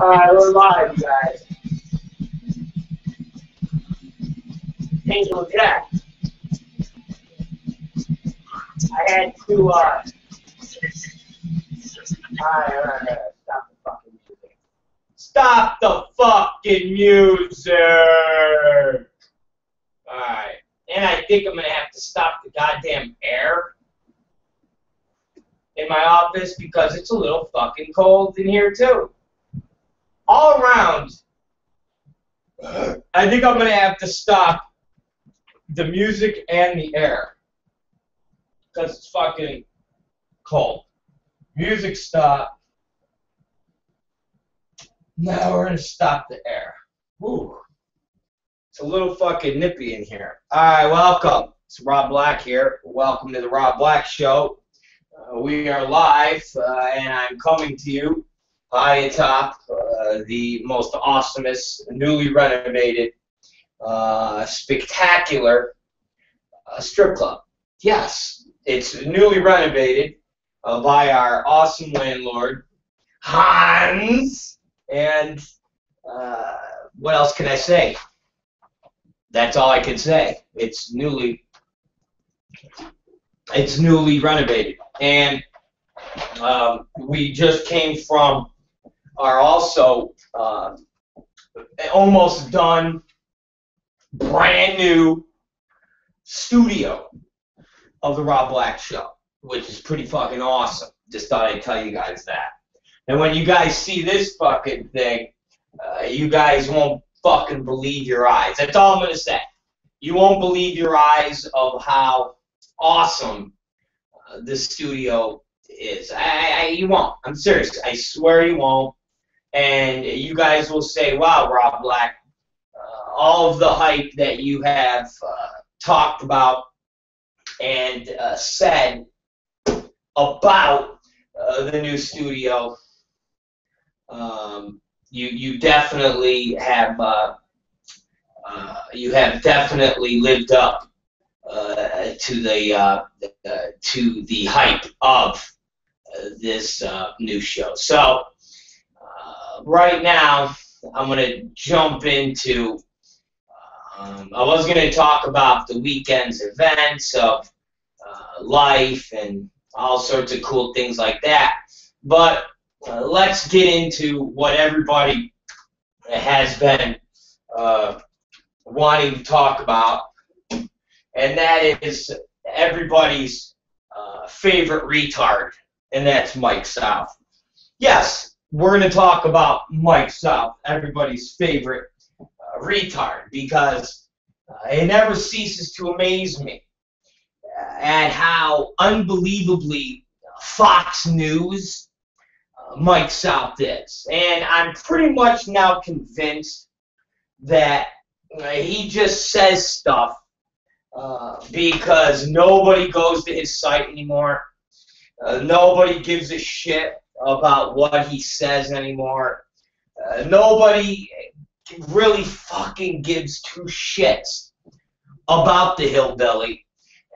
Alright, we're live, guys. Angel Jack. I had to, alright. Stop the fucking music. Stop the fucking music! Alright. And I think I'm gonna have to stop the goddamn air in my office because it's a little fucking cold in here, too. All around, I think I'm going to have to stop the music and the air because it's fucking cold. Music stop. Now we're going to stop the air. Whew. It's a little fucking nippy in here. Alright, welcome. It's Rob Black here. Welcome to the Rob Black Show. We are live, and I'm coming to you high atop the most awesomest, newly renovated, spectacular strip club. Yes, it's newly renovated by our awesome landlord, Hans. And what else can I say? That's all I can say. It's newly renovated, and we just came from our also almost done brand new studio of the Rob Black Show, which is pretty fucking awesome. Just thought I'd tell you guys that. And when you guys see this fucking thing, you guys won't fucking believe your eyes. That's all I'm going to say. You won't believe your eyes of how awesome this studio is. You won't. I'm serious. I swear you won't. And you guys will say, wow, Rob Black, all of the hype that you have talked about and said about the new studio, you definitely have definitely lived up to the hype of this new show. So right now I'm going to jump into I was going to talk about the weekend's events of life and all sorts of cool things like that, but let's get into what everybody has been wanting to talk about, and that is everybody's favorite retard, and that's Mike South. Yes, we're going to talk about Mike South, everybody's favorite retard, because it never ceases to amaze me at how unbelievably Fox News Mike South is. And I'm pretty much now convinced that he just says stuff because nobody goes to his site anymore. Nobody gives a shit about what he says anymore. Nobody really fucking gives two shits about the hillbilly.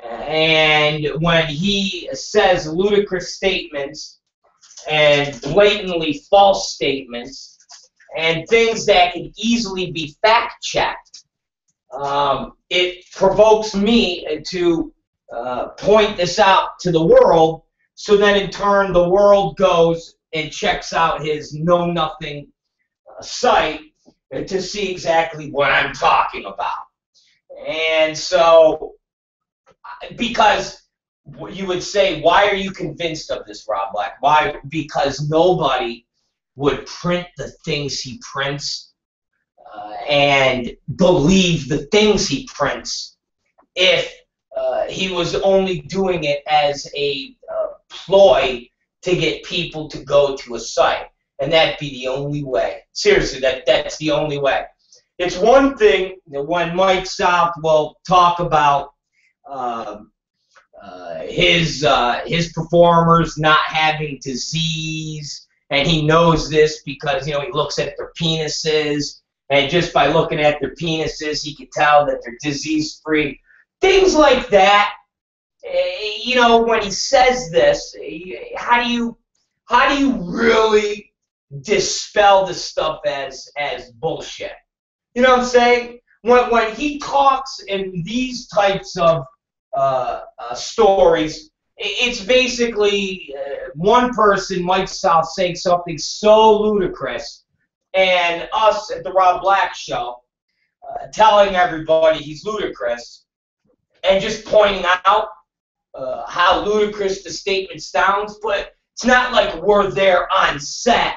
And when he says ludicrous statements and blatantly false statements and things that can easily be fact-checked, it provokes me to point this out to the world, so then in turn the world goes and checks out his know-nothing site to see exactly what I'm talking about. And so, because you would say, why are you convinced of this, Rob Black? Why? Because nobody would print the things he prints and believe the things he prints if he was only doing it as a ploy to get people to go to a site. And that'd be the only way. Seriously, that's the only way. It's one thing when Mike South will talk about his performers not having disease, and he knows this because, you know, he looks at their penises, and just by looking at their penises, he can tell that they're disease-free. Things like that. You know, when he says this, how do you really dispel the stuff as bullshit. You know what I'm saying? When he talks in these types of stories, it's basically one person, Mike South, saying something so ludicrous, and us at the Rob Black Show telling everybody he's ludicrous, and just pointing out how ludicrous the statement sounds. But it's not like we're there on set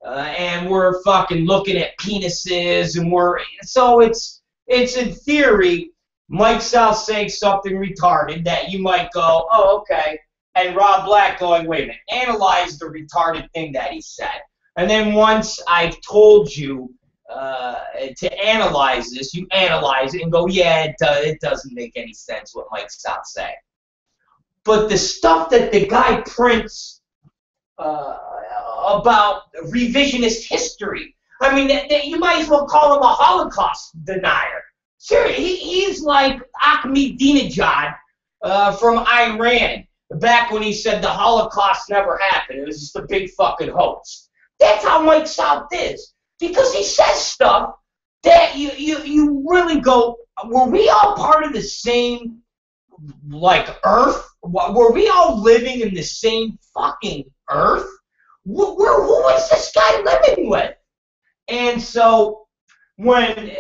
and we're fucking looking at penises, and so it's in theory Mike South saying something retarded that you might go, oh, okay, and Rob Black going, wait a minute, analyze the retarded thing that he said. And then once I've told you to analyze this, you analyze it and go, yeah, it doesn't make any sense what Mike South said. But the stuff that the guy prints about revisionist history, I mean, you might as well call him a Holocaust denier. Seriously, he's like Ahmadinejad from Iran, back when he said the Holocaust never happened. It was just a big fucking hoax. That's how Mike South is. Because he says stuff that you really go, were we all part of the same, like, Earth? Were we all living in the same fucking Earth? Who was this guy living with? And so when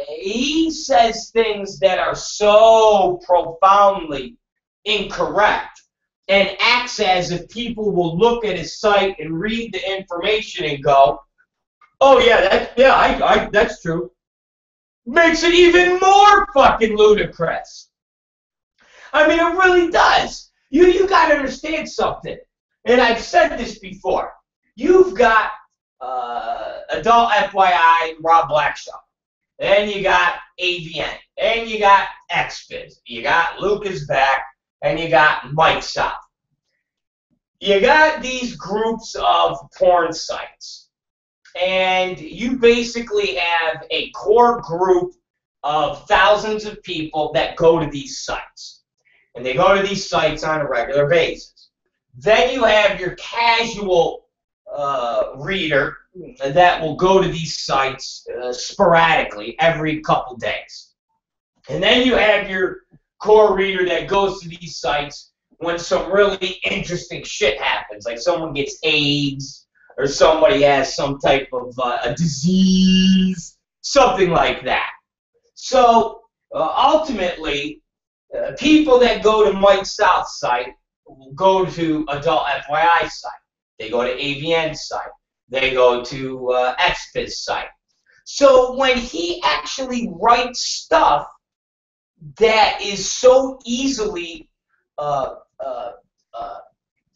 he says things that are so profoundly incorrect and acts as if people will look at his site and read the information and go, oh yeah, that's true, makes it even more fucking ludicrous. I mean, it really does. You got to understand something, and I've said this before. You've got Adult FYI, Rob Black Show. Then you got AVN. Then you got XBiz. You got Lucas Back. And you got Mike South. You got these groups of porn sites. And you basically have a core group of thousands of people that go to these sites. And they go to these sites on a regular basis. Then you have your casual reader that will go to these sites sporadically every couple days. And then you have your core reader that goes to these sites when some really interesting shit happens, like someone gets AIDS or somebody has some type of a disease, something like that. So ultimately, people that go to Mike South's site will go to Adult FYI site. They go to AVN site. They go to XBiz site. So when he actually writes stuff that is so easily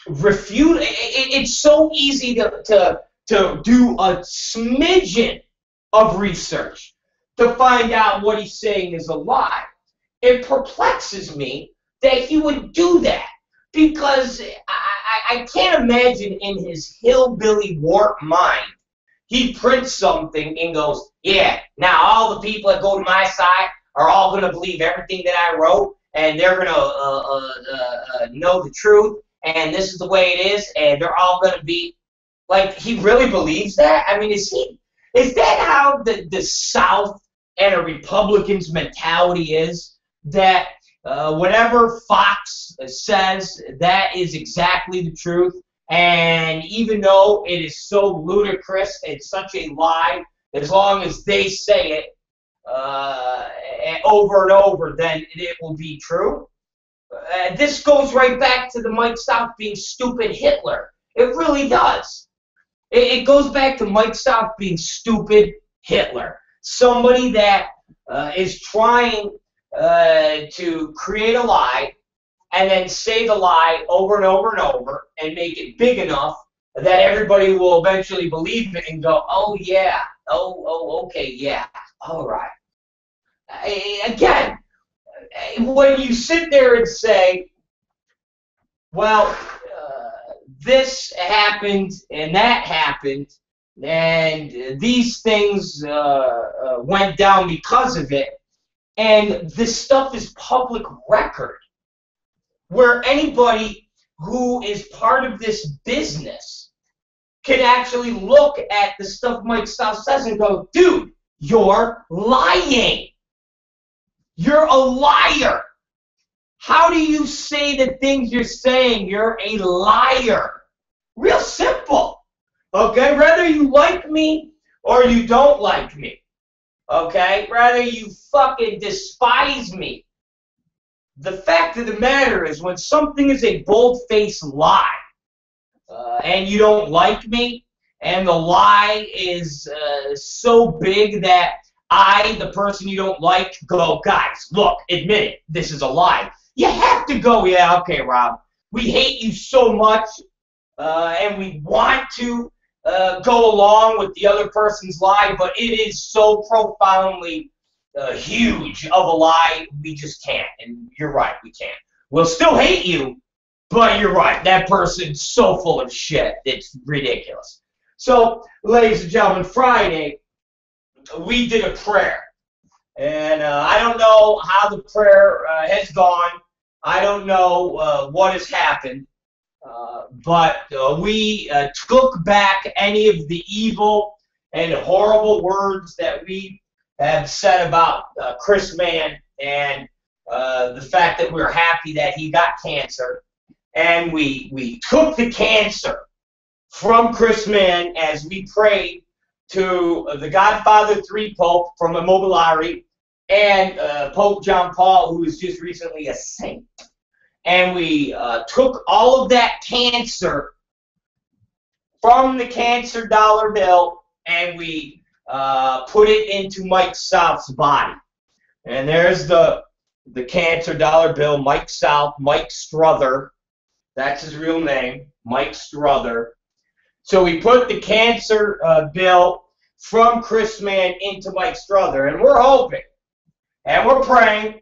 refuted, it's so easy to do a smidgen of research to find out what he's saying is a lie. It perplexes me that he would do that, because I can't imagine in his hillbilly warped mind he prints something and goes, yeah, now all the people that go to my site are all going to believe everything that I wrote, and they're going to know the truth, and this is the way it is, and they're all going to be, like, he really believes that? I mean, is that how the South and a Republican's mentality is? That whatever Fox says, that is exactly the truth, and even though it is so ludicrous, it's such a lie, as long as they say it over and over, then it will be true. This goes right back to the Mike South being stupid Hitler. It really does. It goes back to Mike South being stupid Hitler. Somebody that is trying to create a lie and then say the lie over and over and over and make it big enough that everybody will eventually believe it and go, oh yeah, okay, yeah, all right. Again, when you sit there and say, well, this happened and that happened and these things went down because of it, and this stuff is public record, where anybody who is part of this business can actually look at the stuff Mike South says and go, dude, you're lying. You're a liar. How do you say the things you're saying? You're a liar. Real simple. Okay? Whether you like me or you don't like me. Okay? Whether you fucking despise me. The fact of the matter is, when something is a bold-faced lie, and you don't like me, and the lie is so big that I, the person you don't like, go, guys, look, admit it, this is a lie. You have to go, yeah, okay, Rob, we hate you so much, and we want to go along with the other person's lie, but it is so profoundly huge of a lie, we just can't. And you're right, we can't. We'll still hate you, but you're right, that person's so full of shit, it's ridiculous. So, ladies and gentlemen, Friday, we did a prayer. And I don't know how the prayer has gone. I don't know what has happened. But we took back any of the evil and horrible words that we have said about Chris Mann, and the fact that we're happy that he got cancer. And we took the cancer from Chris Mann as we prayed to the Godfather 3 Pope from Immobiliari and Pope John Paul, who was just recently a saint. And we took all of that cancer from the cancer dollar bill, and we put it into Mike South's body. And there's the cancer dollar bill, Mike South, Mike Struther. That's his real name, Mike Struther. So we put the cancer bill from Chris Mann into Mike Struther, and we're hoping, and we're praying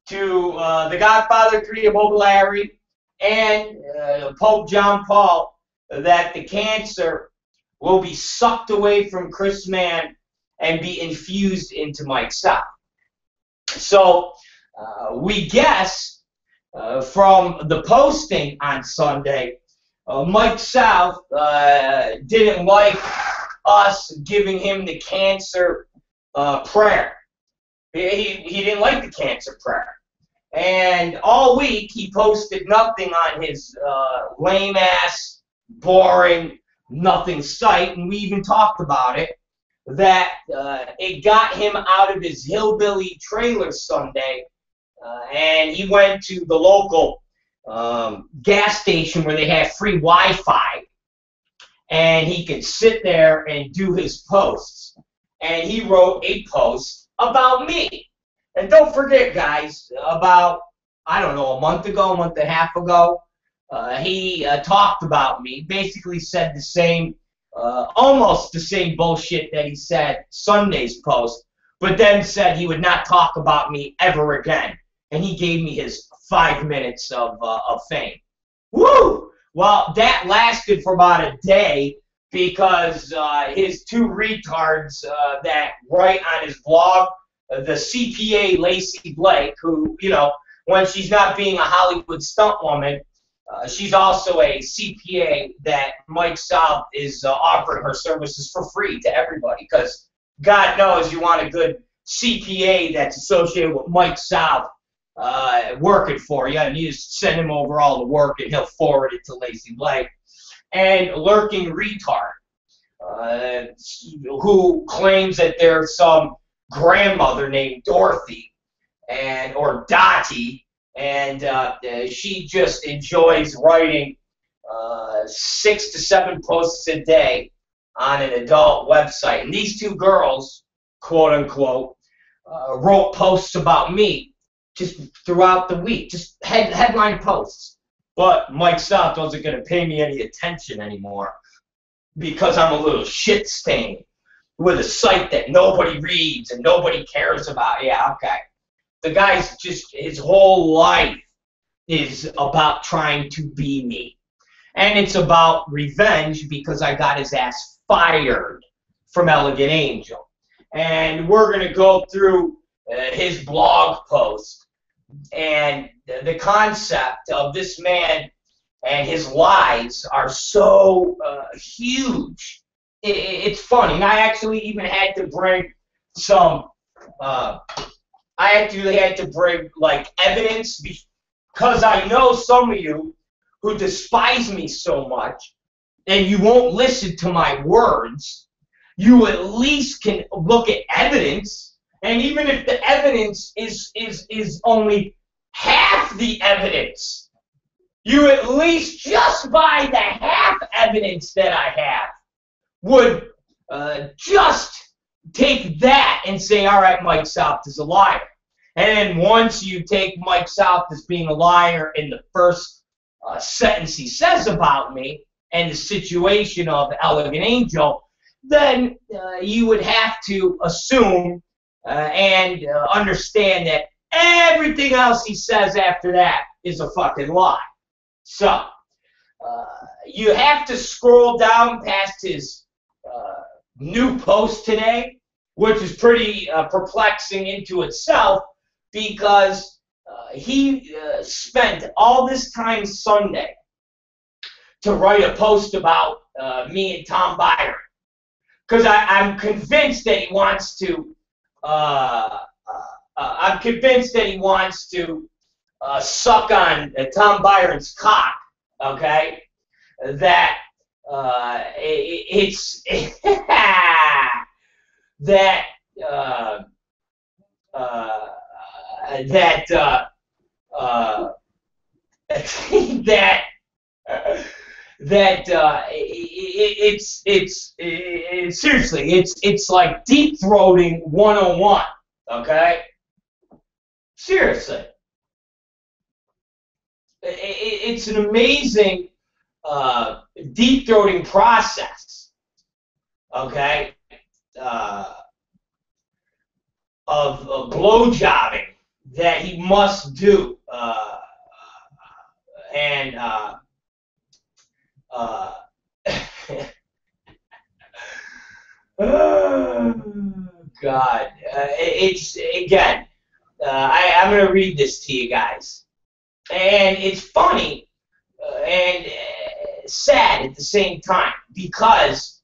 to the Godfather 3 Immobiliari and Pope John Paul that the cancer will be sucked away from Chris Mann and be infused into Mike South. So we guess from the posting on Sunday, Mike South didn't like us giving him the cancer prayer. He didn't like the cancer prayer. And all week he posted nothing on his lame-ass, boring, nothing site, and we even talked about it, that it got him out of his hillbilly trailer Sunday, and he went to the local gas station where they have free Wi-Fi, and he could sit there and do his posts. And he wrote a post about me. And don't forget, guys, about, I don't know, a month and a half ago, he talked about me, basically said the same, almost the same bullshit that he said Sunday's post, but then said he would not talk about me ever again. And he gave me his 5 minutes of fame. Woo! Well, that lasted for about a day because his two retards that write on his blog, the CPA Lacey Blake, who, you know, when she's not being a Hollywood stunt woman, she's also a CPA that Mike South is offering her services for free to everybody, because God knows you want a good CPA that's associated with Mike South working for you, and you just send him over all the work and he'll forward it to Lacey Blake. And Lurking Retard, who claims that there's some grandmother named Dorothy or Dottie, and she just enjoys writing 6 to 7 posts a day on an adult website. And these two girls, quote unquote, wrote posts about me just throughout the week, just headline posts. But Mike South wasn't going to pay me any attention anymore because I'm a little shit stain with a site that nobody reads and nobody cares about. Yeah, okay. The guy's just, his whole life is about trying to be me. And it's about revenge because I got his ass fired from Elegant Angel. And we're going to go through his blog post and the concept of this man and his lies are so huge. It's funny. And I actually even had to bring some. I actually had to bring like evidence because I know some of you who despise me so much, and you won't listen to my words. You at least can look at evidence, and even if the evidence is only half the evidence, you at least just by the half evidence that I have would just take that and say, all right, Mike South is a liar. And then once you take Mike South as being a liar in the first sentence he says about me and the situation of Elegant Angel, then you would have to assume and understand that everything else he says after that is a fucking lie. So, you have to scroll down past his new post today, which is pretty perplexing into itself, because he spent all this time Sunday to write a post about me and Tom Byron. Because I'm convinced that he wants to. I'm convinced that he wants to suck on Tom Byron's cock. Okay, that it's that it's seriously, it's like deep throating 101, okay? Seriously. It's an amazing deep throating process, okay? Of blowjobbing that he must do, and oh, God, it's again. I'm gonna read this to you guys, and it's funny and sad at the same time, because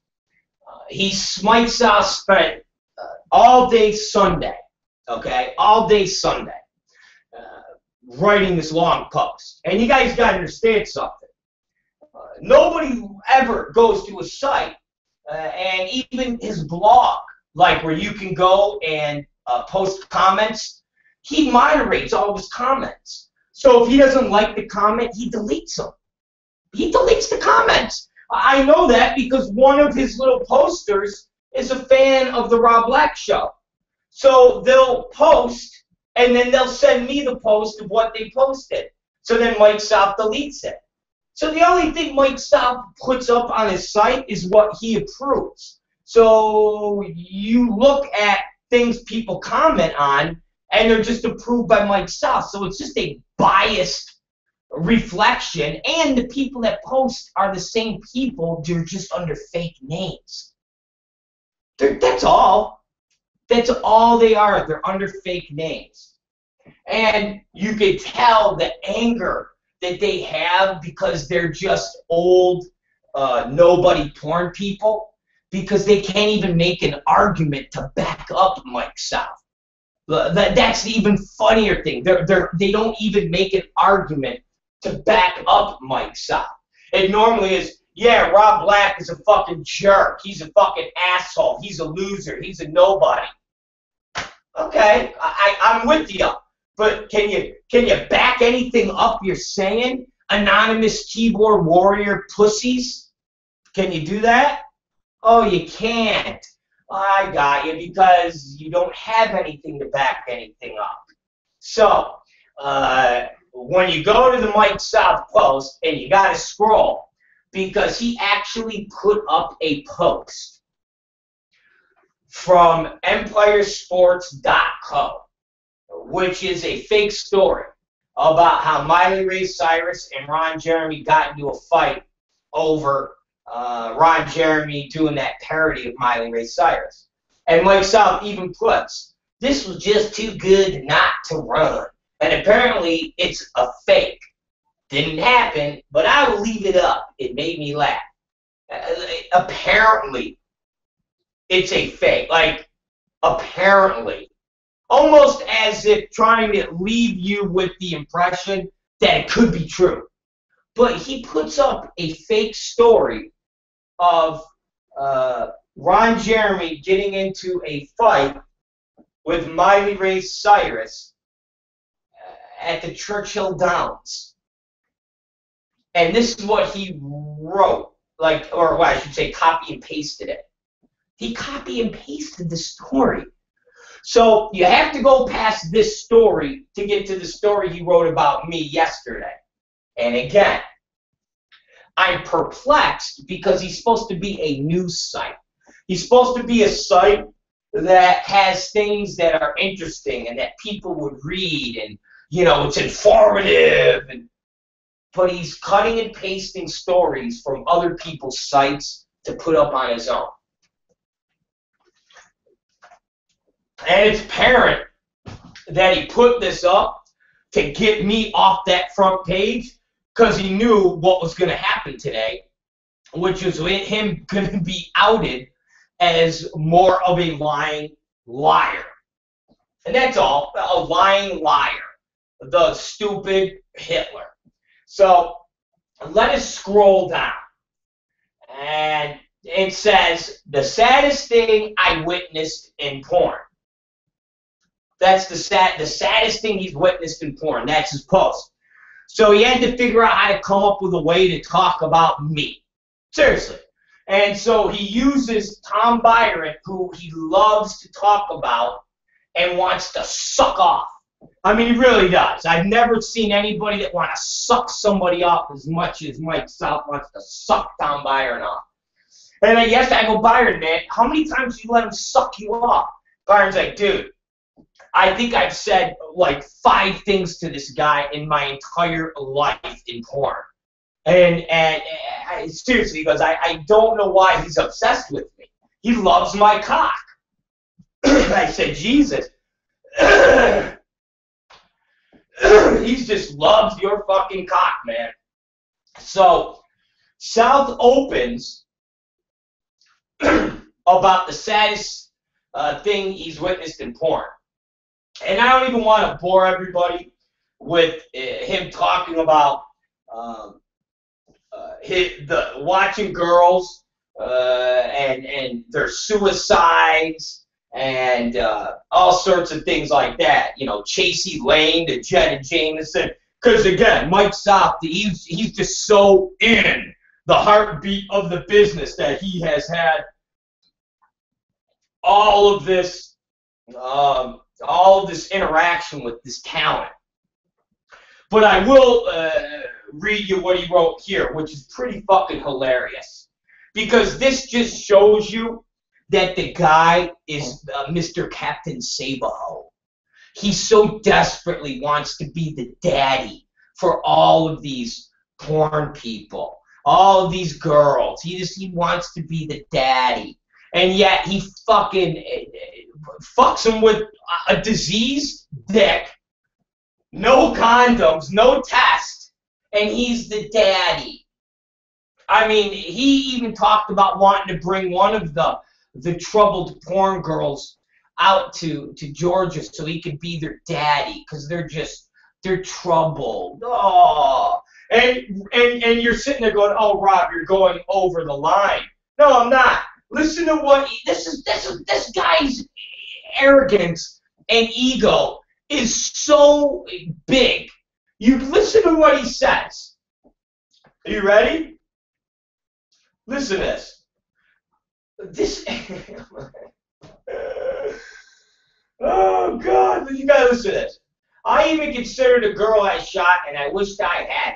Mike South spent all day Sunday, okay, all day Sunday, writing this long post. And you guys got to understand something. Nobody ever goes to a site, and even his blog, like where you can go and post comments, he moderates all of his comments. So if he doesn't like the comment, he deletes them. He deletes the comments. I know that because one of his little posters is a fan of the Rob Black Show. So they'll post, and then they'll send me the post of what they posted. So then Mike South deletes it. So the only thing Mike South puts up on his site is what he approves. So you look at things people comment on, and they're just approved by Mike South. So it's just a biased reflection, and the people that post are the same people, they're just under fake names. That's all. That's all they are. They're under fake names. And you can tell the anger that they have because they're just old, nobody porn people, because they can't even make an argument to back up Mike South. That's the even funnier thing. They don't even make an argument to back up Mike South. It normally is, yeah, Rob Black is a fucking jerk. He's a fucking asshole. He's a loser. He's a nobody. Okay, I'm with you. But can you back anything up you're saying? Anonymous keyboard warrior pussies? Can you do that? Oh, you can't. I got you, because you don't have anything to back anything up. So, when you go to the Mike South post, and you got to scroll, because he actually put up a post from EmpireSports.co, which is a fake story about how Miley Ray Cyrus and Ron Jeremy got into a fight over Ron Jeremy doing that parody of Miley Ray Cyrus. And Mike South even puts, this was just too good not to run. And apparently it's a fake. Didn't happen, but I will leave it up. It made me laugh. Apparently, it's a fake. Like, apparently. Almost as if trying to leave you with the impression that it could be true. But he puts up a fake story of Ron Jeremy getting into a fight with Miley Ray Cyrus at the Churchill Downs. And this is what he wrote, like, or what I should say, copy and pasted it. He copy and pasted the story. So you have to go past this story to get to the story he wrote about me yesterday. And again, I'm perplexed because he's supposed to be a news site. He's supposed to be a site that has things that are interesting and that people would read, and, you know, it's informative. But he's cutting and pasting stories from other people's sites to put up on his own. And it's apparent that he put this up to get me off that front page because he knew what was going to happen today, which was him going to be outed as more of a lying liar. And that's all, a lying liar, the stupid Hitler. So let us scroll down. And it says, the saddest thing I witnessed in porn. That's the saddest thing he's witnessed in porn. That's his post. So he had to figure out how to come up with a way to talk about me. Seriously. And so he uses Tom Byron, who he loves to talk about and wants to suck off. I mean, he really does. I've never seen anybody that wants to suck somebody off as much as Mike South wants to suck Tom Byron off. And I guess I go, Byron, man, how many times do you let him suck you off? Byron's like, dude, I think I've said like 5 things to this guy in my entire life in porn. And seriously, he goes, I don't know why he's obsessed with me. He loves my cock. I said, Jesus. He just loves your fucking cock, man. So, South opens about the saddest thing he's witnessed in porn. And I don't even want to bore everybody with him talking about watching girls and their suicides and all sorts of things like that. You know, Chasey Lane to Jenna Jameson. Because, again, Mike South, he's just so in the heartbeat of the business that he has had all of this interaction with this talent. But I will read you what he wrote here, which is pretty fucking hilarious. Because this just shows you that the guy is Mr. Captain Sabaho. He so desperately wants to be the daddy for all of these porn people, all of these girls. He wants to be the daddy. And yet he fucking fucks them with a diseased dick, no condoms, no test, and he's the daddy. I mean, he even talked about wanting to bring one of the troubled porn girls out to Georgia so he could be their daddy, because they're troubled. Oh, and you're sitting there going, oh, Rob, you're going over the line. No, I'm not. Listen to what this guy's arrogance and ego is so big. You listen to what he says. Are you ready? Listen to this. Oh God, you gotta listen to this. I even considered a girl I shot, and I wished I had.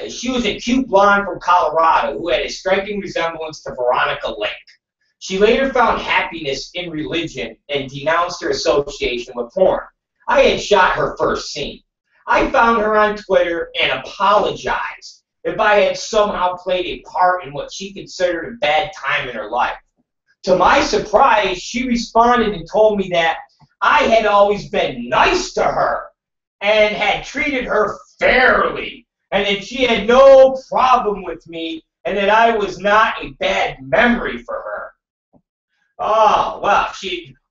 She was a cute blonde from Colorado who had a striking resemblance to Veronica Lake. She later found happiness in religion and denounced her association with porn. I had shot her first scene. I found her on Twitter and apologized if I had somehow played a part in what she considered a bad time in her life. To my surprise, she responded and told me that I had always been nice to her and had treated her fairly, and that she had no problem with me, and that I was not a bad memory for her. Oh, well,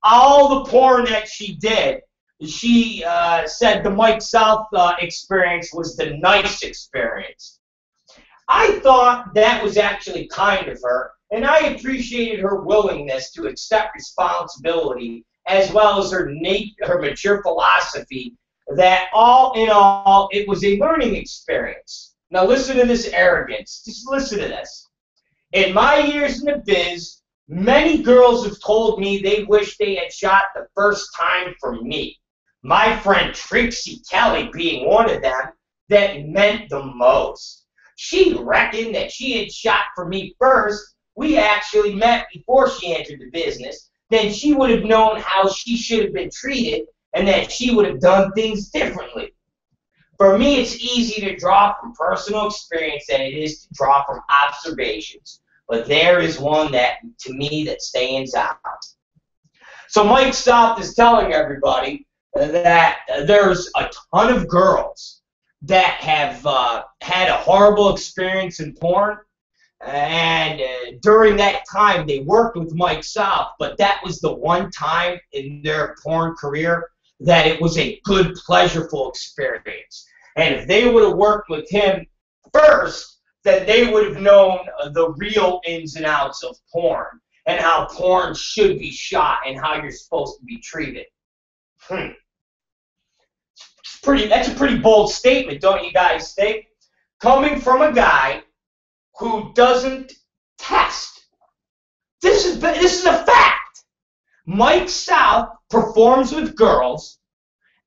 all the porn that she did, she said the Mike South experience was the nice experience. I thought that was actually kind of her, and I appreciated her willingness to accept responsibility, as well as her mature philosophy that all in all, it was a learning experience. Now listen to this arrogance. Just listen to this. In my years in the biz, many girls have told me they wish they had shot the first time for me. My friend Trixie Kelly being one of them, that meant the most. She reckoned that she had shot for me first. We actually met before she entered the business. Then she would have known how she should have been treated and that she would have done things differently. For me, it's easy to draw from personal experience than it is to draw from observations. But there is one that, to me, that stands out. So Mike South is telling everybody that there's a ton of girls that have had a horrible experience in porn. And during that time, they worked with Mike South, but that was the one time in their porn career that it was a good, pleasurable experience. And if they would have worked with him first, then they would have known the real ins and outs of porn and how porn should be shot and how you're supposed to be treated. That's a pretty bold statement, don't you guys think? Coming from a guy who doesn't test. This is a fact. Mike South performs with girls,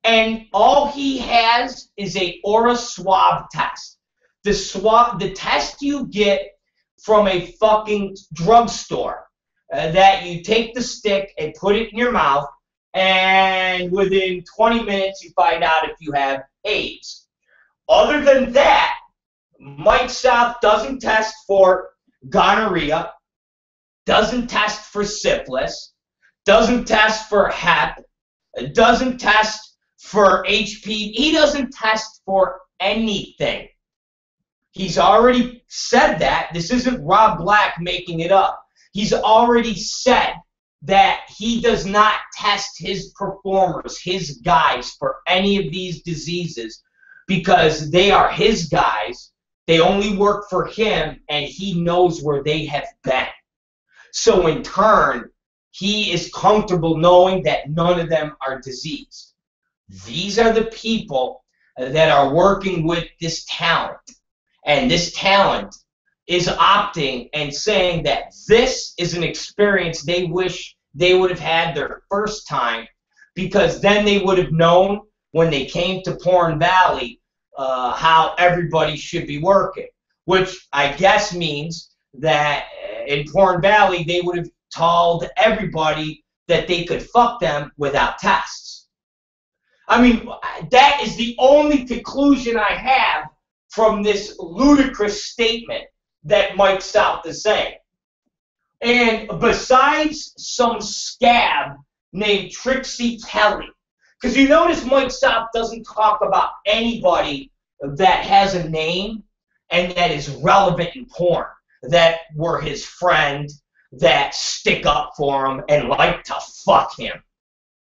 and all he has is a aura swab test. The test you get from a fucking drugstore that you take the stick and put it in your mouth, and within 20 minutes you find out if you have AIDS. Other than that, Mike South doesn't test for gonorrhea, doesn't test for syphilis, doesn't test for Hep, doesn't test for HPV. He doesn't test for anything. He's already said that. This isn't Rob Black making it up. He's already said that he does not test his performers, his guys, for any of these diseases because they are his guys. They only work for him, and he knows where they have been. So in turn, he is comfortable knowing that none of them are diseased. These are the people that are working with this talent. And this talent is opting and saying that this is an experience they wish they would have had their first time, because then they would have known when they came to Porn Valley how everybody should be working, which I guess means that in Porn Valley they would have told everybody that they could fuck them without tests. I mean, that is the only conclusion I have from this ludicrous statement that Mike South is saying. And besides some scab named Trixie Kelly, because you notice Mike South doesn't talk about anybody that has a name and that is relevant in porn, that were his friend, that stick up for him and like to fuck him.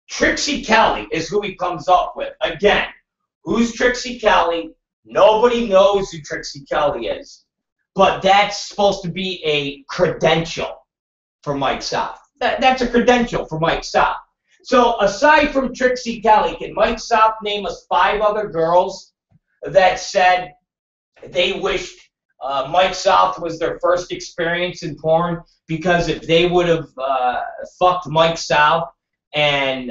Trixie Kelly is who he comes up with. Again, who's Trixie Kelly? Nobody knows who Trixie Kelly is. But that's supposed to be a credential for Mike South. That's a credential for Mike South. So aside from Trixie Kelly, can Mike South name us 5 other girls that said they wished Mike South was their first experience in porn, because if they would have fucked Mike South and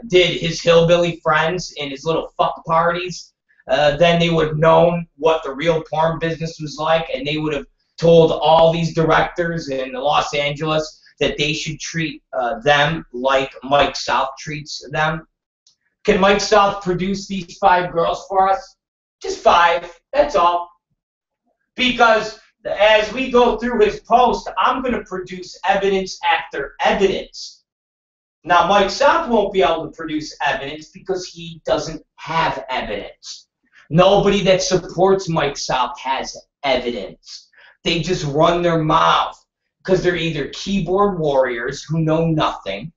did his hillbilly friends in his little fuck parties, then they would have known what the real porn business was like, and they would have told all these directors in Los Angeles that they should treat them like Mike South treats them. Can Mike South produce these 5 girls for us? Just 5, that's all. Because as we go through his post, I'm going to produce evidence after evidence. Now, Mike South won't be able to produce evidence because he doesn't have evidence. Nobody that supports Mike South has evidence. They just run their mouth because they're either keyboard warriors who know nothing,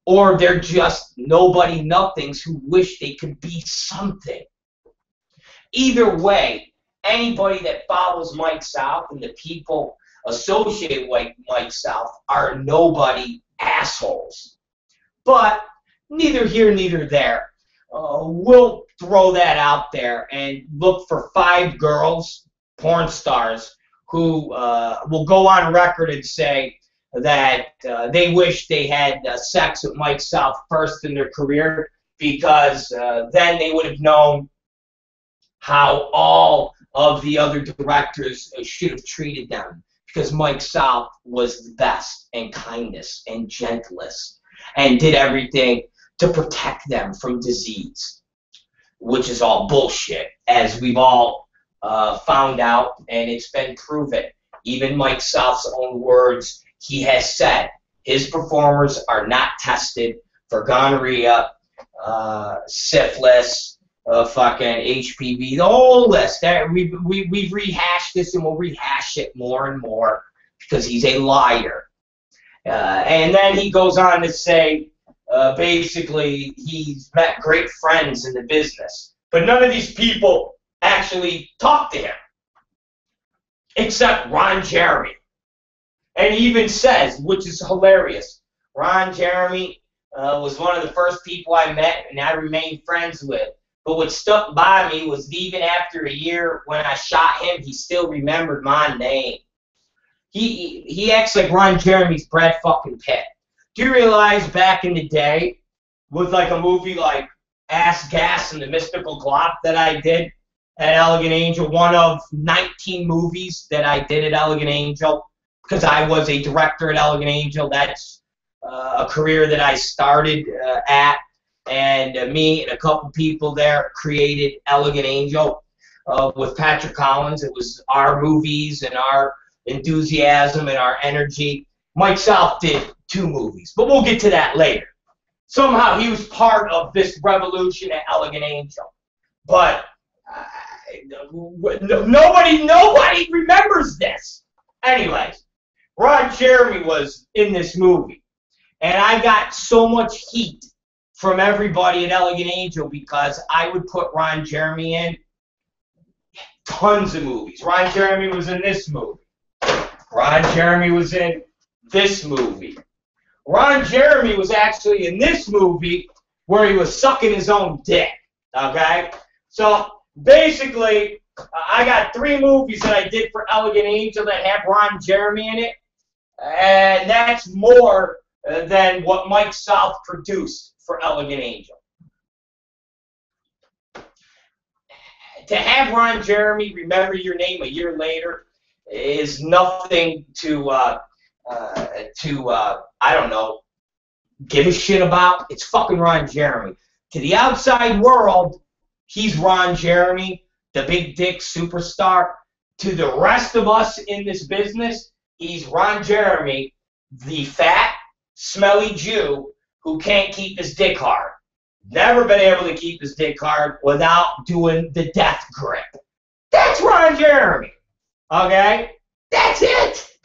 or they're just nobody nothings who wish they could be something. Either way, anybody that follows Mike South and the people associated with Mike South are nobody assholes. But neither here, neither there. We'll throw that out there and look for 5 girls, porn stars, who will go on record and say that they wish they had sex with Mike South first in their career, because then they would have known how all of the other directors should have treated them, because Mike South was the best and kindest and gentlest and did everything to protect them from disease, which is all bullshit, as we've all found out, and it's been proven. Even Mike South's own words, he has said his performers are not tested for gonorrhea, syphilis, fucking HPV, the whole list. We've rehashed this, and we'll rehash it more and more because he's a liar. And then he goes on to say, basically, he's met great friends in the business, but none of these people actually talk to him, except Ron Jeremy. And he even says, which is hilarious, Ron Jeremy was one of the first people I met and I remained friends with. But what stuck by me was even after a year when I shot him, he still remembered my name. He acts like Ron Jeremy's Brad fucking Pitt. Do you realize back in the day, with like a movie like Ass Gas and the Mystical Glop that I did at Elegant Angel, one of 19 movies that I did at Elegant Angel, because I was a director at Elegant Angel. That's a career that I started at, and me and a couple people there created Elegant Angel with Patrick Collins. It was our movies and our enthusiasm and our energy. Mike South did 2 movies, but we'll get to that later. Somehow he was part of this revolution at Elegant Angel, but nobody remembers this. Anyways, Ron Jeremy was in this movie, and I got so much heat from everybody at Elegant Angel because I would put Ron Jeremy in tons of movies. Ron Jeremy was in this movie. Ron Jeremy was in this movie. Ron Jeremy was actually in this movie where he was sucking his own dick. Okay? So basically, I got 3 movies that I did for Elegant Angel that have Ron Jeremy in it, and that's more than what Mike South produced for Elegant Angel. To have Ron Jeremy remember your name a year later is nothing to I don't know, give a shit about. It's fucking Ron Jeremy. To the outside world, he's Ron Jeremy, the big dick superstar. To the rest of us in this business, he's Ron Jeremy, the fat, smelly Jew who can't keep his dick hard. Never been able to keep his dick hard without doing the death grip. That's Ron Jeremy. Okay? That's it.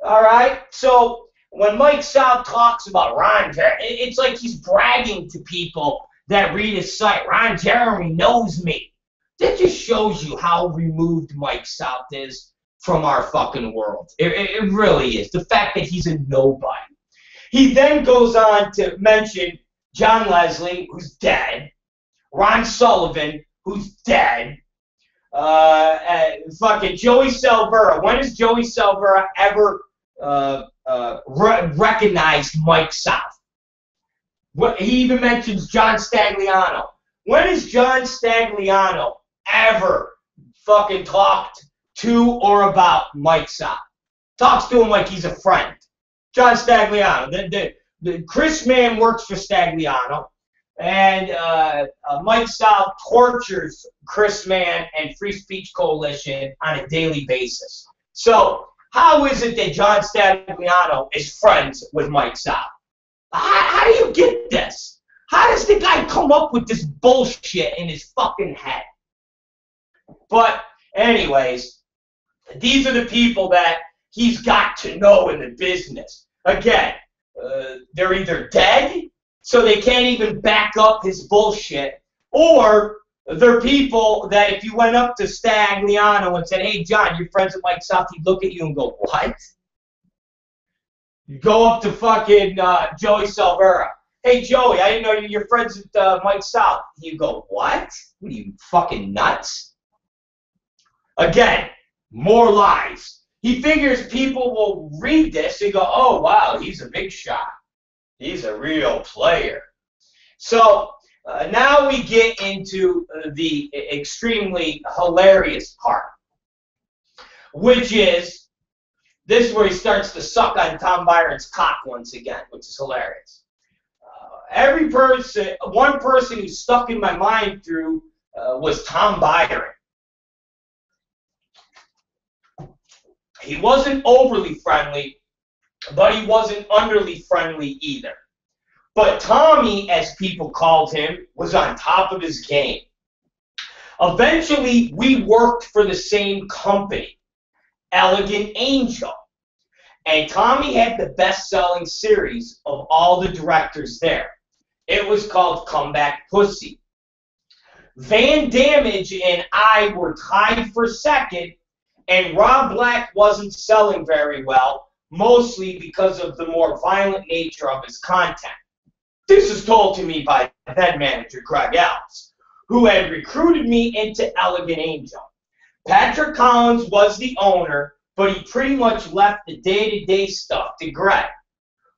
All right? So when Mike South talks about Ron Jeremy, it's like he's bragging to people that read his site. Ron Jeremy knows me. That just shows you how removed Mike South is from our fucking world. It really is. The fact that he's a nobody. He then goes on to mention John Leslie, who's dead, Ron Sullivan, who's dead, fucking Joey Salvera. When has Joey Salvera ever recognized Mike South? He even mentions John Stagliano. When has John Stagliano ever fucking talked to or about Mike South? Talks to him like he's a friend. John Stagliano. The Chris Mann works for Stagliano, and Mike South tortures Chris Mann and Free Speech Coalition on a daily basis. So how is it that John Stagliano is friends with Mike South? How do you get this? How does the guy come up with this bullshit in his fucking head? But anyways, these are the people that he's got to know in the business. Again, they're either dead, so they can't even back up his bullshit, or they're people that if you went up to Stagliano and said, hey, John, you're friends with Mike South, he'd look at you and go, what? You go up to fucking Joey Silvera. Hey, Joey, I didn't know you're friends with Mike South. You go, what? What are you, fucking nuts? Again, more lies. He figures people will read this and go, oh, wow, he's a big shot. He's a real player. So now we get into the extremely hilarious part, which is, this is where he starts to suck on Tom Byron's cock once again, which is hilarious. One person who stuck in my mind through was Tom Byron. He wasn't overly friendly, but he wasn't underly friendly either. But Tommy, as people called him, was on top of his game. Eventually, we worked for the same company, Elegant Angel. And Tommy had the best-selling series of all the directors there. It was called Comeback Pussy. Van Damage and I were tied for second, and Rob Black wasn't selling very well, mostly because of the more violent nature of his content. This is told to me by then manager Greg Ellis, who had recruited me into Elegant Angel. Patrick Collins was the owner, but he pretty much left the day-to-day stuff to Greg.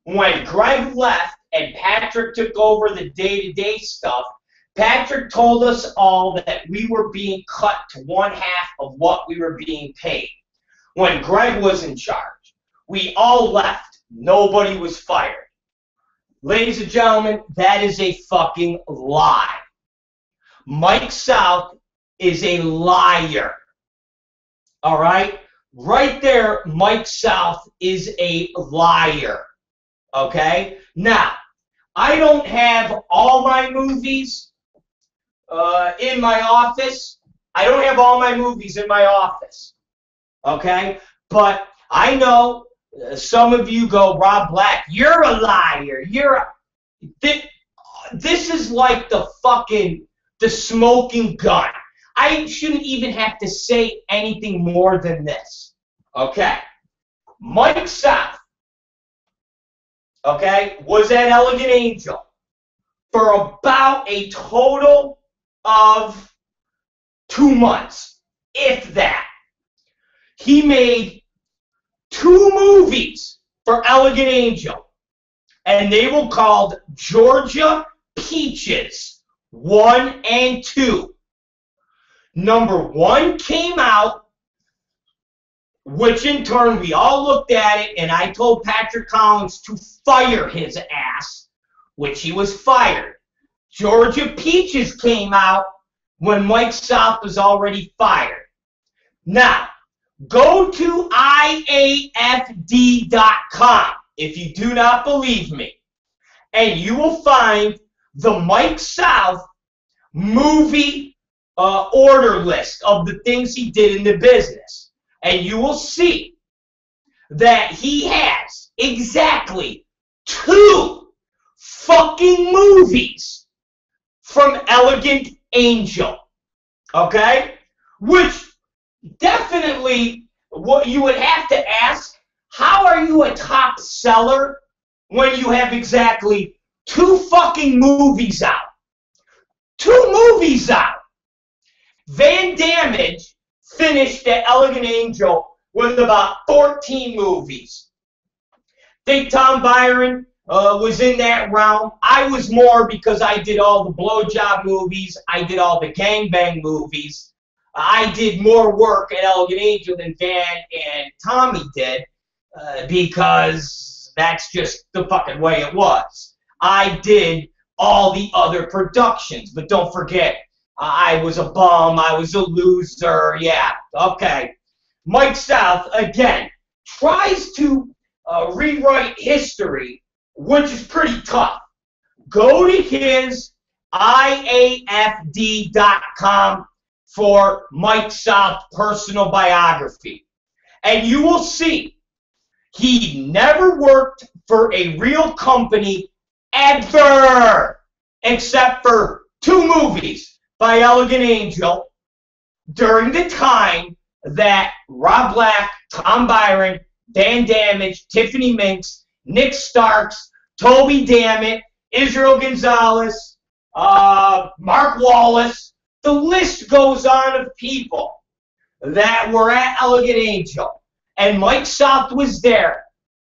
When Greg left and Patrick took over the day-to-day stuff, Patrick told us all that we were being cut to 1/2 of what we were being paid. When Greg was in charge, we all left. Nobody was fired. Ladies and gentlemen, that is a fucking lie. Mike South is a liar. All right? Right there, Mike South is a liar. Okay? Now, I don't have all my movies in my office. I don't have all my movies in my office. Okay? But I know some of you go, Rob Black, you're a liar. This is like the smoking gun. I shouldn't even have to say anything more than this. Okay? Mike South, okay, was at Elegant Angel for about a total of 2 months, if that. He made 2 movies for Elegant Angel, and they were called Georgia Peaches 1 and 2. Number 1 came out, which in turn we all looked at it, and I told Patrick Collins to fire his ass, which he was fired. Georgia Peaches came out when Mike South was already fired. Now, go to IAFD.com if you do not believe me, and you will find the Mike South movie order list of the things he did in the business. And you will see that he has exactly 2 fucking movies from Elegant Angel. Okay? Which definitely, what you would have to ask, how are you a top seller when you have exactly 2 fucking movies out? 2 movies out! Van Damage finished at Elegant Angel with about 14 movies. Think Tom Byron was in that realm. I was more because I did all the blowjob movies. I did all the gangbang movies. I did more work at Elegant Angel than Van and Tommy did because that's just the fucking way it was. I did all the other productions, but don't forget, I was a bum, I was a loser, yeah, okay. Mike South, again, tries to rewrite history, which is pretty tough. Go to his IAFD.com for Mike South's personal biography. And you will see he never worked for a real company ever, except for 2 movies by Elegant Angel during the time that Rob Black, Tom Byron, Dan Damage, Tiffany Minks, Nick Starks, Toby Dammit, Israel Gonzalez, Mark Wallace, the list goes on of people that were at Elegant Angel. And Mike South was there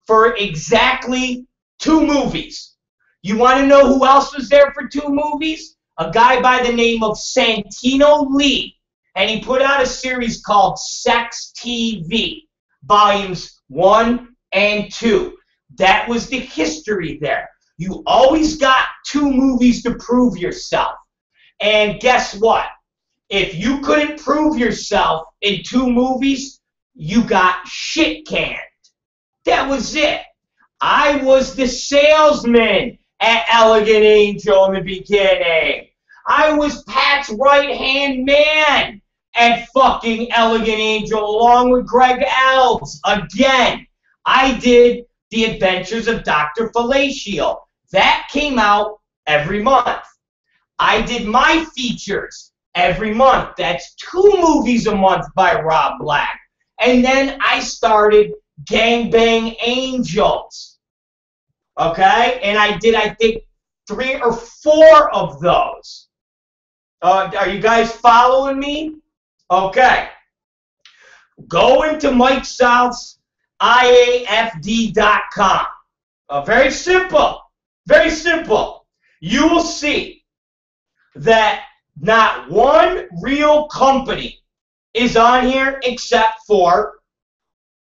for exactly 2 movies. You want to know who else was there for 2 movies? A guy by the name of Santino Lee. And he put out a series called Sex TV, volumes 1 and 2. That was the history there. You always got 2 movies to prove yourself. And guess what? If you couldn't prove yourself in 2 movies, you got shit canned. That was it. I was the salesman at Elegant Angel in the beginning. I was Pat's right-hand man at fucking Elegant Angel along with Greg Elves. Again, I did The Adventures of Dr. Fellatio. That came out every month. I did my features every month. That's 2 movies a month by Rob Black. And then I started Gangbang Angels. Okay? And I did, I think, 3 or 4 of those. Are you guys following me? Okay. Go into Mike South's IAFD.com. Very simple. Very simple. You will see that not one real company is on here except for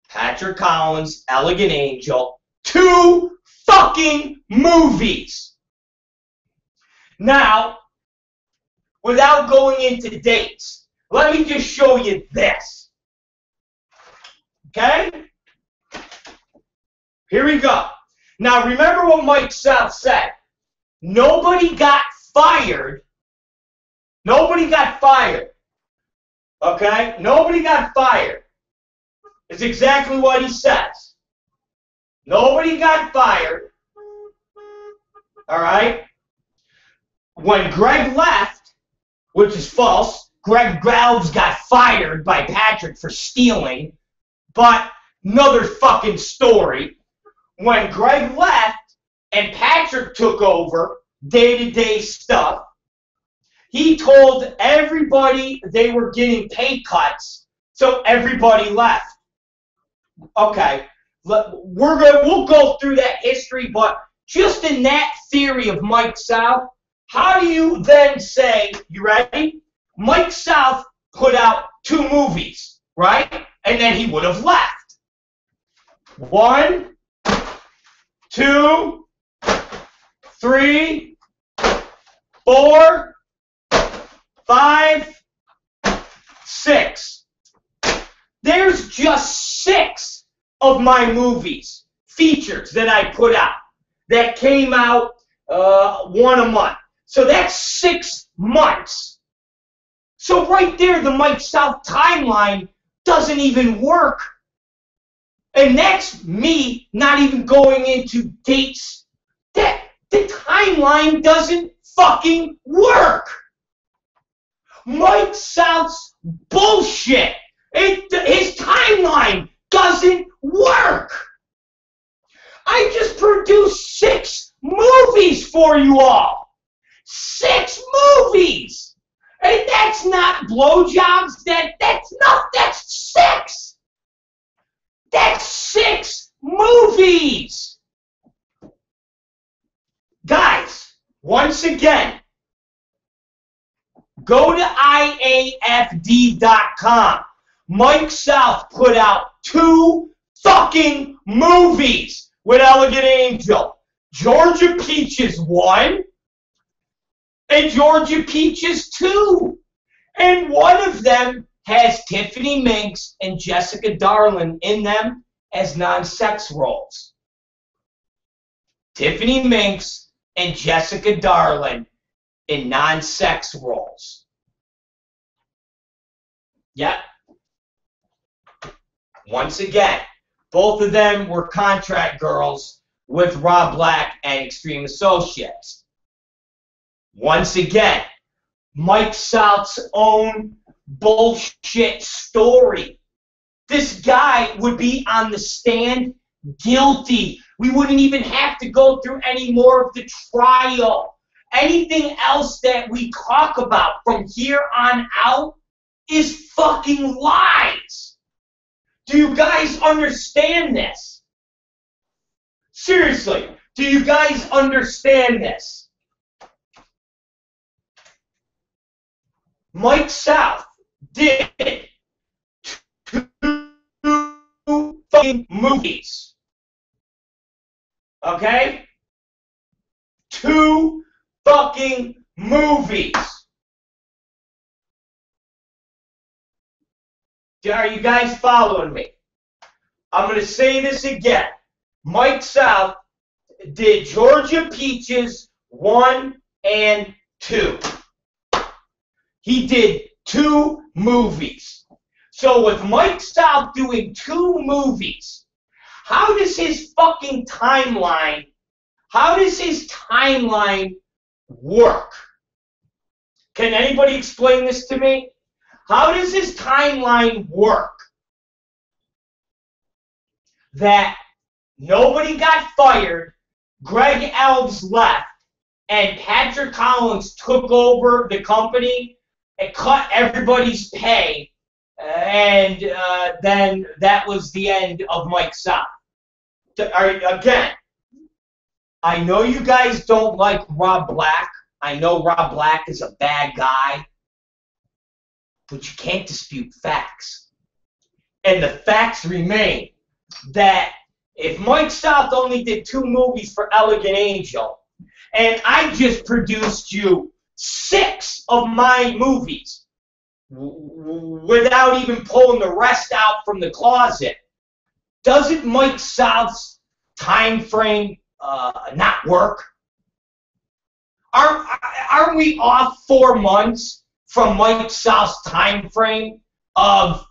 Patrick Collins, Elegant Angel, 2 fucking movies. Now, without going into dates, let me just show you this. Okay? Here we go. Now, remember what Mike South said. Nobody got fired. Nobody got fired. Okay? Nobody got fired. It's exactly what he says. Nobody got fired. All right? When Greg left, which is false, Greg Galves got fired by Patrick for stealing, but another fucking story. When Greg left and Patrick took over day-to-day stuff, he told everybody they were getting pay cuts, so everybody left. Okay, we'll go through that history, but just in that theory of Mike South, how do you then say, you ready? Mike South put out 2 movies, right? And then he would have left. 1, 2, 3, 4, 5, 6. There's just 6 of my movies, features that I put out, that came out 1 a month. So that's 6 months. So right there, the Mike South timeline doesn't even work. And that's me not even going into dates. The timeline doesn't fucking work. Mike South's bullshit. His timeline doesn't work. I just produced 6 movies for you all. 6 movies. And that's not blowjobs. That's 6. That's 6 movies. Guys, once again, go to IAFD.com. Mike South put out 2 fucking movies with Elegant Angel. Georgia Peaches 1 and Georgia Peaches 2. And one of them has Tiffany Minks and Jessica Darlin in them as non-sex roles. Tiffany Minks and Jessica Darlin in non-sex roles. Yep. Once again, both of them were contract girls with Rob Black and Extreme Associates. Once again, Mike South's own bullshit story. This guy would be on the stand guilty. We wouldn't even have to go through any more of the trial. Anything else that we talk about from here on out is fucking lies. Do you guys understand this? Seriously, do you guys understand this? Mike South did 2 fucking movies. Okay? 2 fucking movies. Are you guys following me? I'm going to say this again. Mike South did Georgia Peaches 1 and 2. He did 2 movies. So with Mike South doing 2 movies, how does his fucking timeline, work? Can anybody explain this to me? How does his timeline work? That nobody got fired, Greg Elves left, and Patrick Collins took over the company and cut everybody's pay, and then that was the end of Mike South. Again, I know you guys don't like Rob Black. I know Rob Black is a bad guy, but you can't dispute facts. And the facts remain that if Mike South only did 2 movies for Elegant Angel, and I just produced you 6 of my movies without even pulling the rest out from the closet, doesn't Mike South's time frame not work? Aren't we off 4 months from Mike South's time frame of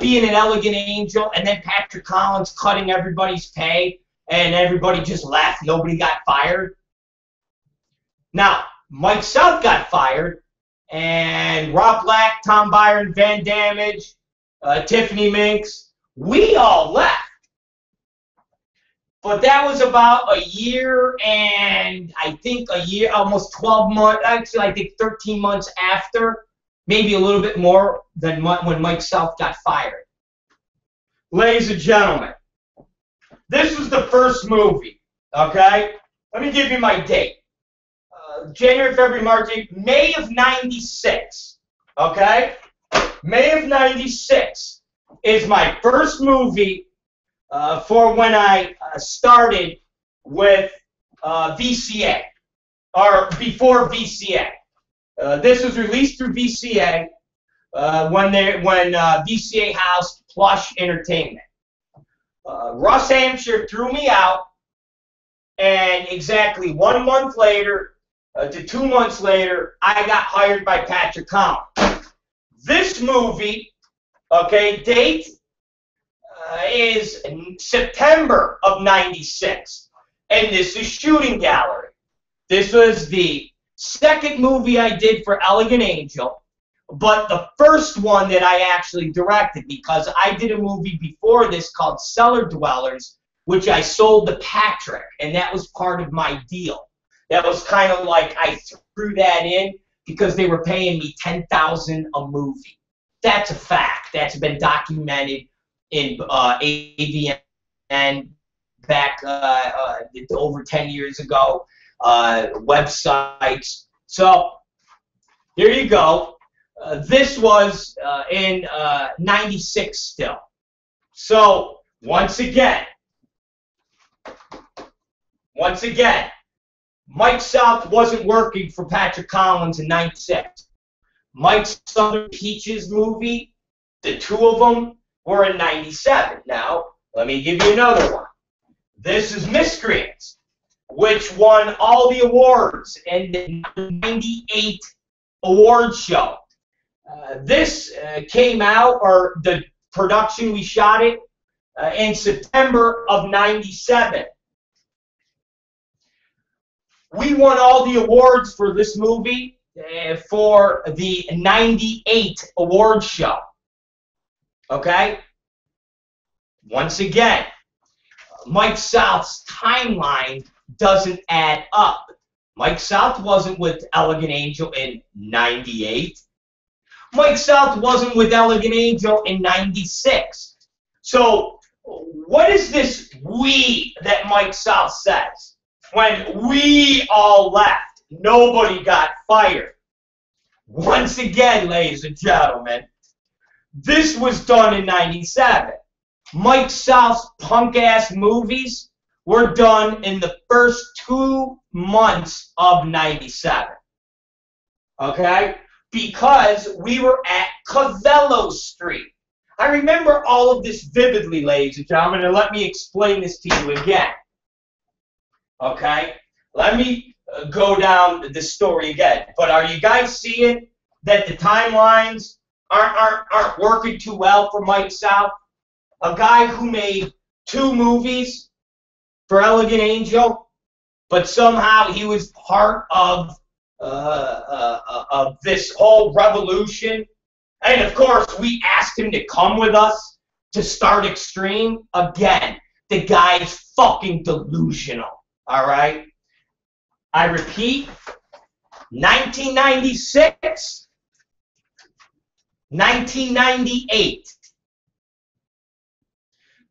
being an Elegant Angel, and then Patrick Collins cutting everybody's pay, and everybody just left, nobody got fired? Now, Mike South got fired, and Rob Black, Tom Byron, Van Damage, Tiffany Minks, we all left. But that was about a year and I think almost 12 months, actually I think 13 months after, maybe a little bit more than when Mike South got fired. Ladies and gentlemen, this was the first movie, okay? Let me give you my date. January, February, March, April, May of '96, okay? May of '96 is my first movie for when I started with VCA, or before VCA. This was released through VCA when VCA housed Plush Entertainment. Russ Hampshire threw me out, and exactly 1 month later to 2 months later, I got hired by Patrick Collins. This movie, okay, date is September of '96, and this is Shooting Gallery. This was the second movie I did for Elegant Angel, but the first one that I actually directed, because I did a movie before this called Cellar Dwellers, which I sold to Patrick, and that was part of my deal. That was kind of like I threw that in because they were paying me $10,000 a movie. That's a fact. That's been documented in AVN back over 10 years ago, websites. So here you go. This was in '96 still. So once again, Mike South wasn't working for Patrick Collins in '96. Mike's Southern Peaches movie, the 2 of them were in '97. Now, let me give you another one. This is Miscreants. which won all the awards in the 98 award show. This came out, or the production, we shot it in September of 97. We won all the awards for this movie for the 98 award show. Okay? Once again, Mike South's timeline doesn't add up. Mike South wasn't with Elegant Angel in 98. Mike South wasn't with Elegant Angel in 96. So, what is this we that Mike South says? When we all left, nobody got fired. Once again, ladies and gentlemen, this was done in 97. Mike South's punk-ass movies were done in the first 2 months of 97. Okay? Because we were at Covello Street. I remember all of this vividly, ladies and gentlemen, and let me explain this to you again. Okay? Let me go down the story again. But are you guys seeing that the timelines aren't working too well for Mike South? A guy who made 2 movies for Elegant Angel, but somehow he was part of this whole revolution. And of course, we asked him to come with us to start Extreme. Again, the guy's fucking delusional. All right? I repeat, 1996, 1998.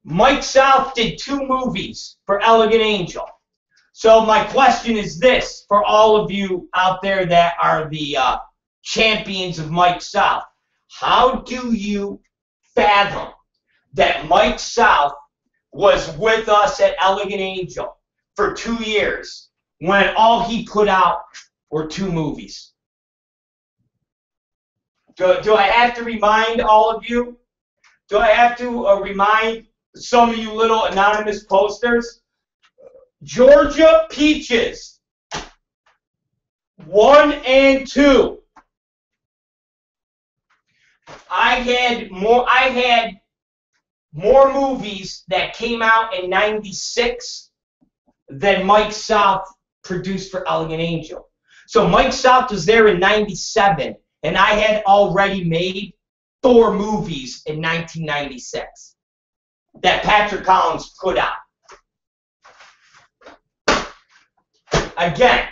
Mike South did 2 movies for Elegant Angel. So my question is this, for all of you out there that are the champions of Mike South. How do you fathom that Mike South was with us at Elegant Angel for 2 years when all he put out were 2 movies? Do I have to remind all of you? Do I have to remind some of you little anonymous posters? Georgia Peaches 1 and 2. I had more movies that came out in 96 than Mike South produced for Elegant Angel. So Mike South was there in 97, and I had already made 4 movies in 1996 that Patrick Collins put out. Again,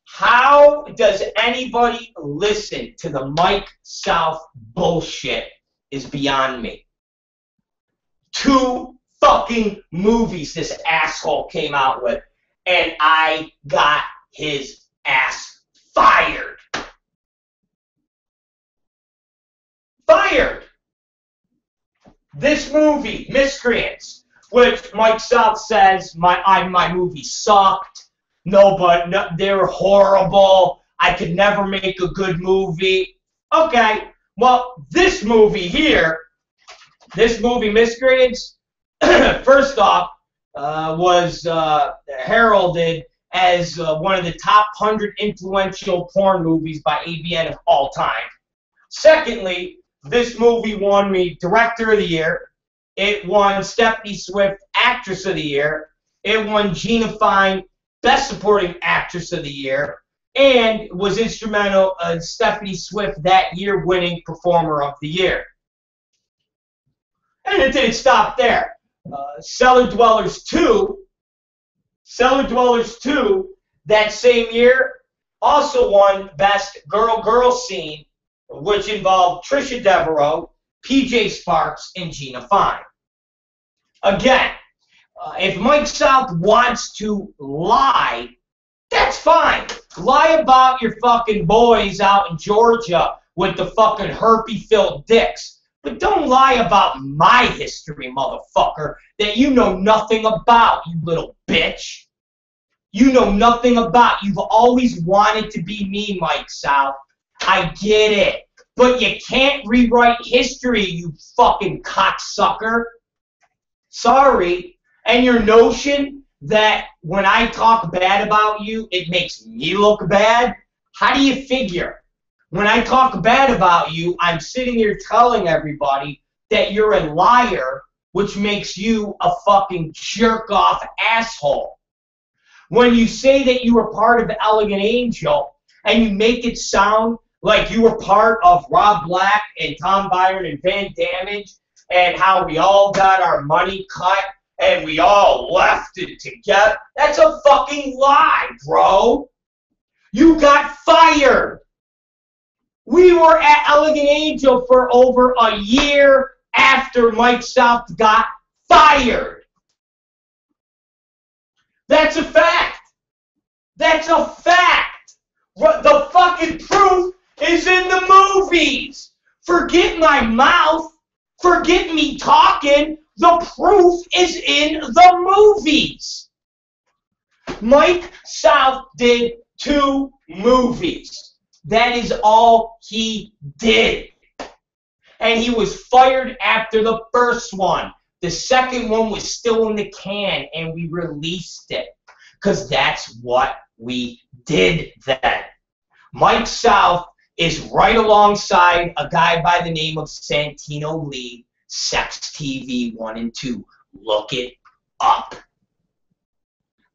how does anybody listen to the Mike South bullshit is beyond me. 2 fucking movies this asshole came out with, and I got his ass fired. Fired! This movie, Miscreants, which Mike South says my movie sucked. No, they were horrible. I could never make a good movie. Okay, well, this movie here, this movie, Miscreants, first off, was heralded as one of the top 100 influential porn movies by AVN of all time. Secondly, this movie won me Director of the Year. It won Stephanie Swift Actress of the Year. It won Gina Fine Best Supporting Actress of the Year, and was instrumental in Stephanie Swift that year winning Performer of the Year. And it didn't stop there. Cellar Dwellers 2, that same year, also won Best Girl Scene, which involved Trisha Devereaux, PJ Sparks, and Gina Fine. Again, if Mike South wants to lie, that's fine. Lie about your fucking boys out in Georgia with the fucking herpy-filled dicks. But don't lie about my history, motherfucker, that you know nothing about, you little bitch. You know nothing about. You've always wanted to be me, Mike South. I get it. But you can't rewrite history, you fucking cocksucker. Sorry. And your notion that when I talk bad about you, it makes me look bad? How do you figure? When I talk bad about you, I'm sitting here telling everybody that you're a liar, which makes you a fucking jerk-off asshole. When you say that you were part of Elegant Angel and you make it sound like you were part of Rob Black and Tom Byron and Van Damage and how we all got our money cut and we all left it together, that's a fucking lie, bro. You got fired. We were at Elegant Angel for over a year after Mike South got fired. That's a fact. That's a fact. The fucking proof is in the movies. Forget my mouth. Forget me talking. The proof is in the movies. Mike South did 2 movies. That is all he did. And he was fired after the first one. The second one was still in the can, and we released it. Because that's what we did then. Mike South is right alongside a guy by the name of Santino Lee, Sex TV 1 and 2. Look it up.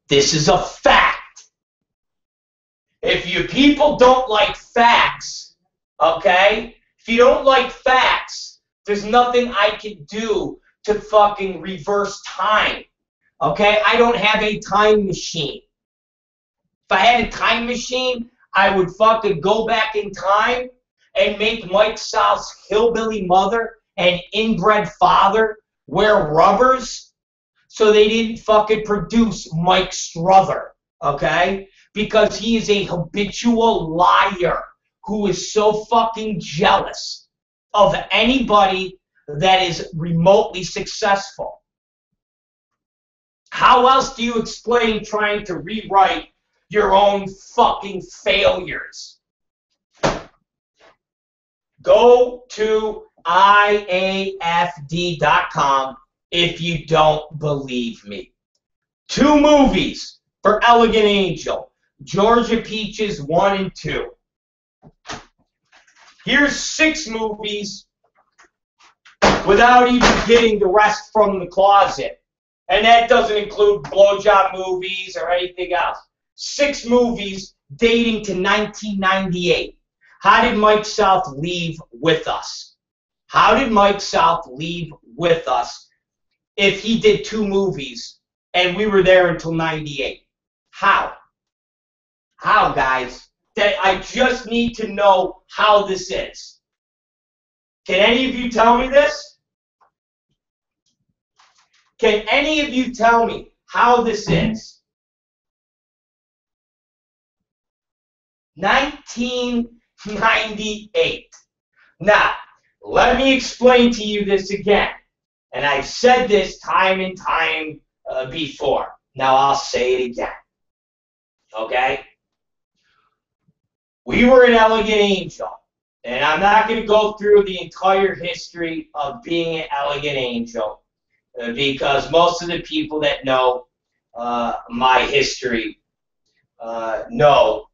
This is a fact. If you people don't like facts, okay? If you don't like facts, there's nothing I can do to fucking reverse time. Okay? I don't have a time machine. If I had a time machine, I would fucking go back in time and make Mike South's hillbilly mother and inbred father wear rubbers so they didn't fucking produce Mike Struther. Okay? Because he is a habitual liar who is so fucking jealous of anybody that is remotely successful. How else do you explain trying to rewrite your own fucking failures? Go to IAFD.com if you don't believe me. 2 movies for Elegant Angel. Georgia Peaches 1 and 2. Here's 6 movies without even getting the rest from the closet. And that doesn't include blowjob movies or anything else. 6 movies dating to 1998. How did Mike South leave with us? How did Mike South leave with us if he did 2 movies and we were there until 98? How? How, guys? That I just need to know how this is. Can any of you tell me this? Can any of you tell me how this is? 1998. Now, let me explain to you this again. And I've said this time and time before. Now I'll say it again. Okay? We were an Elegant Angel. And I'm not going to go through the entire history of being an Elegant Angel. Because most of the people that know my history know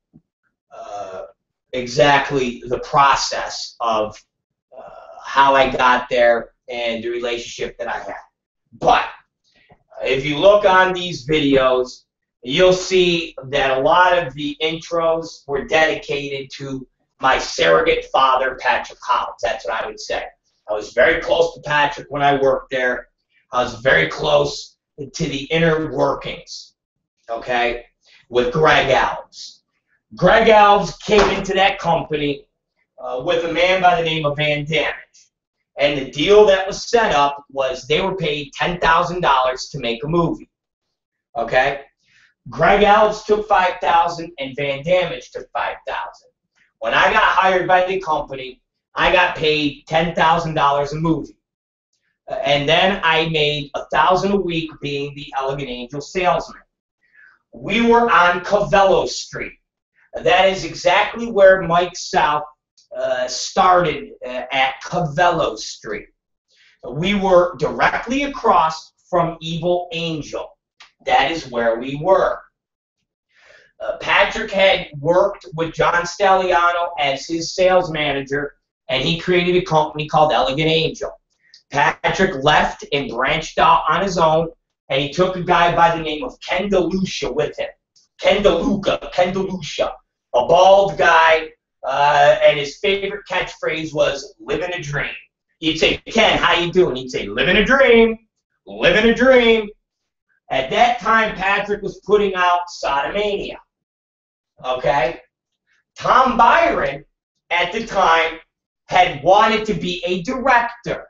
exactly the process of how I got there and the relationship that I had. But if you look on these videos, you'll see that a lot of the intros were dedicated to my surrogate father, Patrick Collins. That's what I would say. I was very close to Patrick when I worked there. I was very close to the inner workings, okay, with Greg Alves. Greg Alves came into that company with a man by the name of Van Damage. And the deal that was set up was they were paid $10,000 to make a movie, okay? Greg Alves took $5,000 and Van Damage took $5,000. When I got hired by the company, I got paid $10,000 a movie. And then I made $1,000 a week being the Elegant Angel salesman. We were on Cavello Street. That is exactly where Mike South started at Cavello Street. We were directly across from Evil Angel. That is where we were. Patrick had worked with John Stagliano as his sales manager, and he created a company called Elegant Angel. Patrick left and branched out on his own, and he took a guy by the name of Ken DeLucia with him. Ken DeLucia, a bald guy, and his favorite catchphrase was "living a dream." He'd say, "Ken, how you doing?" He'd say, "Living a dream, living a dream." At that time, Patrick was putting out Sodomania. Okay? Tom Byron, at the time, had wanted to be a director.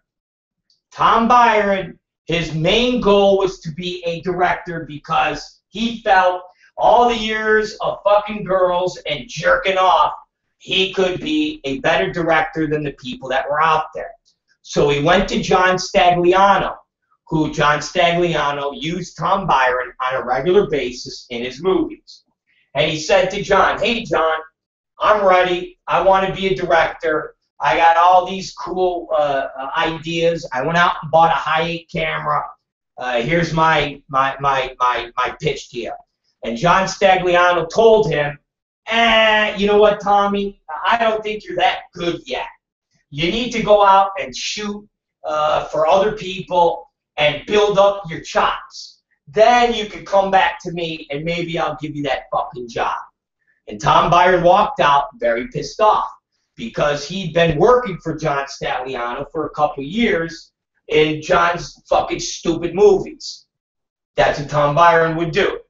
Tom Byron, his main goal was to be a director because he felt all the years of fucking girls and jerking off, he could be a better director than the people that were out there. So he went to John Stagliano, who John Stagliano used Tom Byron on a regular basis in his movies. And he said to John, "Hey, John, I'm ready. I want to be a director. I got all these cool ideas. I went out and bought a high-8 camera. Here's my pitch to you." And John Stagliano told him, "You know what, Tommy? I don't think you're that good yet. You need to go out and shoot for other people and build up your chops. Then you can come back to me and maybe I'll give you that fucking job." And Tom Byron walked out very pissed off because he'd been working for John Stagliano for a couple years in John's fucking stupid movies. That's what Tom Byron would do.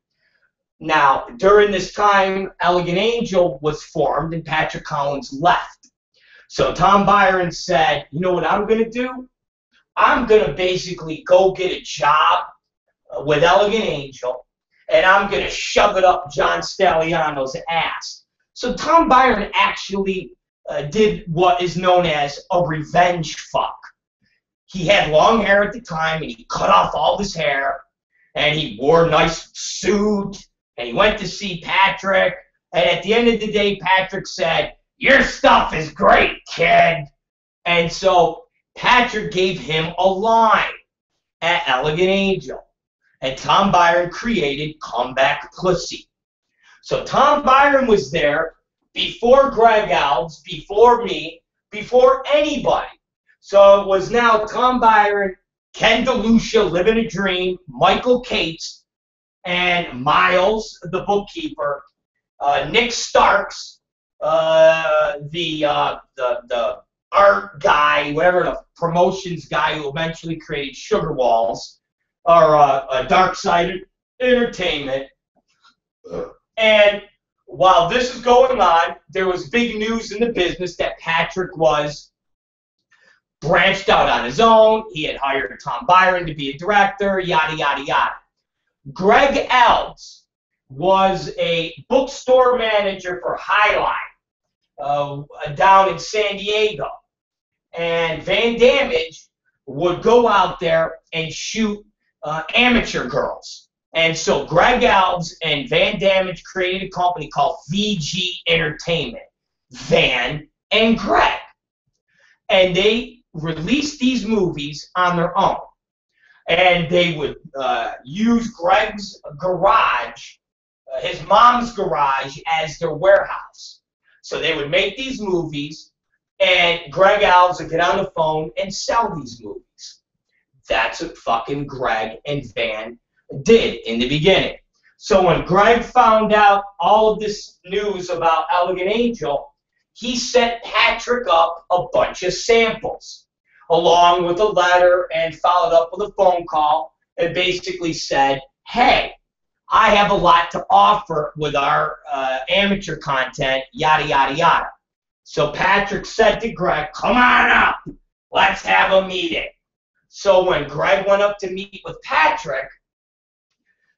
Now, during this time, Elegant Angel was formed and Patrick Collins left. So Tom Byron said, "You know what I'm going to do? I'm going to basically go get a job with Elegant Angel, and I'm going to shove it up John Stagliano's ass." So Tom Byron actually did what is known as a revenge fuck. He had long hair at the time, and he cut off all his hair, and he wore a nice suit, and he went to see Patrick, and at the end of the day, Patrick said, "Your stuff is great, kid." And so Patrick gave him a line at Elegant Angel. And Tom Byron created Comeback Pussy. So Tom Byron was there before Greg Alves, before me, before anybody. So it was now Tom Byron, Ken DeLucia, Living a Dream, Michael Cates, and Miles, the bookkeeper, Nick Starks, the art guy, whatever, the promotions guy who eventually created Sugar Walls, or a Dark Side Entertainment. And while this is going on, there was big news in the business that Patrick was branched out on his own. He had hired Tom Byron to be a director, yada, yada, yada. Greg Alves was a bookstore manager for Highline down in San Diego. And Van Damage would go out there and shoot amateur girls. And so Greg Alves and Van Damage created a company called VG Entertainment, Van and Greg. And they released these movies on their own. And they would use Greg's garage, his mom's garage, as their warehouse. So they would make these movies, and Greg Alves would get on the phone and sell these movies. That's what fucking Greg and Van did in the beginning. So when Greg found out all of this news about Elegant Angel, he sent Patrick up a bunch of samples, along with a letter, and followed up with a phone call, and basically said, "Hey, I have a lot to offer with our amateur content, yada, yada, yada." So Patrick said to Greg, "Come on up. Let's have a meeting." So when Greg went up to meet with Patrick,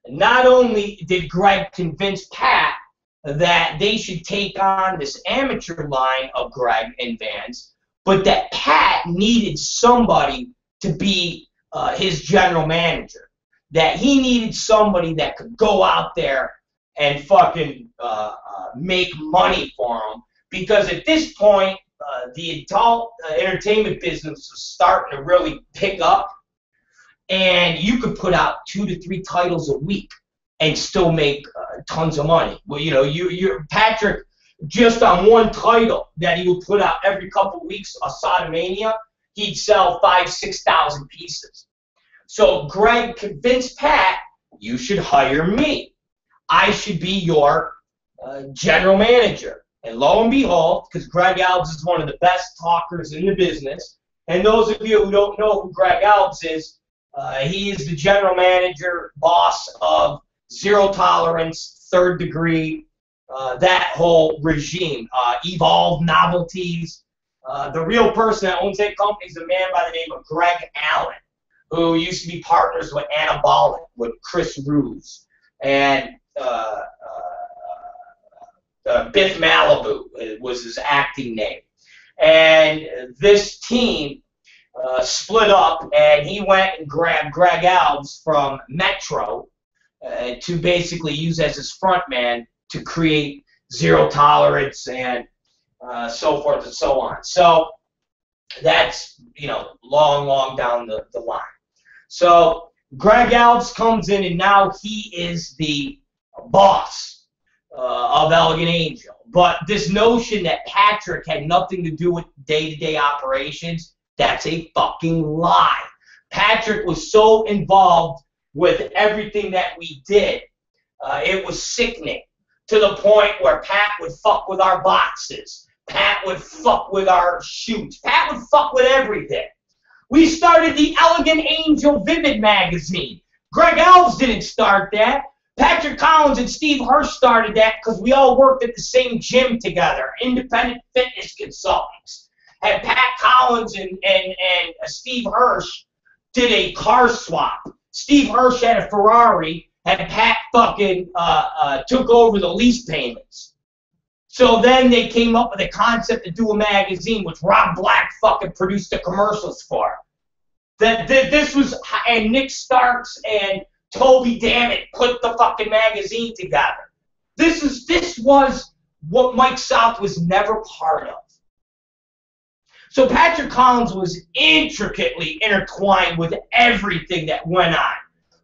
not only did Greg convince Pat that they should take on this amateur line of Greg and Vans, but that Pat needed somebody to be his general manager. That he needed somebody that could go out there and fucking make money for him. Because at this point, the adult entertainment business was starting to really pick up. and you could put out 2 to 3 titles a week and still make tons of money. Well, you know, Patrick, just on one title that he would put out every couple of weeks, a Sodomania, he'd sell 5,000–6,000 pieces. So Greg convinced Pat, you should hire me. I should be your general manager. And lo and behold, because Greg Alves is one of the best talkers in the business, and those of you who don't know who Greg Alves is, he is the general manager, boss of Zero Tolerance, Third Degree, that whole regime, Evolve Novelties. The real person that owns that company is a man by the name of Greg Allen, who used to be partners with Anabolic, with Chris Ruse, and Biff Malibu was his acting name. And this team split up, and he went and grabbed Greg Alves from Metro to basically use as his front man to create Zero Tolerance and so forth and so on. So that's, you know, long down the line. So Greg Alves comes in, and now he is the boss of Elegant Angel. But this notion that Patrick had nothing to do with day-to-day operations, that's a fucking lie. Patrick was so involved with everything that we did. It was sickening, to the point where Pat would fuck with our boxes. Pat would fuck with our shoots. Pat would fuck with everything. We started the Elegant Angel Vivid magazine. Greg Alves didn't start that. Patrick Collins and Steve Hirsch started that because we all worked at the same gym together, independent fitness consultants. And Pat Collins and Steve Hirsch did a car swap. Steve Hirsch had a Ferrari, and Pat fucking took over the lease payments. So then they came up with a concept to do a magazine, which Rob Black fucking produced the commercials for. This was, and Nick Starks and Toby Dammit put the fucking magazine together. This was what Mike South was never part of. So Patrick Collins was intricately intertwined with everything that went on.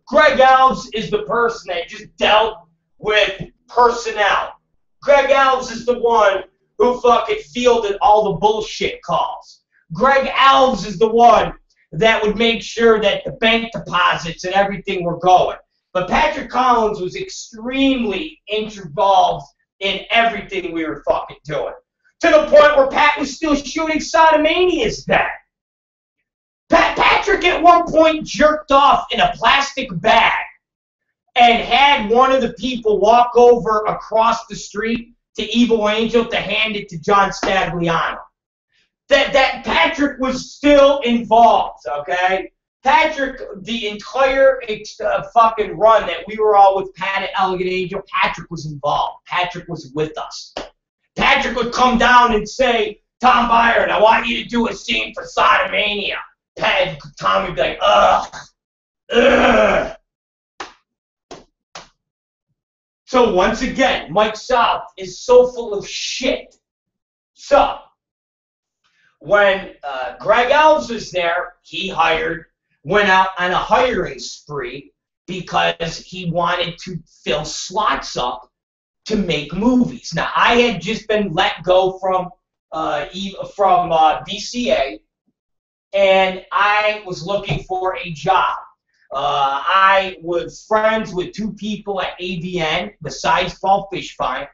Greg Alves is the person that just dealt with personnel. Greg Alves is the one who fucking fielded all the bullshit calls. Greg Alves is the one that would make sure that the bank deposits and everything were going. But Patrick Collins was extremely involved in everything we were fucking doing. To the point where Pat was still shooting Sodomanias then. Patrick at one point jerked off in a plastic bag and had one of the people walk over across the street to Evil Angel to hand it to John Stagliano. That Patrick was still involved, okay? Patrick, the entire fucking run that we were all with Pat at Elegant Angel, Patrick was involved. Patrick was with us. Patrick would come down and say, Tom Byron, I want you to do a scene for Sodomania. Tom would be like, ugh. So once again, Mike South is so full of shit. So when Greg Alves was there, he went out on a hiring spree because he wanted to fill slots up to make movies. Now, I had just been let go from VCA, and I was looking for a job. I was friends with 2 people at AVN besides Paul Fishbein,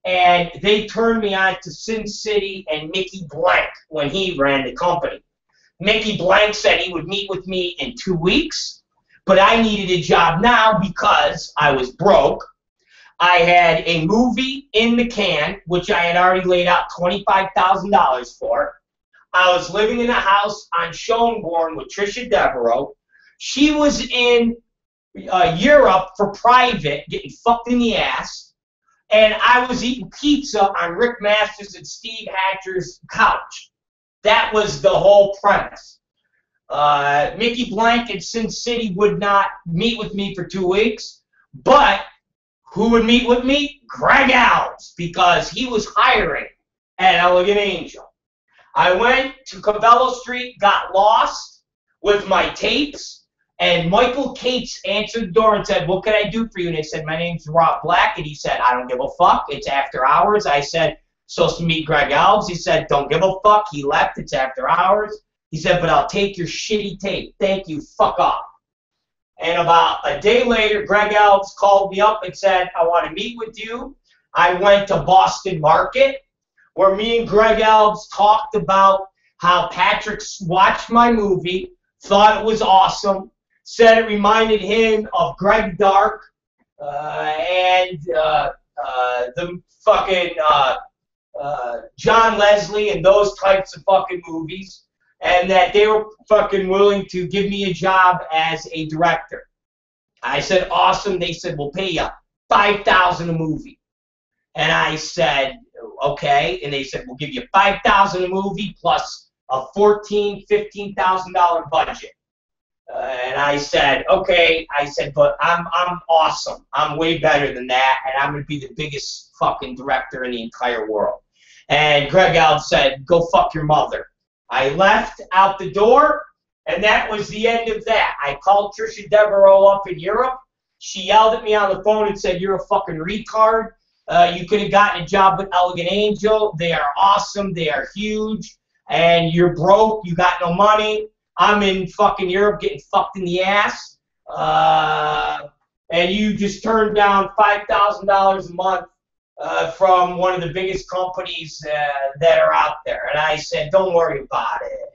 and they turned me on to Sin City and Mickey Blank when he ran the company. Mickey Blank said he would meet with me in 2 weeks, but I needed a job now because I was broke. I had a movie in the can, which I had already laid out $25,000 for. I was living in a house on Schoenborn with Trisha Devereaux. She was in Europe for private, getting fucked in the ass. And I was eating pizza on Rick Masters and Steve Hatcher's couch. That was the whole premise. Mickey Blank and Sin City would not meet with me for 2 weeks, but who would meet with me? Greg Alves, because he was hiring at Elegant Angel. I went to Cavello Street, got lost with my tapes, And Michael Cates answered the door and said, what can I do for you? And I said, my name's Rob Black. And he said, I don't give a fuck. It's after hours. I said, supposed to meet Greg Alves. He said, don't give a fuck. He left. It's after hours. He said, but I'll take your shitty tape. Thank you. Fuck off. And about a day later, Greg Alves called me up and said, I want to meet with you. I went to Boston Market, where me and Greg Alves talked about how Patrick watched my movie, thought it was awesome, said it reminded him of Greg Dark and the fucking John Leslie and those types of fucking movies, and that they were fucking willing to give me a job as a director. I said, awesome. They said, we'll pay you $5,000 a movie. And I said, okay. And they said, we'll give you $5,000 a movie plus a $15,000 budget. And I said, okay. I said, but I'm awesome. I'm way better than that, and I'm going to be the biggest fucking director in the entire world. And Greg Alves said, go fuck your mother. I left out the door, and that was the end of that. I called Trisha Devereaux up in Europe. She yelled at me on the phone and said, you're a fucking retard. You could have gotten a job with Elegant Angel. They are awesome. They are huge. And you're broke. You got no money. I'm in fucking Europe getting fucked in the ass. And you just turned down $5,000 a month from one of the biggest companies that are out there. And I said, don't worry about it.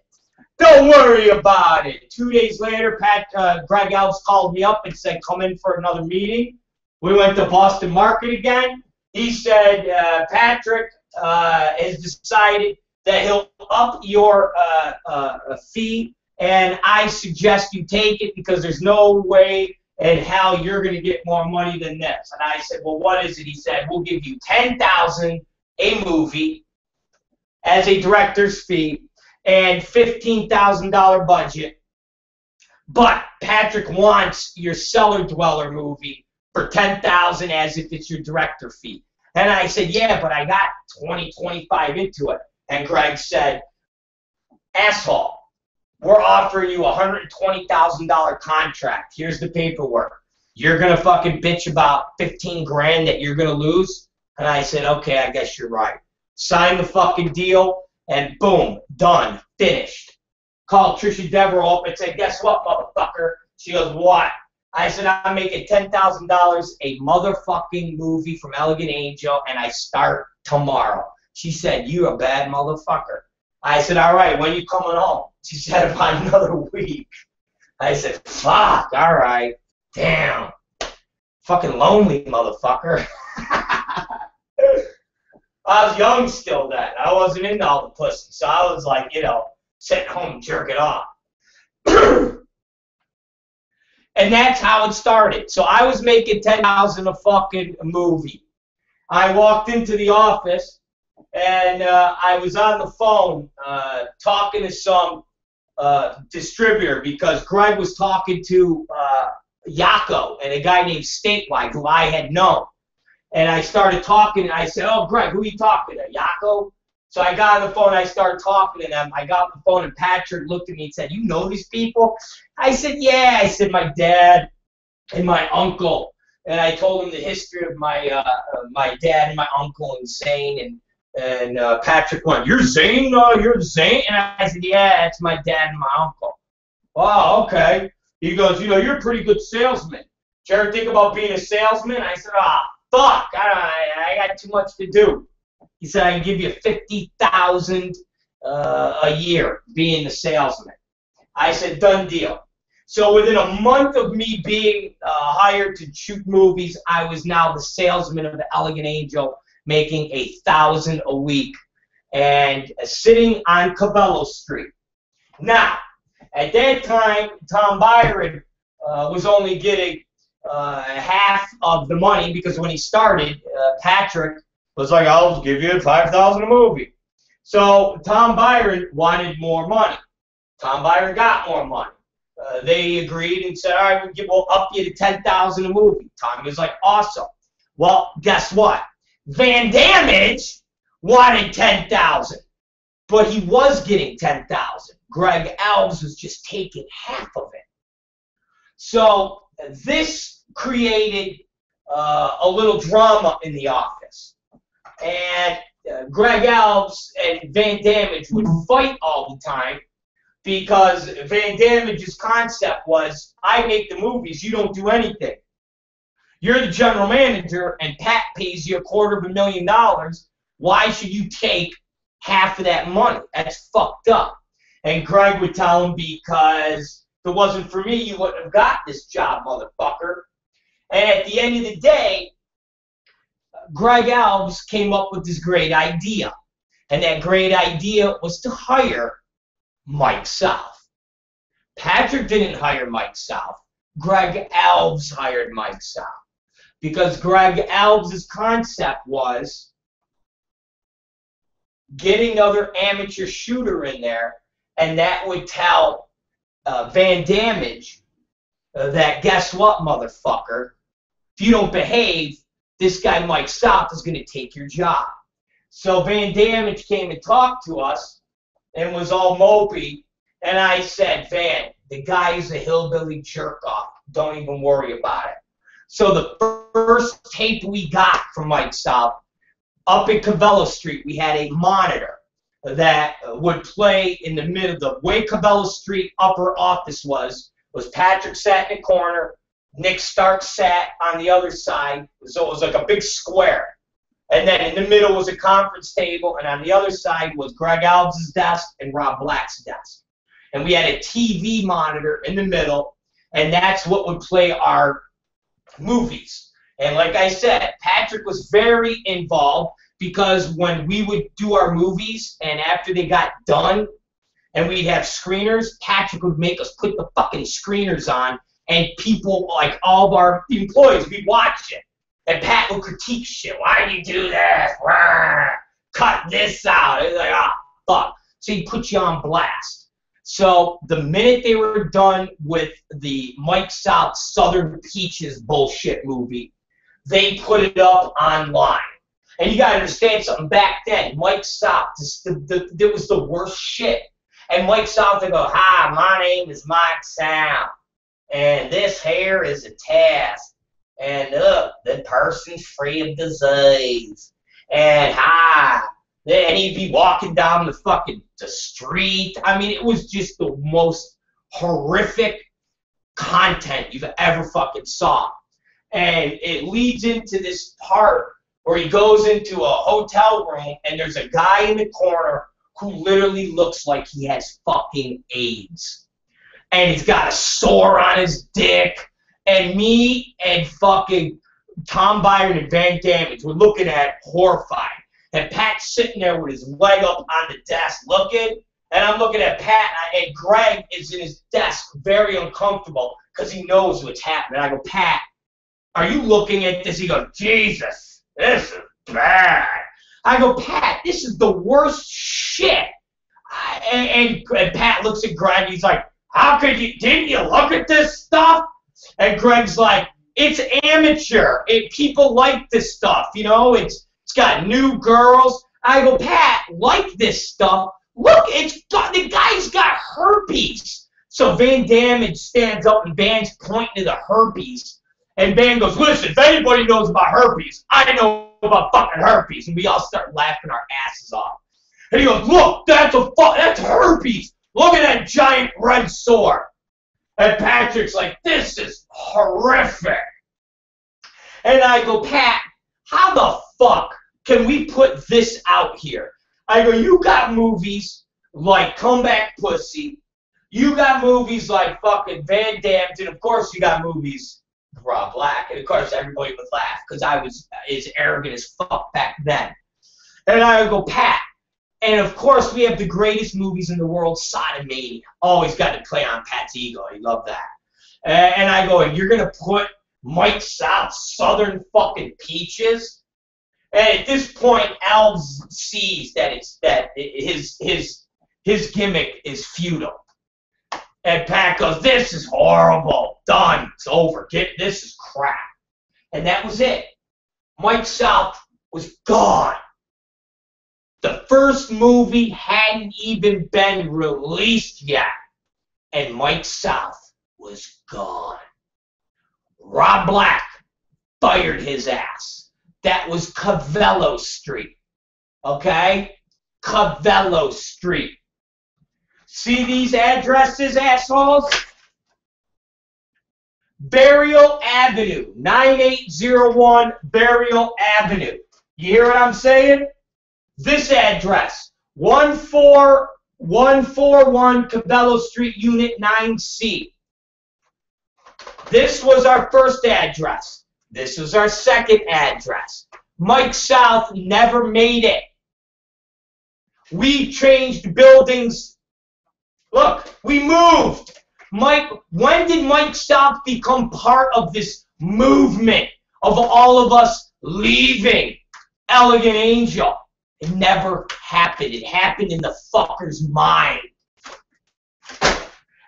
Don't worry about it. 2 days later, Greg Alves called me up and said, come in for another meeting. We went to Boston Market again. He said, Patrick has decided that he'll up your fee, and I suggest you take it because there's no way in hell you're going to get more money than this. And I said, well, what is it? He said, we'll give you $10,000 a movie as a director's fee and $15,000 budget. But Patrick wants your Cellar Dweller movie for $10,000 as if it's your director fee. And I said, yeah, but I got 25 into it. And Greg said, asshole, we're offering you a $120,000 contract. Here's the paperwork. You're going to fucking bitch about 15 grand that you're going to lose? And I said, okay, I guess you're right. Sign the fucking deal, and boom, done, finished. Called Trisha Devereaux up and said, guess what, motherfucker? She goes, what? I said, I'm making $10,000 a motherfucking movie from Elegant Angel, and I start tomorrow. She said, you a bad motherfucker. I said, all right, when you coming home? She said, about another week. I said, fuck, all right, damn. Fucking lonely motherfucker. I was young still then. I wasn't into all the pussy, so I was like, you know, sitting home jerking off. And that's how it started. So I was making $10,000 a fucking movie. I walked into the office, and I was on the phone talking to some distributor because Greg was talking to Yako and a guy named Statewide who I had known. And I started talking, and I said, oh, Greg, who are you talking to, Yako? So I got on the phone, and I started talking to them. I got on the phone, and Patrick looked at me and said, you know these people? I said, yeah. I said, my dad and my uncle. And I told him the history of my my dad and my uncle and Zane. And Patrick went, you're Zane? You're Zane? And I said, yeah, it's my dad and my uncle. Oh, okay. He goes, you know, you're a pretty good salesman. Did you ever think about being a salesman? I said, fuck, I got too much to do. He said, I can give you $50,000 a year being the salesman. I said, done deal. So within a month of me being hired to shoot movies, I was now the salesman of the Elegant Angel, making $1,000 a week and sitting on Cabello Street. Now, at that time, Tom Byron was only getting half of the money because when he started, Patrick was like, I'll give you $5,000 a movie. So Tom Byron wanted more money. Tom Byron got more money. They agreed and said, all right, we'll up you to $10,000 a movie. Tom was like, awesome. Well, guess what? Van Damage wanted $10,000, but he was getting $10,000. Greg Alves was just taking half of it. So this created a little drama in the office. And Greg Alves and Van Damage would fight all the time because Van Damage's concept was, I make the movies, you don't do anything. You're the general manager, and Pat pays you $250,000. Why should you take half of that money? That's fucked up. And Greg would tell him, because if it wasn't for me, you wouldn't have got this job, motherfucker. And at the end of the day, Greg Alves came up with this great idea. And that great idea was to hire Mike South. Patrick didn't hire Mike South. Greg Alves hired Mike South. Because Greg Alves' concept was get another amateur shooter in there, and that would tell Van Damage that, guess what, motherfucker? If you don't behave, this guy Mike South is going to take your job. So Van Damage came and talked to us and was all mopey, and I said, Van, the guy is a hillbilly jerk-off. Don't even worry about it. So the first tape we got from Mike South, up at Cabela Street, we had a monitor that would play in the middle. The way Cabela Street upper office was Patrick sat in the corner, Nick Stark sat on the other side, so it was like a big square. And then in the middle was a conference table, and on the other side was Greg Alves' desk and Rob Black's desk. And we had a TV monitor in the middle, and that's what would play our movies. And like I said, Patrick was very involved, because when we would do our movies and after they got done and we'd have screeners, Patrick would make us put the fucking screeners on, and people, like all of our employees, we'd watch it. And Pat would critique shit. Why do you do this? Cut this out. It's like, ah, fuck. So he'd put you on blast. So the minute they were done with the Mike South Southern Peaches bullshit movie, they put it up online. And you got to understand something. Back then, Mike South, it was the worst shit. And Mike South would go, hi, my name is Mike South, and this here is a test. And look, the person's free of disease. And hi. And he'd be walking down the street. I mean, it was just the most horrific content you've ever fucking saw. And it leads into this part where he goes into a hotel room and there's a guy in the corner who literally looks like he has fucking AIDS. And he's got a sore on his dick. And me and fucking Tom Byron and Van Damage were looking at it horrified. And Pat's sitting there with his leg up on the desk looking. And I'm looking at Pat, and Greg is in his desk very uncomfortable because he knows what's happening. I go, Pat, are you looking at this? He goes, Jesus, this is bad. I go, Pat, this is the worst shit. And Pat looks at Greg. He's like, how could you, didn't you look at this stuff? And Greg's like, it's amateur. People like this stuff, you know. It's got new girls. I go, Pat, like this stuff. Look, the guy's got herpes. So Van Damage stands up and Van's pointing to the herpes. And Van goes, listen, if anybody knows about herpes, I know about fucking herpes. And we all start laughing our asses off. And he goes, look, that's herpes. Look at that giant red sore. And Patrick's like, this is horrific. And I go, Pat, how the fuck can we put this out here? I go, you got movies like Comeback Pussy. You got movies like fucking Van Damme. And of course you got movies with Rob Black. And of course everybody would laugh because I was as arrogant as fuck back then. And I go, Pat. And of course we have the greatest movies in the world, Sodomania. Always got to play on Pat's ego. He loved that. And I go, and you're going to put Mike South's Southern fucking Peaches? And at this point, Alves sees that his gimmick is futile. And Pat goes, this is horrible. Done. It's over. This is crap. And that was it. Mike South was gone. The first movie hadn't even been released yet. And Mike South was gone. Rob Black fired his ass. That was Cavello Street. Okay? Cavello Street. See these addresses, assholes? Burial Avenue, 9801 Burial Avenue. You hear what I'm saying? This address, 14141 Cavello Street, Unit 9C. This was our first address. This was our second address. Mike South never made it. We changed buildings. Look, we moved. Mike, when did Mike South become part of this movement of all of us leaving Elegant Angel? It never happened. It happened in the fucker's mind.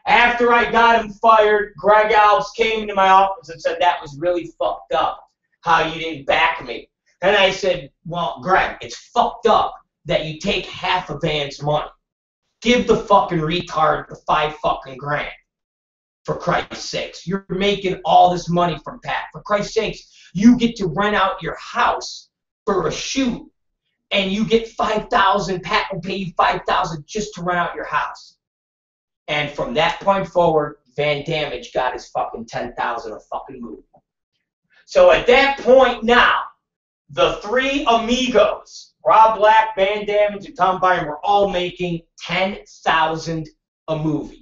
After I got him fired, Greg Alves came into my office and said, that was really fucked up, how you didn't back me. And I said, well, Greg, it's fucked up that you take half a band's money. Give the fucking retard the $5 fucking grand. For Christ's sakes. You're making all this money from Pat. For Christ's sakes, you get to rent out your house for a shoot, and you get $5,000. Pat will pay you $5,000 just to rent out your house. And from that point forward, Van Damage got his fucking $10,000 a fucking movie. So at that point now, the three amigos, Rob Black, Van Damage, and Tom Byron, were all making $10,000 a movie.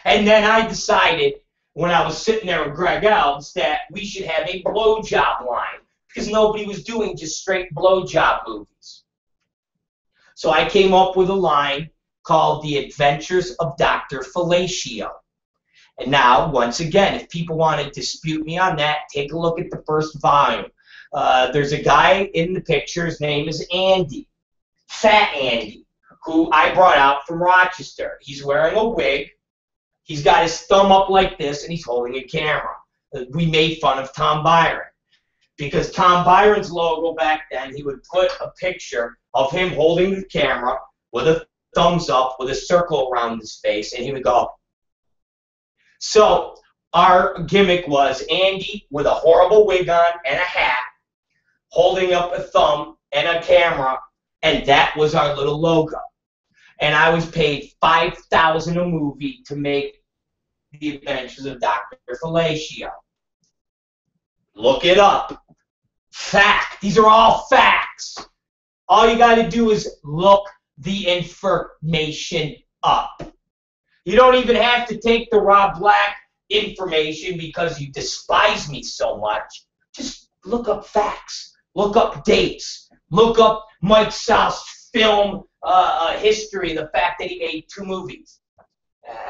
And then I decided, when I was sitting there with Greg Alves, that we should have a blowjob line, because nobody was doing just straight blowjob movies. So I came up with a line called The Adventures of Dr. Fellatio. And now, once again, if people want to dispute me on that, take a look at the first volume. There's a guy in the picture, his name is Andy, Fat Andy, who I brought out from Rochester. He's wearing a wig. He's got his thumb up like this, and he's holding a camera. We made fun of Tom Byron. Because Tom Byron's logo back then, he would put a picture of him holding the camera with a thumbs up, with a circle around his face, and he would go. So our gimmick was Andy with a horrible wig on and a hat, holding up a thumb and a camera, and that was our little logo. And I was paid $5,000 a movie to make The Adventures of Dr. Fellatio. Look it up. Fact. These are all facts. All you got to do is look the information up. You don't even have to take the Rob Black information because you despise me so much. Just look up facts. Look up dates. Look up Mike South's film history, the fact that he made 2 movies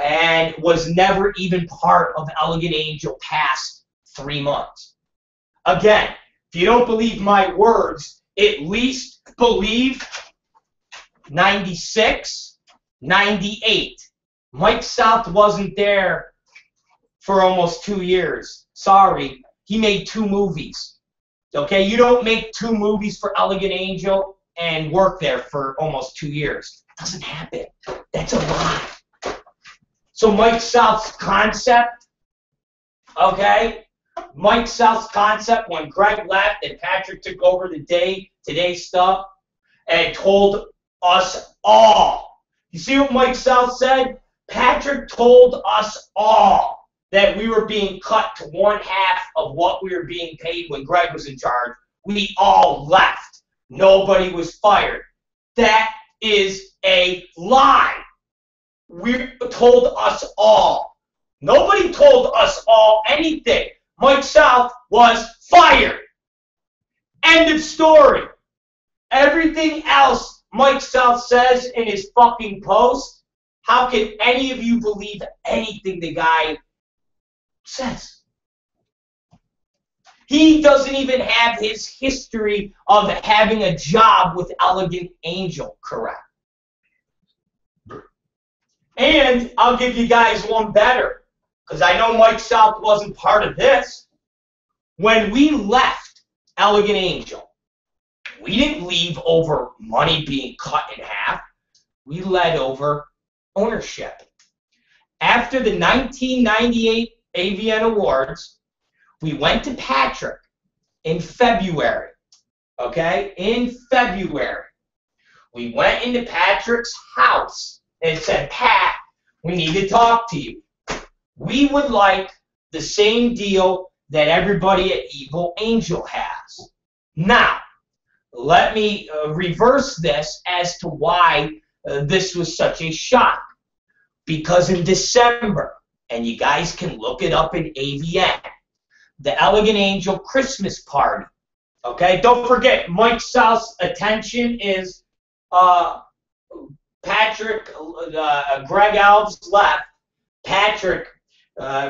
and was never even part of Elegant Angel past 3 months. Again, if you don't believe my words, at least believe 96, 98. Mike South wasn't there for almost 2 years. Sorry, he made 2 movies. Okay, you don't make 2 movies for Elegant Angel and work there for almost 2 years. It doesn't happen. That's a lie. So Mike South's concept, okay? Mike South's concept, when Greg left and Patrick took over the Today stuff and told us all. You see what Mike South said? Patrick told us all that we were being cut to 1/2 of what we were being paid when Greg was in charge. We all left. Nobody was fired. That is a lie. We told us all. Nobody told us all anything. Mike South was fired. End of story. Everything else Mike South says in his fucking post, how can any of you believe anything the guy says? He doesn't even have his history of having a job with Elegant Angel correct. And I'll give you guys one better, because I know Mike South wasn't part of this. When we left Elegant Angel, we didn't leave over money being cut in half. We led over ownership. After the 1998 AVN Awards. We went to Patrick in February, okay? In February. We went into Patrick's house and said, Pat, we need to talk to you. We would like the same deal that everybody at Evil Angel has. Now, let me reverse this as to why this was such a shock. Because in December, and you guys can look it up in AVN, the Elegant Angel Christmas party. Okay, don't forget, Mike South's attention is Patrick, Greg Alves left. Patrick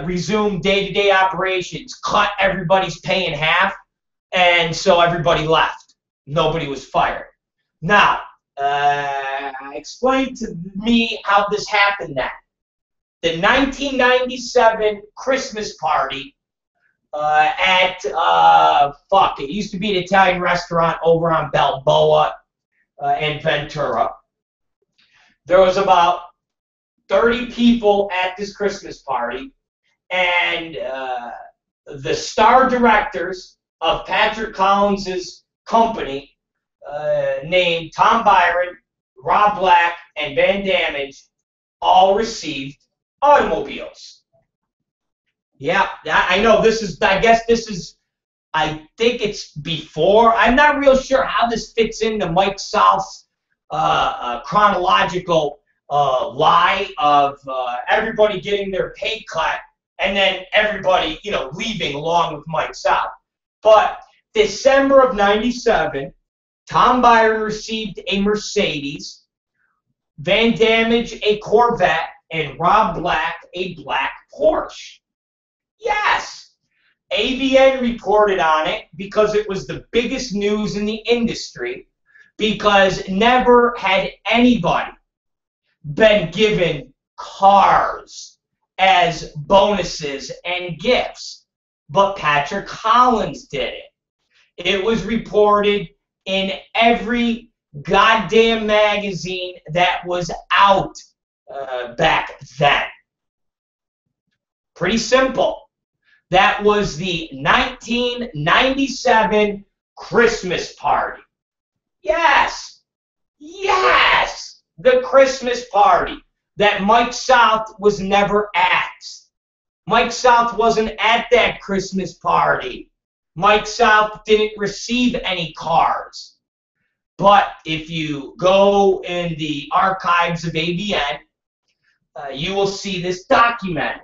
resumed day-to-day operations, cut everybody's pay in half, and so everybody left. Nobody was fired. Now, explain to me how this happened then. The 1997 Christmas party at, it used to be an Italian restaurant over on Balboa and Ventura. There was about 30 people at this Christmas party, and the star directors of Patrick Collins's company, named Tom Byron, Rob Black, and Van Damage, all received automobiles. Yeah, I know this is, I think it's before. I'm not real sure how this fits into Mike South's chronological lie of everybody getting their pay cut and then everybody, leaving along with Mike South. But December of 97, Tom Byron received a Mercedes, Van Damage a Corvette, and Rob Black a black Porsche. Yes, AVN reported on it because it was the biggest news in the industry, because never had anybody been given cars as bonuses and gifts, but Patrick Collins did it. It was reported in every goddamn magazine that was out back then. Pretty simple. That was the 1997 Christmas party. Yes, yes, the Christmas party that Mike South was never at. Mike South wasn't at that Christmas party. Mike South didn't receive any cars. But if you go in the archives of AVN, you will see this documented.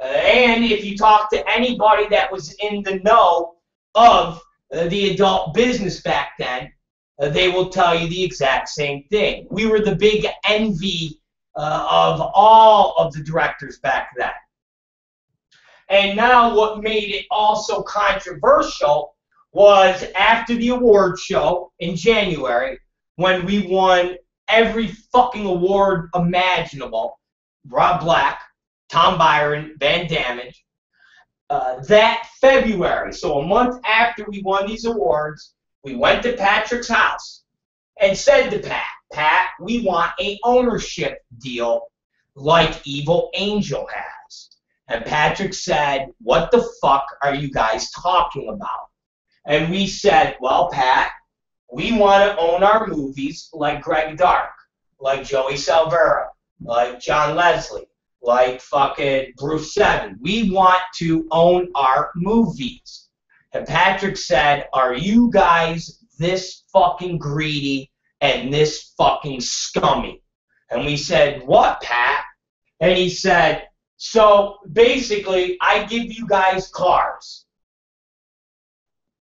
And if you talk to anybody that was in the know of the adult business back then, they will tell you the exact same thing. We were the big envy of all of the directors back then. And now what made it also controversial was after the award show in January, when we won every fucking award imaginable, Rob Black, Tom Byron, Van Damage, that February, so a month after we won these awards, we went to Patrick's house and said to Pat, we want a ownership deal like Evil Angel has. And Patrick said, what the fuck are you guys talking about? And we said, well, Pat, we want to own our movies like Greg Dark, like Joey Salvera, like John Leslie, like fucking Bruce Seven. We want to own our movies. And Patrick said, are you guys this fucking greedy and this fucking scummy? And we said, what, Pat? And he said, so basically, I give you guys cars.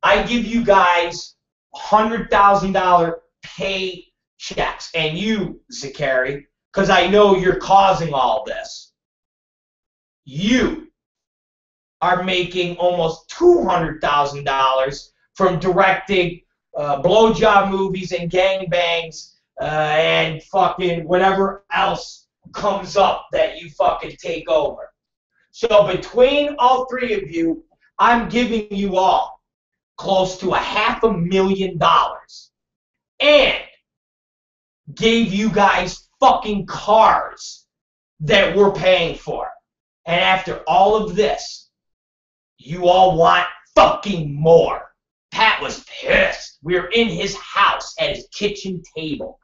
I give you guys $100,000 pay checks. And you, Zakari, because I know you're causing all this, you are making almost $200,000 from directing blowjob movies and gangbangs and fucking whatever else comes up that you fucking take over. So between all three of you, I'm giving you all close to $500,000 and gave you guys fucking cars that we're paying for. And after all of this, you all want fucking more. Pat was pissed. We were in his house at his kitchen table.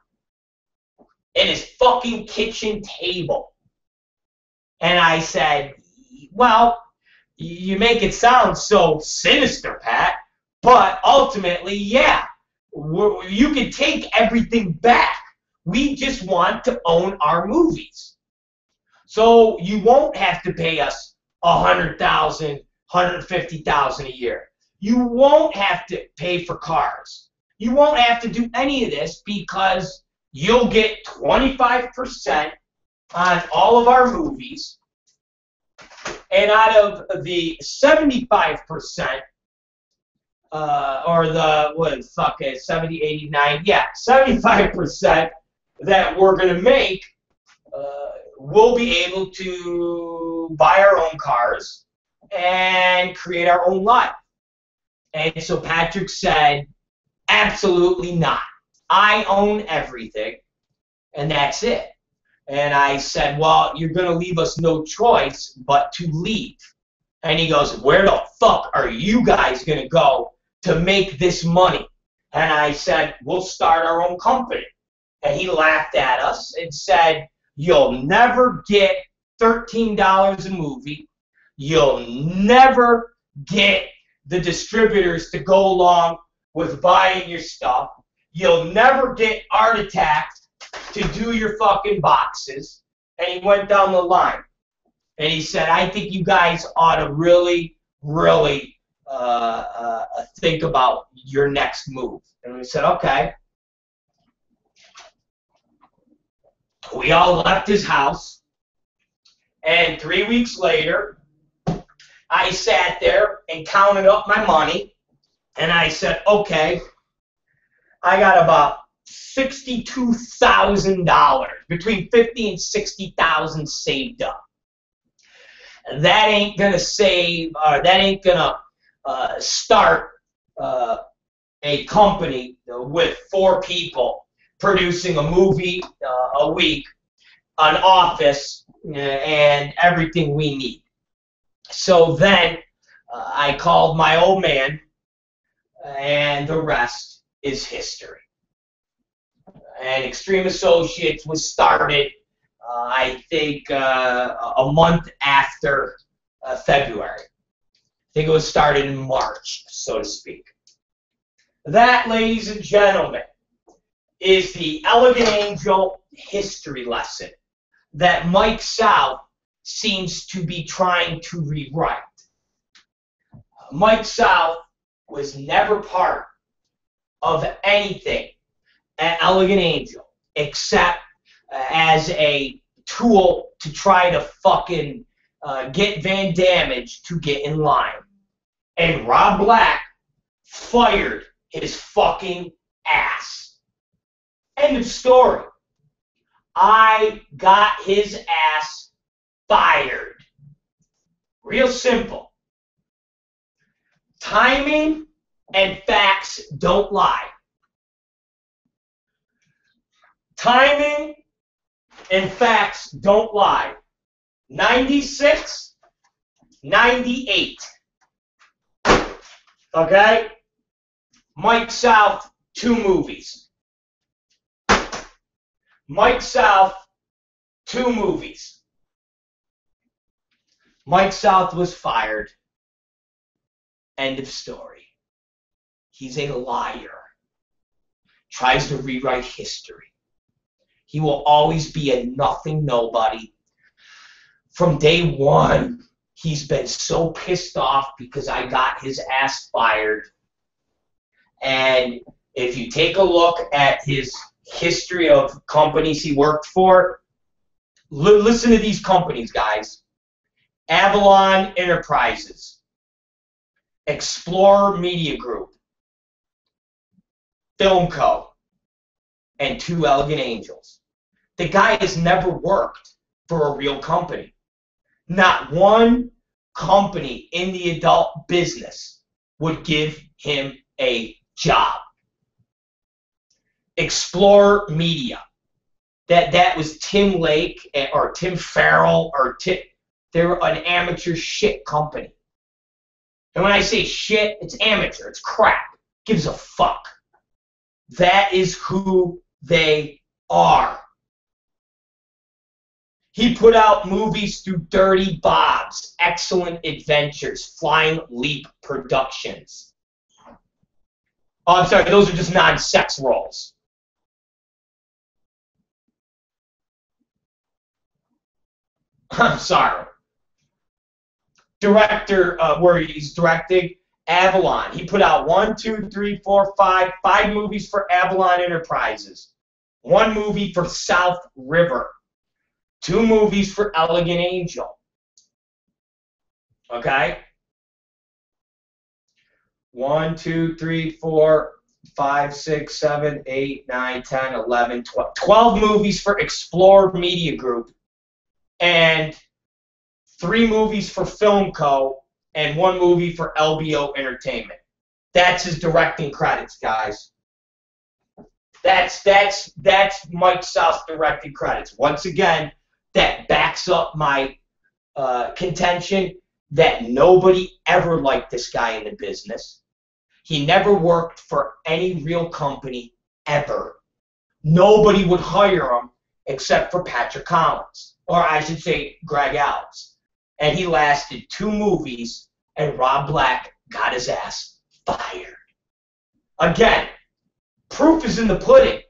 At his fucking kitchen table. And I said, well, you make it sound so sinister, Pat, but ultimately, yeah, you can take everything back. We just want to own our movies. So you won't have to pay us $100,000, $150,000 a year. You won't have to pay for cars. You won't have to do any of this because you'll get 25% on all of our movies. And out of the 75%, or the, what, fuck it, 70, 80, 90, yeah, 75% that we're going to make, we'll be able to buy our own cars and create our own life. And so Patrick said, absolutely not. I own everything, and that's it. And I said, well, you're going to leave us no choice but to leave. And he goes, where the fuck are you guys going to go to make this money? And I said, we'll start our own company. And he laughed at us and said, you'll never get $13 a movie. You'll never get the distributors to go along with buying your stuff. You'll never get Art Attack to do your fucking boxes. And he went down the line. And he said, I think you guys ought to really, really think about your next move. And we said, okay. We all left his house. And 3 weeks later, I sat there and counted up my money. And I said, okay, I got about $62,000, between $50,000 and $60,000 saved up. That ain't gonna save. That ain't gonna start a company with 4 people producing a movie a week, an office, and everything we need. So then I called my old man, and the rest is history. And Extreme Associates was started, I think, a month after February. I think it was started in March, so to speak. That, ladies and gentlemen, is the Elegant Angel history lesson that Mike South seems to be trying to rewrite. Mike South was never part of anything at Elegant Angel except as a tool to try to fucking get Van Damage to get in line. And Rob Black fired his fucking ass. End of story. I got his ass fired. Real simple. Timing and facts don't lie. Timing and facts don't lie. 96, 98. Okay? Mike South, 2 movies. Mike South, 2 movies. Mike South was fired. End of story. He's a liar. Tries to rewrite history. He will always be a nothing nobody. From day one, he's been so pissed off because I got his ass fired. And if you take a look at his history of companies he worked for, listen to these companies, guys. Avalon Enterprises, Explorer Media Group, Filmco, and 2 Elegant Angels. The guy has never worked for a real company. Not one company in the adult business would give him a job. Explorer Media. That was Tim Lake or Tim Farrell or They're an amateur shit company. And when I say shit, it's amateur. It's crap. Gives a fuck. That is who they are. He put out movies through Dirty Bob's, Excellent Adventures, Flying Leap Productions. Oh, I'm sorry, those are just non-sex roles. I'm sorry. Director, where he's directing Avalon. He put out 5 movies for Avalon Enterprises. 1 movie for South River. 2 movies for Elegant Angel. Okay? 1, 2, 3, 4, 5, 6, 7, 8, 9, 10, 11, 12. 12 movies for Explorer Media Group. And 3 movies for Film Co. and 1 movie for LBO Entertainment. That's his directing credits, guys. That's Mike South's directing credits. Once again, that backs up my contention that nobody ever liked this guy in the business. He never worked for any real company ever. Nobody would hire him except for Patrick Collins, or I should say Greg Alves. And he lasted 2 movies, and Rob Black got his ass fired. Again, proof is in the pudding.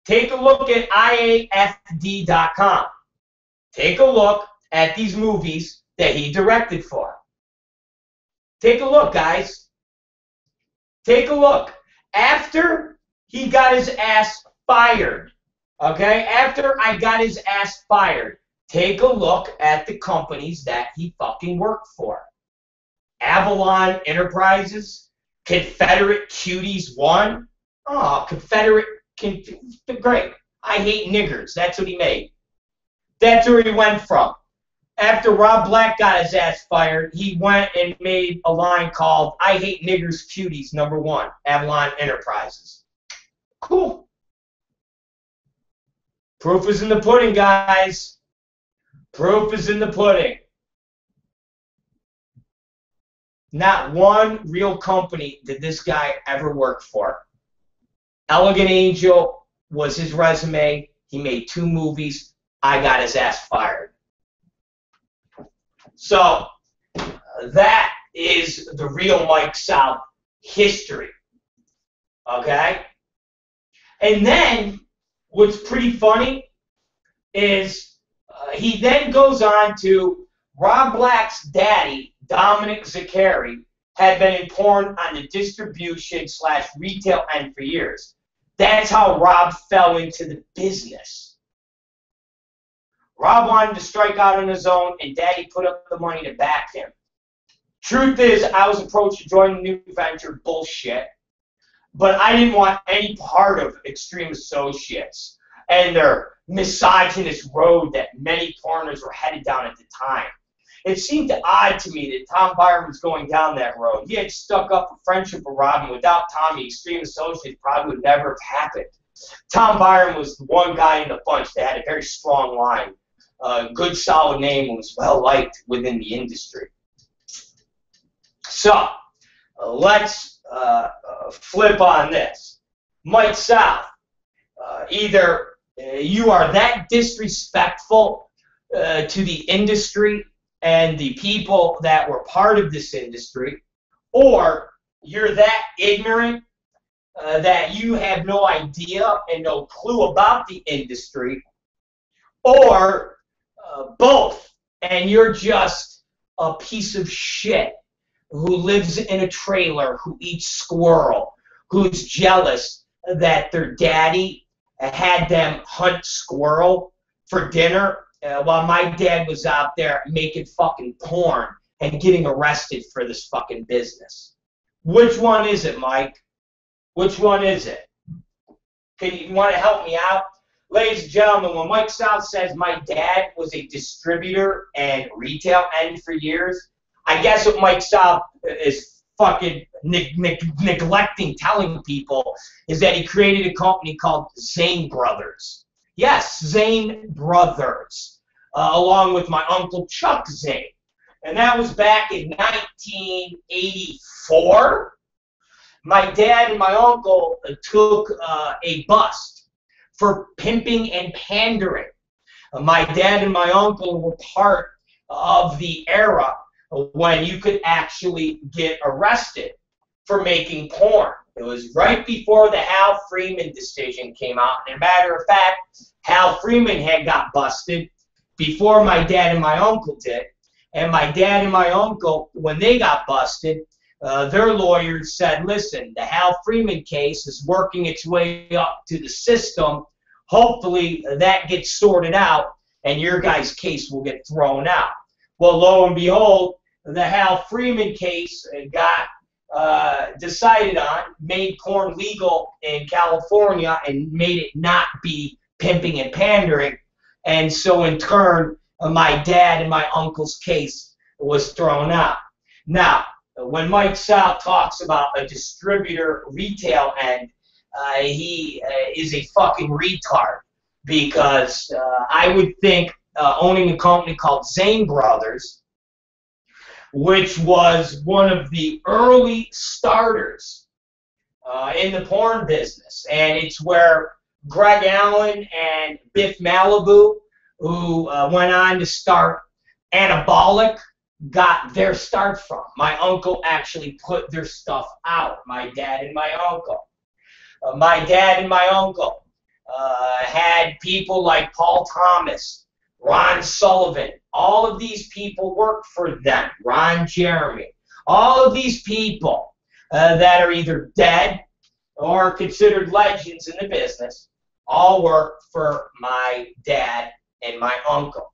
Take a look at IAFD.com. Take a look at these movies that he directed for. Take a look, guys. Take a look. After he got his ass fired, okay? After I got his ass fired, take a look at the companies that he fucking worked for. Avalon Enterprises, Confederate Cuties 1. Oh, great. I hate niggers. That's what he made. That's where he went from. After Rob Black got his ass fired, he went and made a line called I Hate Niggers Cuties #1, Avalon Enterprises. Cool. Proof is in the pudding, guys. Proof is in the pudding. Not one real company did this guy ever work for. Elegant Angel was his resume. He made 2 movies. I got his ass fired. So, that is the real Mike South history. Okay? And then, what's pretty funny is he then goes on to Rob Black's daddy, Dominic Zaccari, had been in porn on the distribution/retail end for years. That's how Rob fell into the business. Rob wanted to strike out on his own, and Daddy put up the money to back him. Truth is, I was approached to join the new venture, bullshit, but I didn't want any part of Extreme Associates and their misogynist road that many foreigners were headed down at the time. It seemed odd to me that Tom Byron was going down that road. He had stuck up a friendship with Rob, and without Tommy, Extreme Associates probably would never have happened. Tom Byron was the one guy in the bunch that had a very strong line. Good, solid name, and was well-liked within the industry. So, let's flip on this. Mike South, either you are that disrespectful to the industry and the people that were part of this industry, or you're that ignorant that you have no idea and no clue about the industry, or both, and you're just a piece of shit who lives in a trailer, who eats squirrel, who's jealous that their daddy had them hunt squirrel for dinner while my dad was out there making fucking porn and getting arrested for this fucking business. Which one is it, Mike? Which one is it? Okay, you want to help me out? Ladies and gentlemen, when Mike South says my dad was a distributor and retail end for years, I guess what Mike South is fucking neglecting telling people is that he created a company called Zane Brothers. Yes, Zane Brothers. along with my Uncle Chuck Zane. And that was back in 1984. My dad and my uncle took a bust for pimping and pandering. My dad and my uncle were part of the era when you could actually get arrested for making porn. It was right before the Hal Freeman decision came out. And as a matter of fact, Hal Freeman had got busted before my dad and my uncle did. And my dad and my uncle, when they got busted, their lawyers said, listen, the Hal Freeman case is working its way up to the system. Hopefully that gets sorted out and your guys' case will get thrown out. Well, lo and behold, the Hal Freeman case got decided on, made porn legal in California and made it not be pimping and pandering. And so in turn, my dad and my uncle's case was thrown out. Now, when Mike South talks about a distributor retail end, he is a fucking retard, because I would think owning a company called Zane Brothers, which was one of the early starters in the porn business, and it's where Greg Allen and Biff Malibu, who went on to start Anabolic, got their start from. My uncle actually put their stuff out, my dad and my uncle. My dad and my uncle had people like Paul Thomas, Ron Sullivan. All of these people worked for them. Ron Jeremy. All of these people that are either dead or considered legends in the business all worked for my dad and my uncle.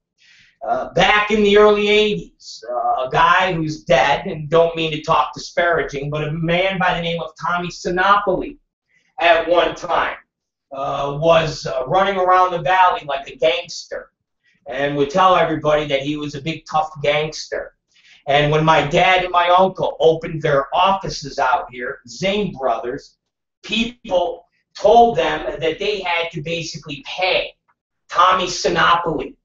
Back in the early 80s, a guy who's dead, and don't mean to talk disparaging, but a man by the name of Tommy Sinopoli at one time was running around the valley like a gangster and would tell everybody that he was a big tough gangster. And when my dad and my uncle opened their offices out here, Zane Brothers, people told them that they had to basically pay Tommy Sinopoli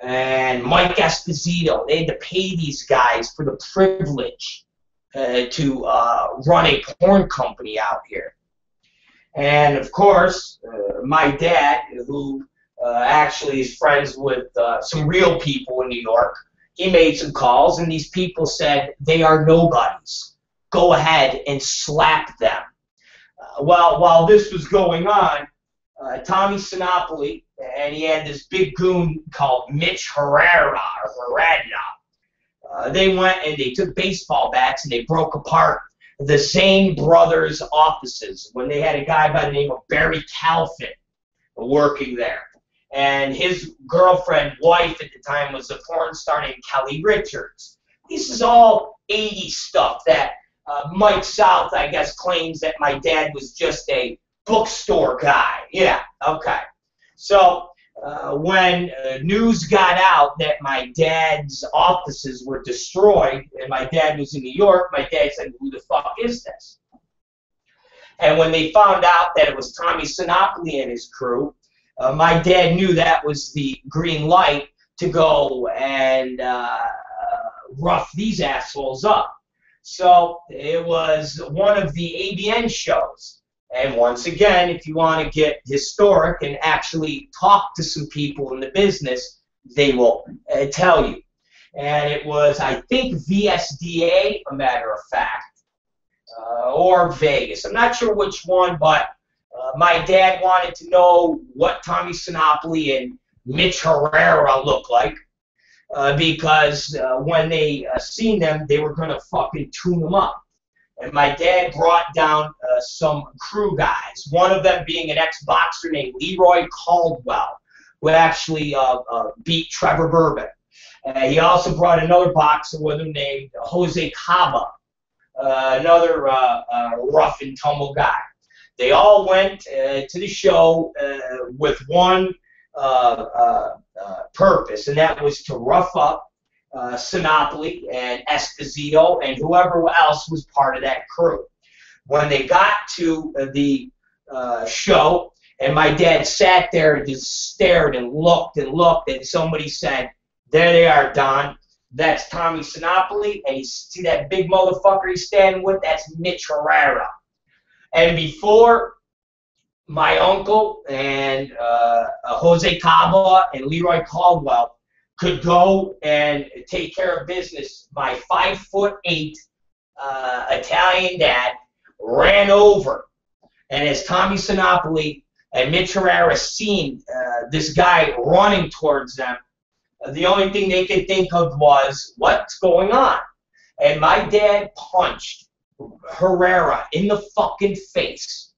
and Mike Esposito. They had to pay these guys for the privilege to run a porn company out here. And of course, my dad, who actually is friends with some real people in New York, he made some calls, and these people said, they are nobodies. Go ahead and slap them. While this was going on, Tommy Sinopoli, and he had this big goon called Mitch Herrera, or Herrera. They went and they took baseball bats and they broke apart the Zane Brothers offices when they had a guy by the name of Barry Calfin working there. And his girlfriend, wife at the time, was a porn star named Kelly Richards. This is all 80s stuff that Mike South, I guess, claims that my dad was just a bookstore guy. Yeah, okay. So when news got out that my dad's offices were destroyed and my dad was in New York, my dad said, who the fuck is this? And when they found out that it was Tommy Sinopoli and his crew, my dad knew that was the green light to go and rough these assholes up. So it was one of the ABN shows. And once again, if you want to get historic and actually talk to some people in the business, they will tell you. And it was, I think, VSDA, a matter of fact, or Vegas. I'm not sure which one, but my dad wanted to know what Tommy Sinopoli and Mitch Herrera looked like, because when they seen them, they were going to fucking tune them up. And my dad brought down some crew guys, one of them being an ex-boxer named Leroy Caldwell, who actually beat Trevor Bourbon. He also brought another boxer with him named Jose Caba, another rough and tumble guy. They all went to the show with one purpose, and that was to rough up Sinopoli and Esposito and whoever else was part of that crew. When they got to the show, And my dad sat there and just stared and looked, and somebody said, "There they are, Don. That's Tommy Sinopoli, and you see that big motherfucker he's standing with? That's Mitch Herrera." And before my uncle and Jose Caba and Leroy Caldwell could go and take care of business, my 5'8" Italian dad ran over. And as Tommy Sinopoli and Mitch Herrera seen this guy running towards them, the only thing they could think of was, what's going on? And my dad punched Herrera in the fucking face.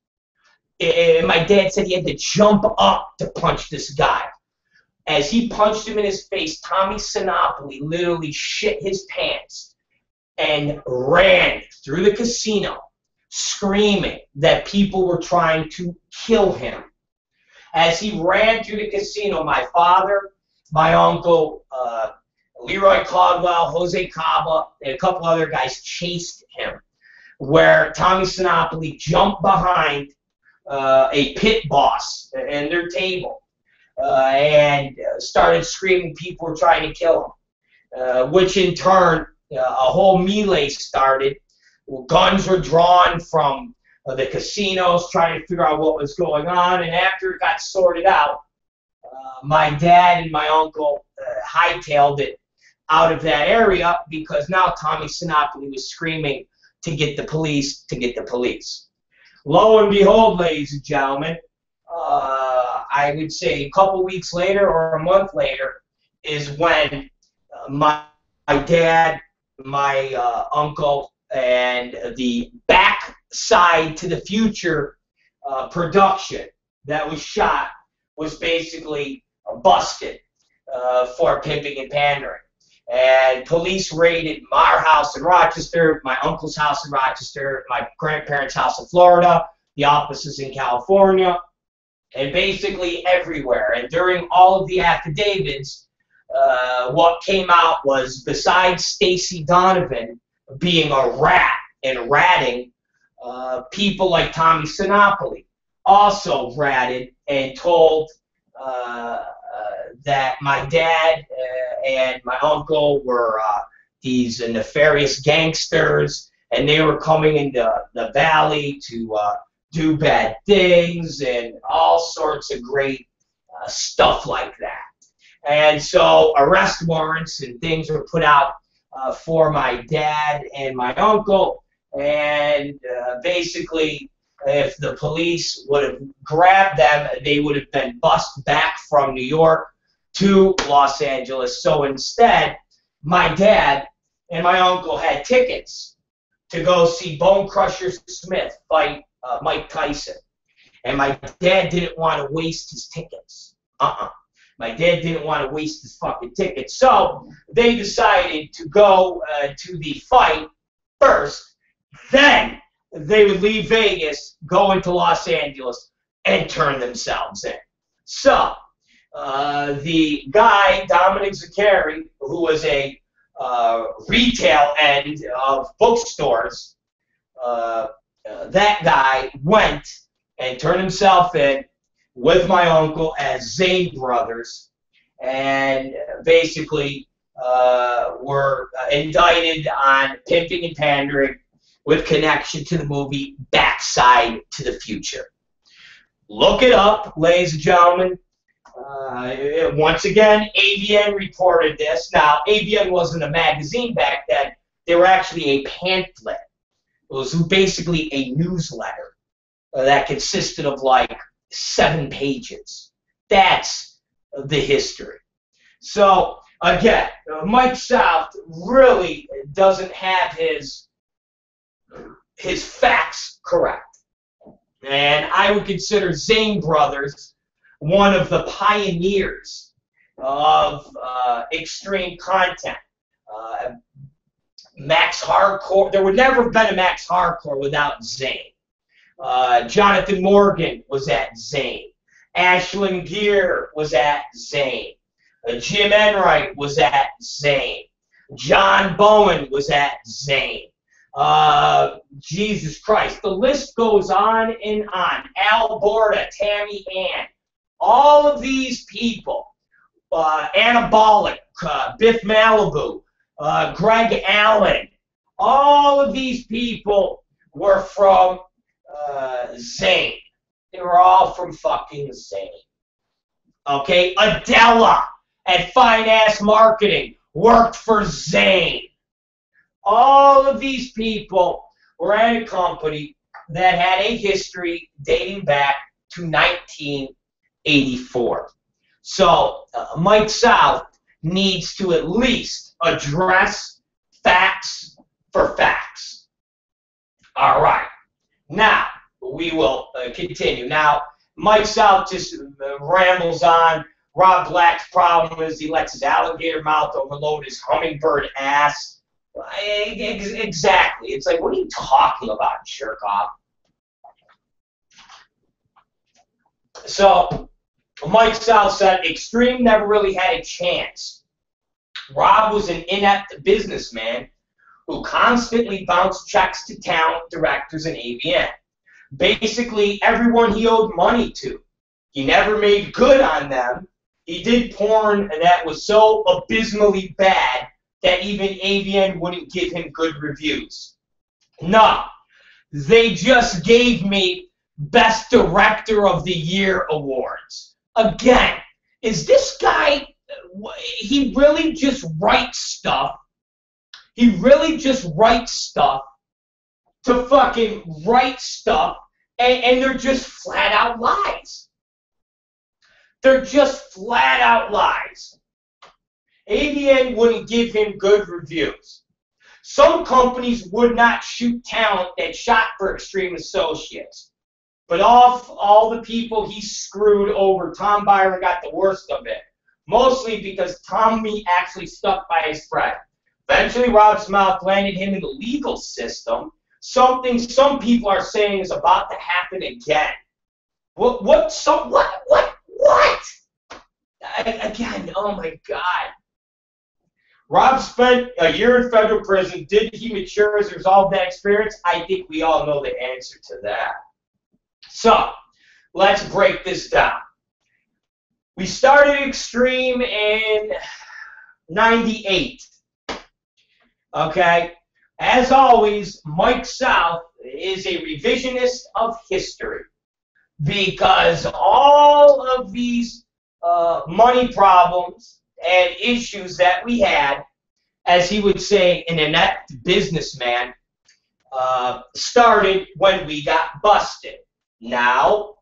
And my dad said he had to jump up to punch this guy. As he punched him in his face, Tommy Sinopoli literally shit his pants and ran through the casino screaming that people were trying to kill him. As he ran through the casino, my father, my uncle, Leroy Caldwell, Jose Caba, and a couple other guys chased him, where Tommy Sinopoli jumped behind a pit boss and their table and started screaming people were trying to kill him, which in turn, a whole melee started. Guns were drawn from the casinos trying to figure out what was going on, and after it got sorted out, my dad and my uncle hightailed it out of that area because now Tommy Sinopoli was screaming to get the police, to get the police. Lo and behold, ladies and gentlemen, I would say a couple weeks later or a month later is when my dad, my uncle, and the Backside to the Future production that was shot was basically busted for pimping and pandering. And police raided our house in Rochester, my uncle's house in Rochester, my grandparents' house in Florida, the offices in California, and basically everywhere. And during all of the affidavits, what came out was, besides Stacy Donovan being a rat and ratting, people like Tommy Sinopoli also ratted and told that my dad and my uncle were these nefarious gangsters, and they were coming into the valley to do bad things and all sorts of great stuff like that. And so arrest warrants and things were put out for my dad and my uncle, and basically if the police would have grabbed them, they would have been bussed back from New York to Los Angeles. So instead, my dad and my uncle had tickets to go see Bone Crusher Smith fight Mike Tyson. And my dad didn't want to waste his tickets. My dad didn't want to waste his fucking tickets. So they decided to go to the fight first. Then they would leave Vegas, go into Los Angeles, and turn themselves in. So the guy, Dominic Zaccari, who was a retail end of bookstores, that guy went and turned himself in with my uncle as Zane brothers, and basically were indicted on pimping and pandering with connection to the movie Backside to the Future. Look it up, ladies and gentlemen. Once again, AVN reported this. Now, AVN wasn't a magazine back then. They were actually a pamphlet. It was basically a newsletter that consisted of like 7 pages. That's the history. So, again, Mike South really doesn't have his facts correct. And I would consider Zane Brothers one of the pioneers of extreme content. Max Hardcore, there would never have been a Max Hardcore without Zane. Jonathan Morgan was at Zane. Ashlyn Gear was at Zane. Jim Enright was at Zane. John Bowen was at Zane. Jesus Christ, the list goes on and on. Alberta, Tammy Ann, all of these people, Anabolic, Biff Malibu, Greg Allen, all of these people were from Zane. They were all from fucking Zane. Okay, Adela at Fine Ass Marketing worked for Zane. All of these people were at a company that had a history dating back to 1984. So Mike South needs to at least address facts for facts. All right. Now, we will continue. Now, Mike South just rambles on. Rob Black's problem is he lets his alligator mouth overload his hummingbird ass. Exactly. It's like, what are you talking about, jerk off? So, Mike South said Extreme never really had a chance. Rob was an inept businessman who constantly bounced checks to talent directors and AVN. Basically, everyone he owed money to. He never made good on them. He did porn that was so abysmally bad that even AVN wouldn't give him good reviews. No, they just gave me Best Director of the Year awards. Again, is this guy, he really just writes stuff. He really just writes stuff to fucking write stuff, and they're just flat out lies. They're just flat out lies. AVN wouldn't give him good reviews. Some companies would not shoot talent that shot for Extreme Associates. But all the people he screwed over, Tom Byron got the worst of it. Mostly because Tommy actually stuck by his friend. Eventually, Rob's mouth landed him in the legal system. Something some people are saying is about to happen again. What? Again, oh my God. Rob spent a year in federal prison. Did he mature as a result of that experience? I think we all know the answer to that. So, let's break this down. We started Extreme in 98. Okay? As always, Mike South is a revisionist of history because all of these money problems and issues that we had, as he would say, an inept businessman, started when we got busted. Now,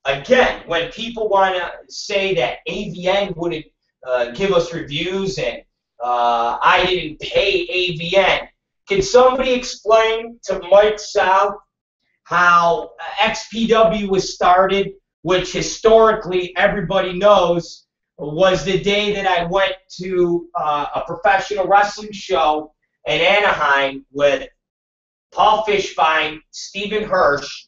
again, when people want to say that AVN wouldn't give us reviews and I didn't pay AVN, can somebody explain to Mike South how XPW was started, which historically everybody knows was the day that I went to a professional wrestling show in Anaheim with Paul Fishbein, Stephen Hirsch,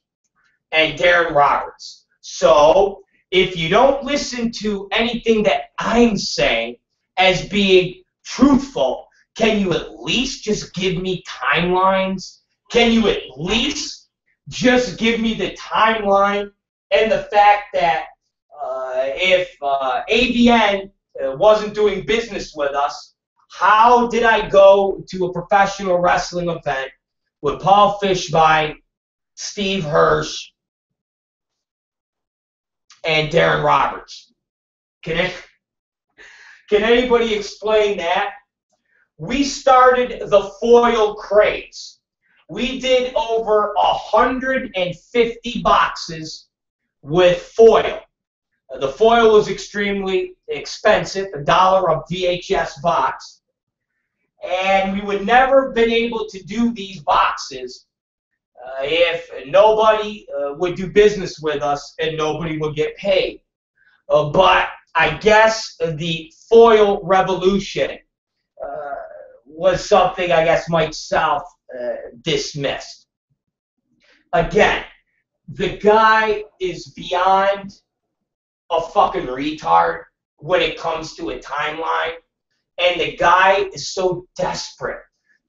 and Darren Roberts. So, if you don't listen to anything that I'm saying as being truthful, can you at least just give me timelines? Can you at least just give me the timeline and the fact that if AVN wasn't doing business with us, how did I go to a professional wrestling event with Paul Fishbein, Steve Hirsch, and Darren Roberts? Can anybody explain that? We started the foil craze. We did over 150 boxes with foil. The foil was extremely expensive, $1 a VHS box. And we would never have been able to do these boxes if nobody would do business with us and nobody would get paid. But I guess the foil revolution was something I guess Mike South dismissed. Again, the guy is beyond a fucking retard when it comes to a timeline. And the guy is so desperate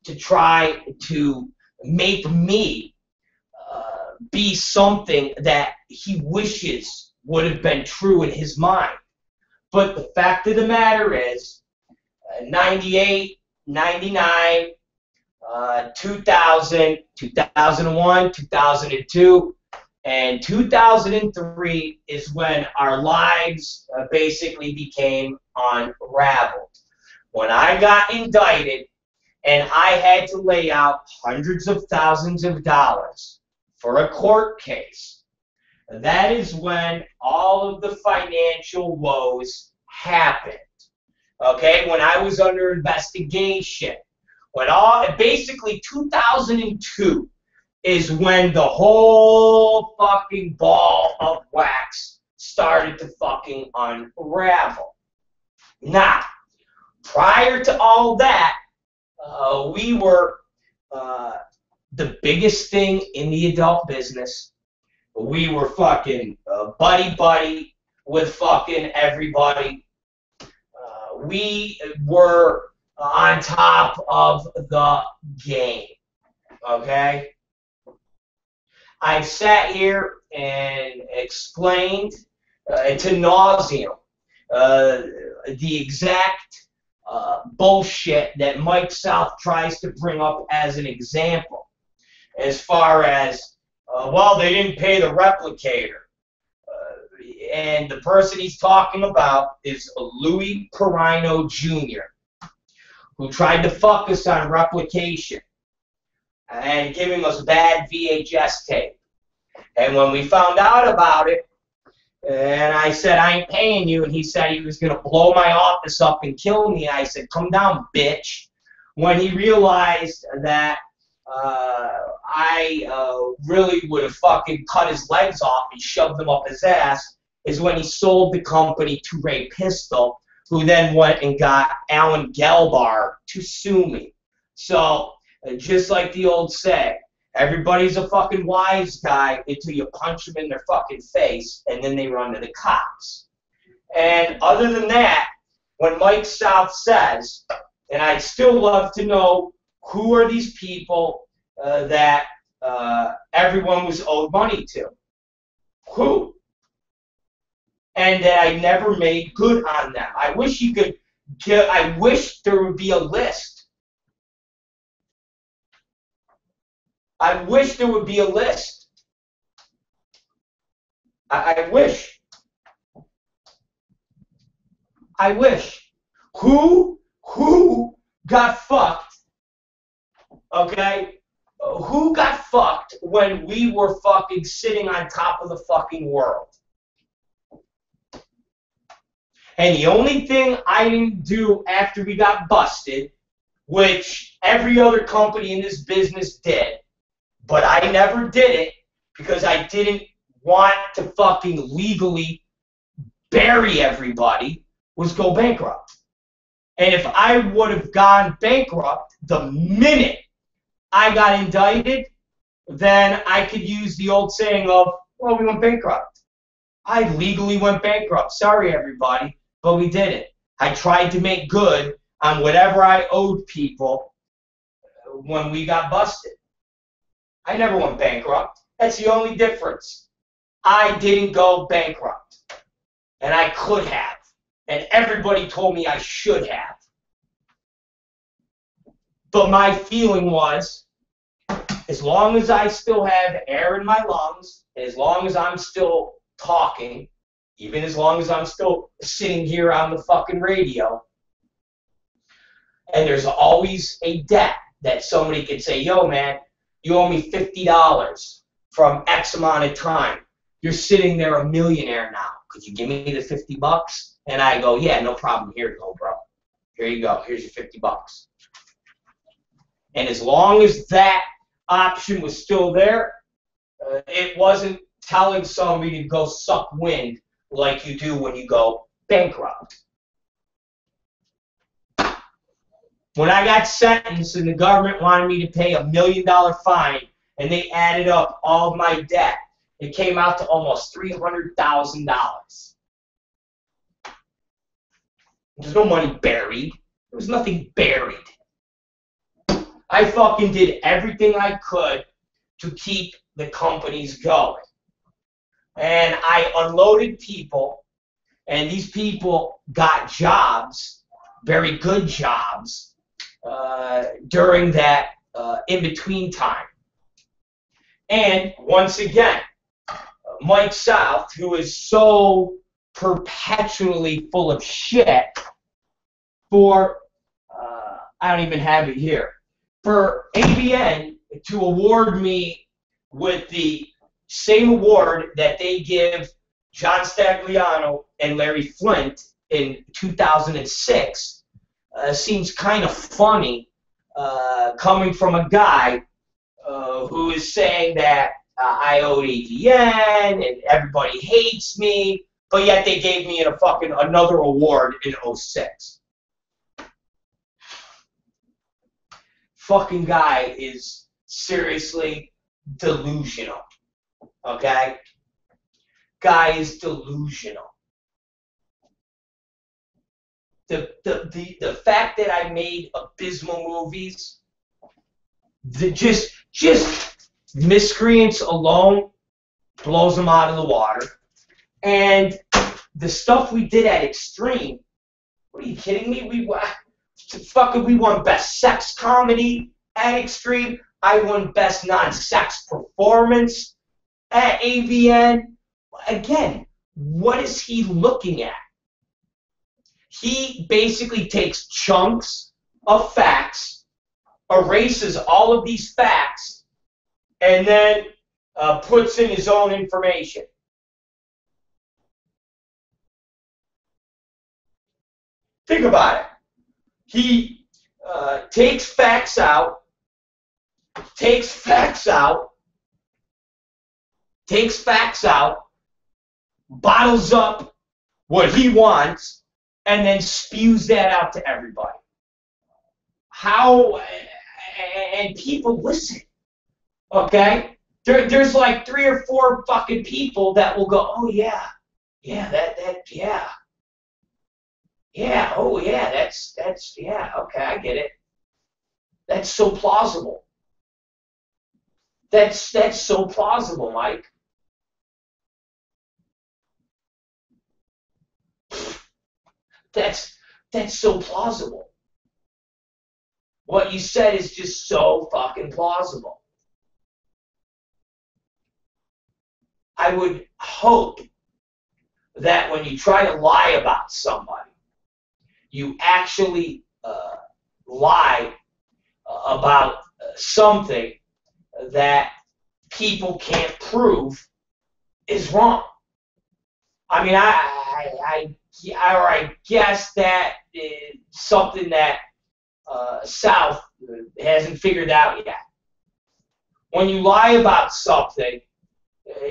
to try to make me be something that he wishes would have been true in his mind. But the fact of the matter is, 98, 99, 2000, 2001, 2002, and 2003 is when our lives basically became unraveled. When I got indicted and I had to lay out hundreds of thousands of dollars for a court case, that is when all of the financial woes happened. Okay, when I was under investigation, basically 2002 is when the whole fucking ball of wax started to fucking unravel. Now, prior to all that, we were the biggest thing in the adult business. We were fucking buddy-buddy with fucking everybody. We were on top of the game, okay? I've sat here and explained to nauseam the exact bullshit that Mike South tries to bring up as an example, as far as, well, they didn't pay the replicator. And the person he's talking about is Louis Perino Jr., who tried to fuck us on replication and giving us bad VHS tape. And when we found out about it, and I said, I ain't paying you, and he said he was going to blow my office up and kill me, I said, come down, bitch. When he realized that I really would have fucking cut his legs off and shoved them up his ass, is when he sold the company to Ray Pistol, who then went and got Alan Gelbar to sue me. So, just like the old saying, everybody's a fucking wise guy until you punch them in their fucking face, and then they run to the cops. And other than that, when Mike South says, and I'd still love to know who are these people that everyone was owed money to. Who? And that I never made good on them. I wish you could I wish there would be a list. I wish there would be a list. I wish. I wish. Who got fucked? Okay? Who got fucked when we were fucking sitting on top of the fucking world? And the only thing I didn't do after we got busted, which every other company in this business did, but I never did it because I didn't want to fucking legally bury everybody, was go bankrupt. And if I would have gone bankrupt the minute I got indicted, then I could use the old saying of, well, we went bankrupt. I legally went bankrupt. Sorry, everybody. But we did it. I tried to make good on whatever I owed people when we got busted. I never went bankrupt. That's the only difference. I didn't go bankrupt. And I could have. And everybody told me I should have. But my feeling was, as long as I still have air in my lungs, as long as I'm still talking, even as long as I'm still sitting here on the fucking radio, and there's always a debt that somebody could say, yo, man, you owe me $50 from X amount of time. You're sitting there a millionaire now. Could you give me the $50? And I go, yeah, no problem. Here you go, bro. Here you go. Here's your $50. And as long as that option was still there, it wasn't telling somebody to go suck wind like you do when you go bankrupt. When I got sentenced and the government wanted me to pay $1 million fine and they added up all of my debt, it came out to almost $300,000. There's no money buried. There was nothing buried. I fucking did everything I could to keep the companies going. And I unloaded people, and these people got jobs, very good jobs, during that in-between time. And once again, Mike South, who is so perpetually full of shit for, I don't even have it here, for ABN to award me with the same award that they give John Stagliano and Larry Flint in 2006 seems kind of funny coming from a guy who is saying that I owed ABN and everybody hates me, but yet they gave me a fucking another award in 06. Fucking guy is seriously delusional. Okay? Guy is delusional. The fact that I made abysmal movies, just miscreants alone blows them out of the water. And the stuff we did at Extreme, what are you kidding me? We won Best Sex Comedy at Extreme. I won Best Non-Sex Performance at AVN. Again, what is he looking at? He basically takes chunks of facts, erases all of these facts, and then puts in his own information. Think about it. He takes facts out, bottles up what he wants, and then spews that out to everybody. How, and people listen, okay? There's like 3 or 4 fucking people that will go, oh yeah, yeah, oh yeah, that's, yeah, okay, I get it. That's so plausible. That's so plausible, Mike. That's so plausible. What you said is just so fucking plausible. I would hope that when you try to lie about somebody, you actually lie about something that people can't prove is wrong. I mean, I guess that is something that South hasn't figured out yet. When you lie about something,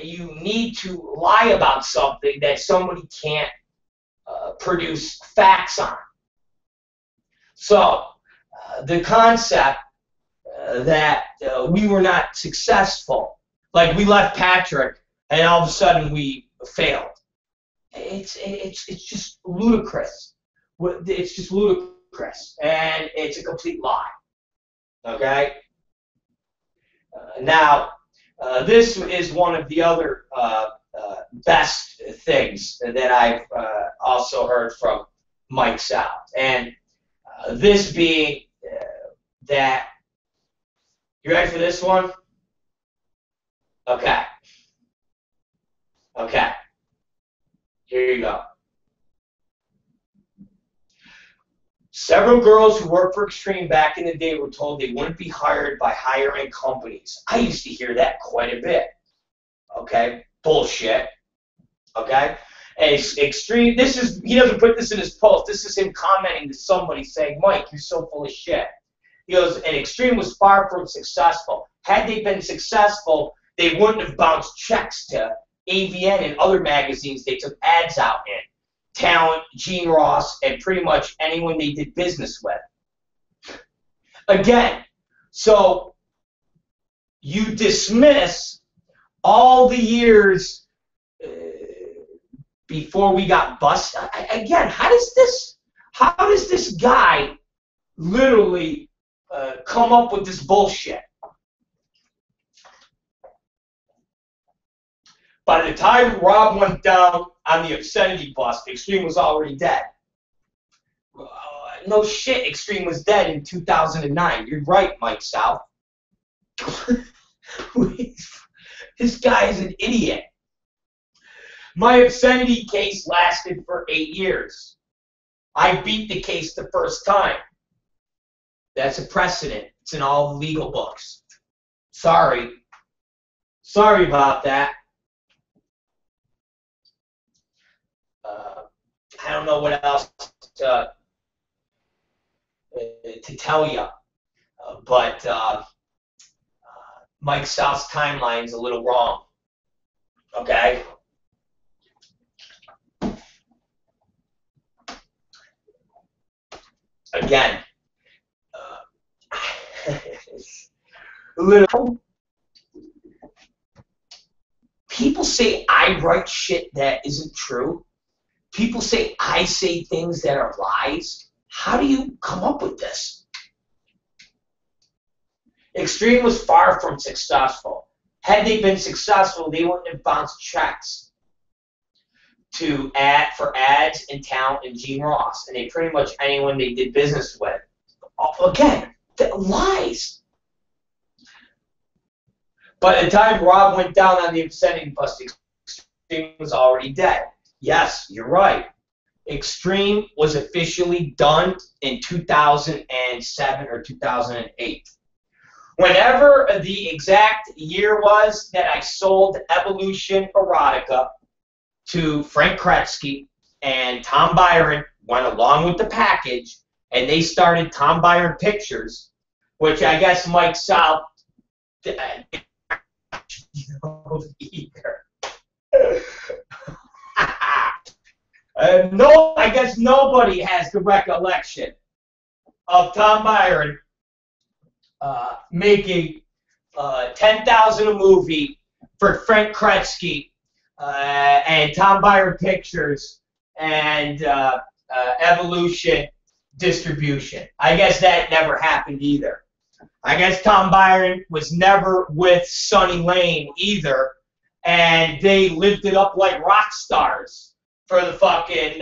you need to lie about something that somebody can't produce facts on. So the concept that we were not successful, like we left Patrick and all of a sudden we failed. It's just ludicrous. It's just ludicrous, and it's a complete lie. Okay. Now, this is one of the other best things that I've also heard from Mike South, and this being that. You ready for this one? Okay. Okay. Here you go. Several girls who worked for Extreme back in the day were told they wouldn't be hired by higher-end companies. I used to hear that quite a bit. Okay? Bullshit. Okay? And Extreme, he doesn't put this in his post. This is him commenting to somebody saying, Mike, you're so full of shit. He goes, and Extreme was far from successful. Had they been successful, they wouldn't have bounced checks to AVN and other magazines they took ads out in. Talent, Gene Ross, and pretty much anyone they did business with. Again, so you dismiss all the years before we got busted. Again, how does this guy literally come up with this bullshit. By the time Rob went down on the obscenity bus, Extreme was already dead. No shit, Extreme was dead in 2009. You're right, Mike South. This guy is an idiot. My obscenity case lasted for 8 years. I beat the case the first time. That's a precedent. It's in all the legal books. Sorry. Sorry about that. I don't know what else to tell you, but Mike South's timeline's a little wrong. Okay? Again, little people say I write shit that isn't true. People say I say things that are lies. How do you come up with this? Extreme was far from successful. Had they been successful, they wouldn't have bounced checks for ads and talent and Gene Ross, and they pretty much anyone they did business with. Again, lies. By the time Rob went down on the obscenity bus, Extreme was already dead. Yes, you're right. Extreme was officially done in 2007 or 2008. Whenever the exact year was that I sold Evolution Erotica to Frank Kretzky, and Tom Byron went along with the package, and they started Tom Byron Pictures, which I guess Mike South either. No, I guess nobody has the recollection of Tom Byron making $10,000 a movie for Frank Kretzky and Tom Byron Pictures and Evolution Distribution. I guess that never happened either. I guess Tom Byron was never with Sonny Lane either, and they lived it up like rock stars for the fucking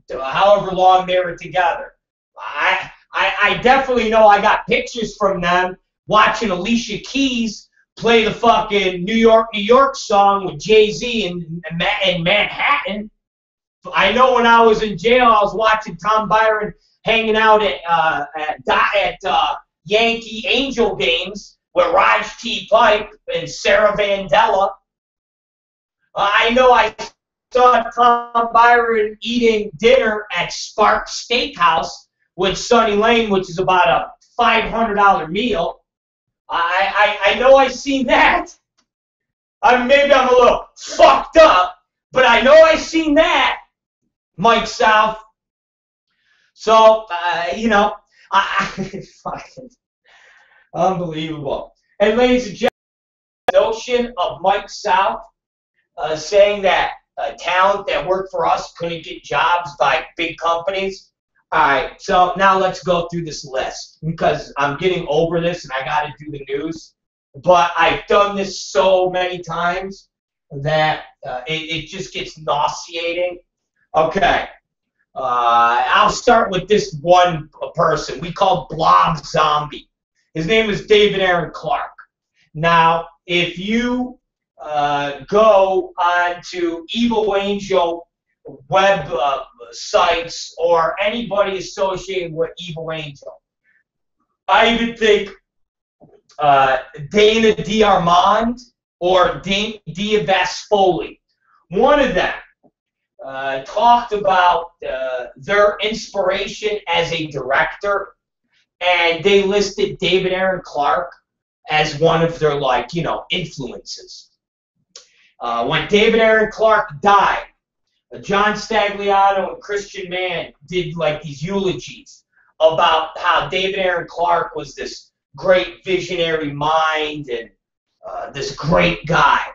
however long they were together. I definitely know I got pictures from them watching Alicia Keys play the fucking New York, New York song with Jay-Z in Manhattan. I know when I was in jail, I was watching Tom Byron hanging out at Yankee Angel games with Raj T. Pipe and Sarah Vandella. I know I saw Tom Byron eating dinner at Spark Steakhouse with Sonny Lane, which is about a $500 meal. I know I seen that. Maybe I'm a little fucked up, but I know I seen that, Mike South. So, you know, fucking unbelievable. And ladies and gentlemen, the notion of Mike South saying that talent that worked for us couldn't get jobs by big companies. All right, so now let's go through this list because I'm getting over this and I got to do the news. But I've done this so many times that it just gets nauseating. Okay, I'll start with this one person we call Blob Zombie. His name is David Aaron Clark. Now, if you go on to Evil Angel web sites or anybody associated with Evil Angel, I even think Dana D'Armand or Dia Vasfoli, one of them, talked about their inspiration as a director, and they listed David Aaron Clark as one of their, like, you know, influences. When David Aaron Clark died, John Stagliano and Christian Mann did like these eulogies about how David Aaron Clark was this great visionary mind and this great guy.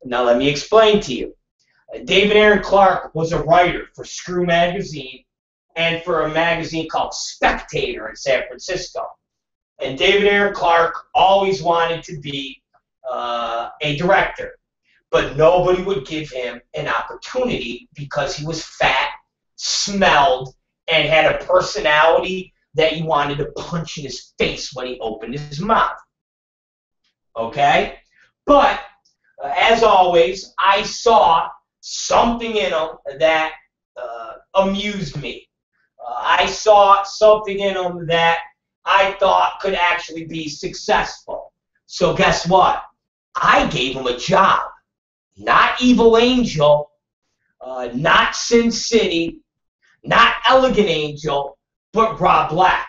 Now let me explain to you. David Aaron Clark was a writer for Screw Magazine and for a magazine called Spectator in San Francisco. And David Aaron Clark always wanted to be a director. But nobody would give him an opportunity because he was fat, smelled, and had a personality that you wanted to punch in his face when he opened his mouth. Okay? But, as always, I saw something in him that amused me. I saw something in him that I thought could actually be successful. So guess what? I gave him a job. Not Evil Angel, not Sin City, not Elegant Angel, but Rob Black.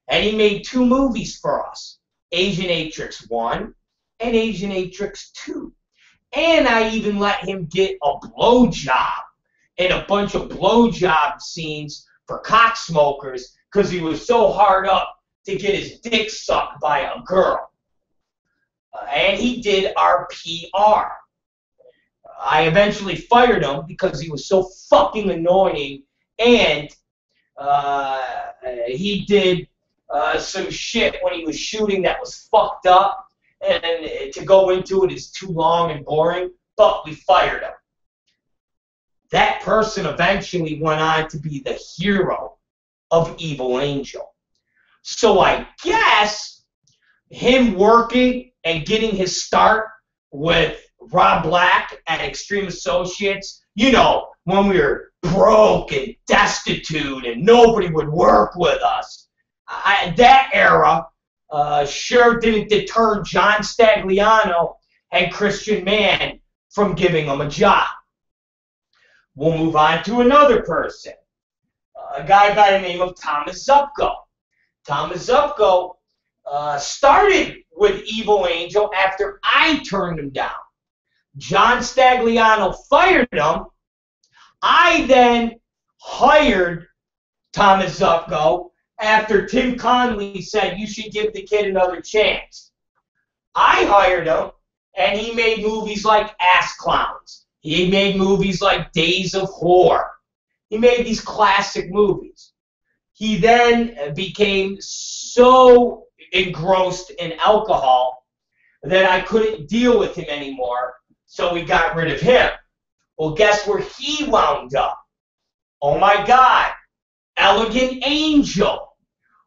And he made 2 movies for us, Asian Atrix 1 and Asian Atrix 2. And I even let him get a blowjob and a bunch of blowjob scenes for cock smokers because he was so hard up to get his dick sucked by a girl. And he did our PR. I eventually fired him because he was so fucking annoying, and he did some shit when he was shooting that was fucked up, and to go into it is too long and boring, but we fired him. That person eventually went on to be the hero of Evil Angel. So I guess him working and getting his start with Rob Black at Extreme Associates, you know, when we were broke and destitute and nobody would work with us. That era sure didn't deter John Stagliano and Christian Mann from giving him a job. We'll move on to another person, a guy by the name of Thomas Zupko. Thomas Zupko started with Evil Angel after I turned him down. John Stagliano fired him. I then hired Thomas Zupko after Tim Conley said you should give the kid another chance. I hired him, and he made movies like Ass Clowns. He made movies like Days of Horror. He made these classic movies. He then became so engrossed in alcohol that I couldn't deal with him anymore, so we got rid of him. Well, guess where he wound up? Oh my God, Elegant Angel,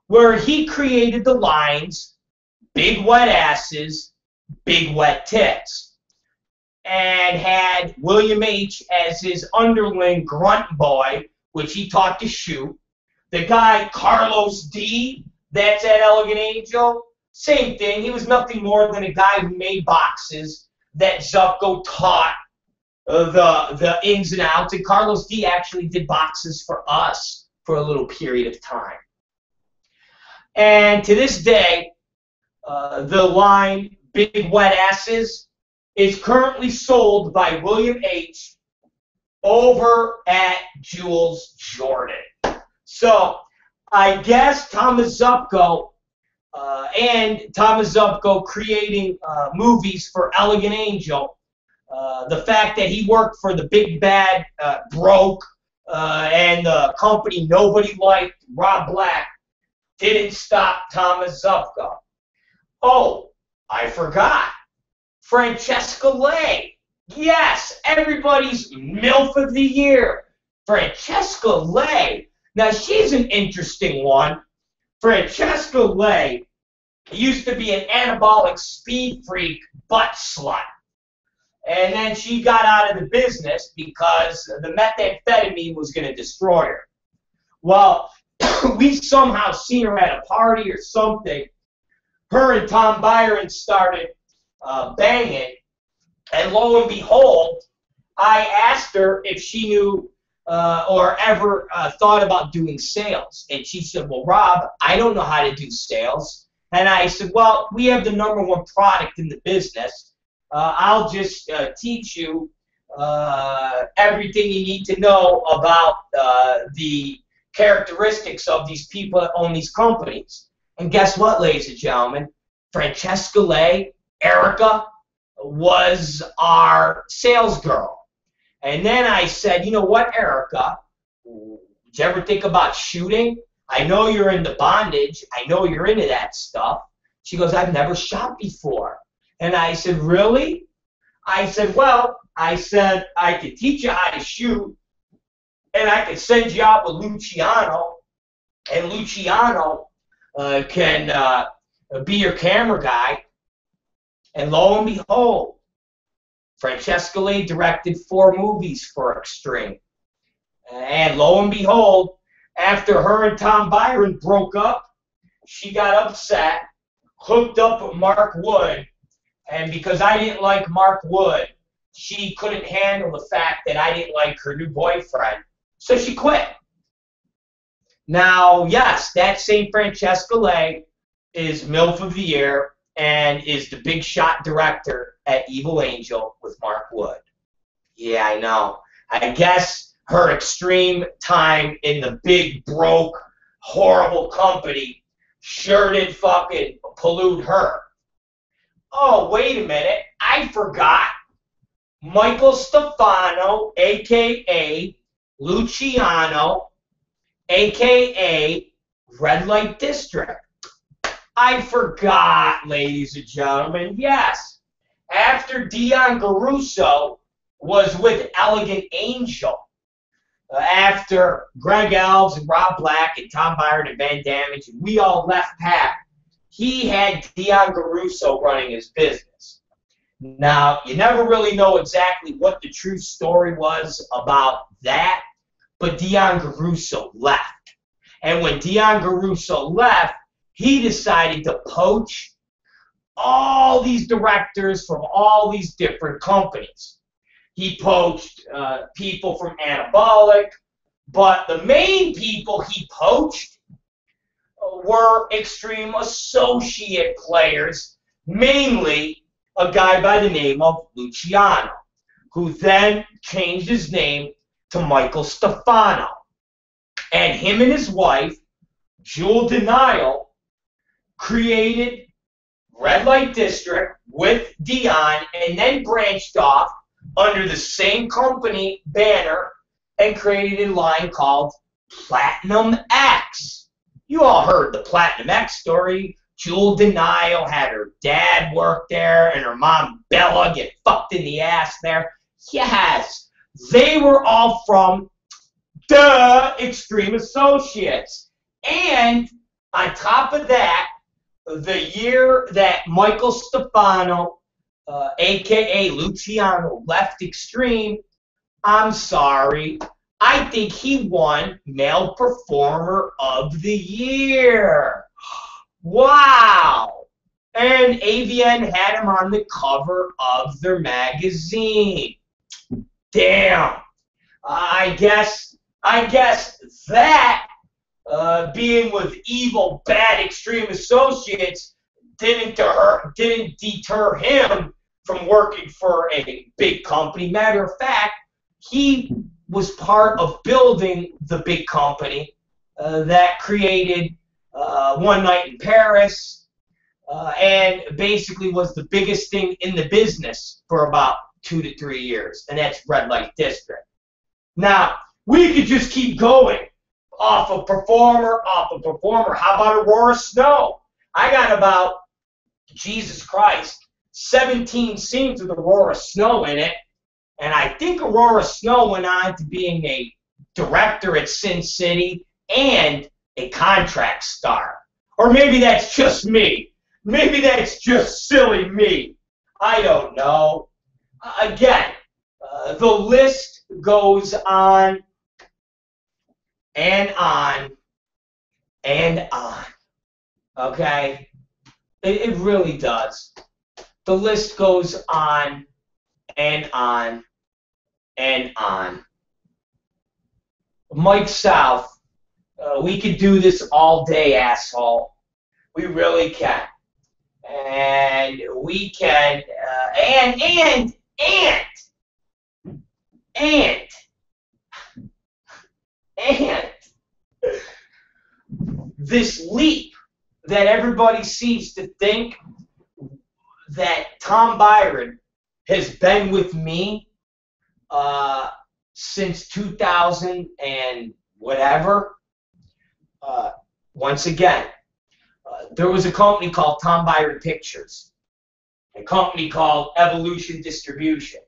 where he created the lines, big wet asses, big wet tits, and had William H. as his underling grunt boy, which he taught to shoot. The guy, Carlos D., that's at Elegant Angel, same thing. He was nothing more than a guy who made boxes that Zupko taught the ins and outs. And Carlos D. actually did boxes for us for a little period of time. And to this day, the line Big Wet Asses is currently sold by William H. over at Jules Jordan. So I guess Thomas Zupko and Thomas Zupko creating movies for Elegant Angel, the fact that he worked for the big bad broke and the company nobody liked, Rob Black, didn't stop Thomas Zupko. Oh, I forgot. Francesca Lay. Yes, everybody's MILF of the year. Francesca Lay. Now, she's an interesting one. Francesca Lay used to be an anabolic speed freak butt slut. And then she got out of the business because the methamphetamine was going to destroy her. Well, we somehow seen her at a party or something. Her and Tom Byron started banging. And lo and behold, I asked her if she knew or ever thought about doing sales. And she said, well, Rob, I don't know how to do sales. And I said, well, we have the #1 product in the business. I'll just teach you everything you need to know about the characteristics of these people that own these companies. And guess what, ladies and gentlemen? Francesca Lay, Erica, was our sales girl. And then I said, you know what, Erica, did you ever think about shooting? I know you're into bondage. I know you're into that stuff. She goes, I've never shot before. And I said, really? I said, well, I could teach you how to shoot, and I could send you out with Luciano, and Luciano can be your camera guy. And lo and behold, Francesca Lay directed 4 movies for Extreme. And lo and behold, after her and Tom Byron broke up, she got upset, hooked up with Mark Wood, and because I didn't like Mark Wood, she couldn't handle the fact that I didn't like her new boyfriend, so she quit. Now, yes, that same Francesca Lay is MILF of the Year and is the big shot director at Evil Angel with Mark Wood. Yeah, I know. I guess her extreme time in the big, broke, horrible company sure did fucking pollute her. Oh, wait a minute. I forgot. Michael Stefano, a.k.a. Luciano, a.k.a. Red Light District. I forgot, ladies and gentlemen. Yes, after Dion Garuso was with Elegant Angel, after Greg Elves and Rob Black and Tom Byron and Van Damage, and we all left Pat, he had Dion Garuso running his business. Now, you never really know exactly what the true story was about that, but Dion Garuso left. And when Dion Garuso left, he decided to poach all these directors from all these different companies. He poached people from Anabolic, but the main people he poached were Extreme associate players, mainly a guy by the name of Luciano, who then changed his name to Michael Stefano. And him and his wife, Jewel Denial, created Red Light District with Dion and then branched off under the same company banner and created a line called Platinum X. You all heard the Platinum X story. Jewel Denial had her dad work there and her mom Bella get fucked in the ass there. Yes, they were all from the Extreme Associates. And on top of that, the year that Michael Stefano, a.k.a. Luciano, left Extreme, I'm sorry, I think he won Male Performer of the Year. Wow! And AVN had him on the cover of their magazine. Damn. I guess that being with evil, bad Extreme Associates didn't deter him from working for a big company. Matter of fact, he was part of building the big company that created One Night in Paris and basically was the biggest thing in the business for about 2 to 3 years, and that's Red Light District. Now, we could just keep going off a performer. How about Aurora Snow? I got about, Jesus Christ, 17 scenes with Aurora Snow in it, and I think Aurora Snow went on to being a director at Sin City and a contract star. Or maybe that's just me. Maybe that's just silly me. I don't know. Again, the list goes on and on and on. Okay? It really does. The list goes on and on and on. Mike South, we could do this all day, asshole. We really can. And we can, and this leap that everybody seems to think that Tom Byron has been with me since 2000 and whatever. Once again, There was a company called Tom Byron Pictures, a company called Evolution Distribution.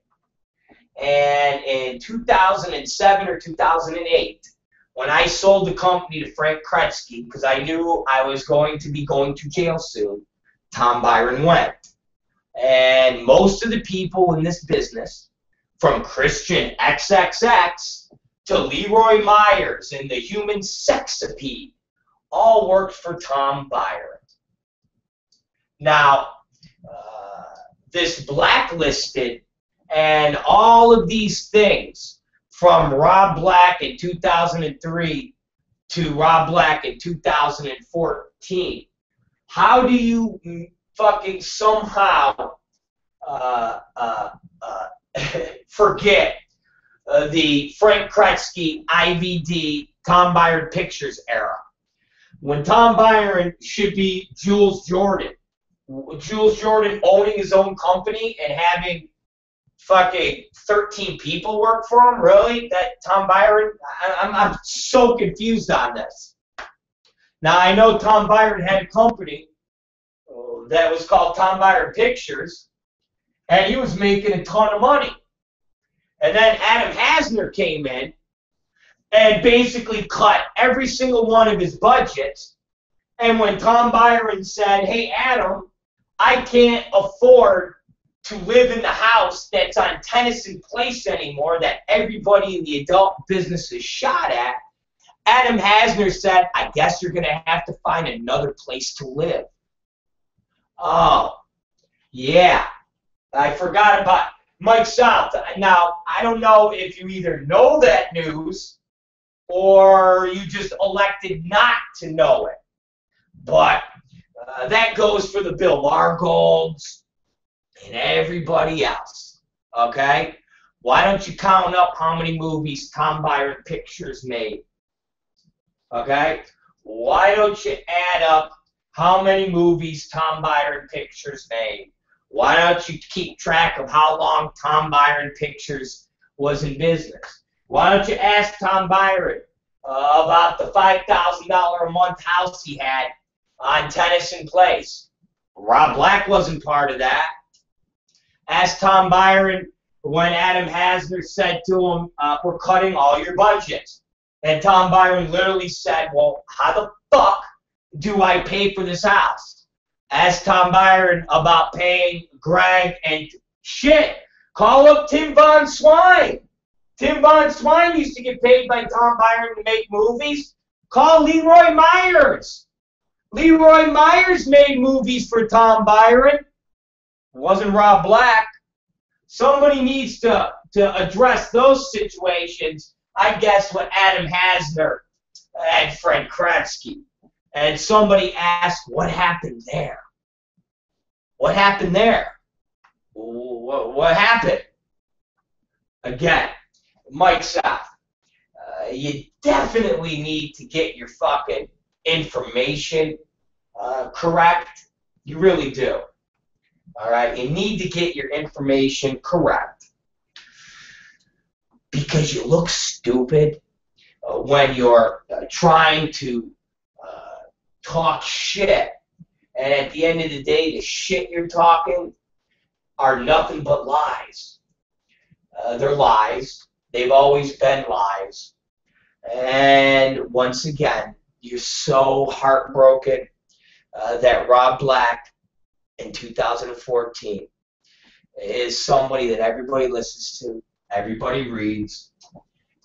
And in 2007 or 2008, when I sold the company to Frank Kretzky, because I knew I was going to be going to jail soon, Tom Byron went. And most of the people in this business, from Christian XXX to Leroy Myers and the Human Sexapede, all worked for Tom Byron. Now, this blacklisted and all of these things, from Rob Black in 2003 to Rob Black in 2014, how do you fucking somehow forget the Frank Kretzky, IVD, Tom Byron Pictures era? When Tom Byron should be Jules Jordan. Jules Jordan owning his own company and having fucking 13 people work for him? Really? That Tom Byron? I'm so confused on this. Now, I know Tom Byron had a company that was called Tom Byron Pictures, and he was making a ton of money. And then Adam Hasner came in and basically cut every single one of his budgets. And when Tom Byron said, hey, Adam, I can't afford to live in the house that's on Tennyson Place anymore that everybody in the adult business is shot at, Adam Hasner said, I guess you're going to have to find another place to live. Oh, yeah. I forgot about Mike South. Now, I don't know if you either know that news or you just elected not to know it. But that goes for the Bill Margolds and everybody else. Okay? Why don't you count up how many movies Tom Byron Pictures made? Okay? Why don't you add up how many movies Tom Byron Pictures made? Why don't you keep track of how long Tom Byron Pictures was in business? Why don't you ask Tom Byron about the $5,000 a month house he had on Tennyson Place? Rob Black wasn't part of that. Ask Tom Byron when Adam Hasner said to him, we're cutting all your budgets. And Tom Byron literally said, well, how the fuck do I pay for this house? Ask Tom Byron about paying Greg and shit. Call up Tim Von Swine. Tim Von Swine used to get paid by Tom Byron to make movies. Call Leroy Myers. Leroy Myers made movies for Tom Byron. It wasn't Rob Black. Somebody needs to address those situations. I guess what Adam Hasner and Frank Kretzky. And somebody asked, what happened there? What happened there? What happened? Again, Mike South, you definitely need to get your fucking information correct. You really do. All right? You need to get your information correct because you look stupid when you're trying to talk shit, and at the end of the day, the shit you're talking are nothing but lies. They're lies. They've always been lies. And once again, you're so heartbroken that Rob Black in 2014 is somebody that everybody listens to, everybody reads,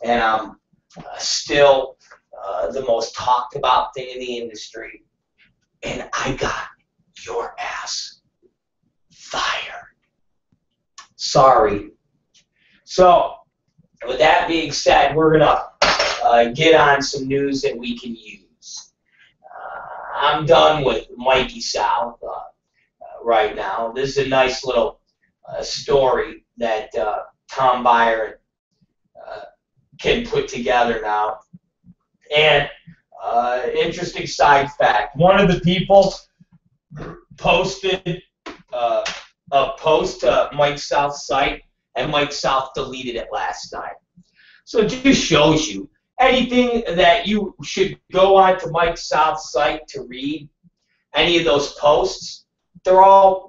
and I'm still the most talked about thing in the industry, and I got your ass fired. Sorry. So, with that being said, we're going to get on some news that we can use. I'm done with Mikey South right now. This is a nice little story that Tom Byron can put together now. And interesting side fact, one of the people posted a post to Mike South's site, and Mike South deleted it last night. So it just shows you anything that you should go on to Mike South's site to read, any of those posts, they're all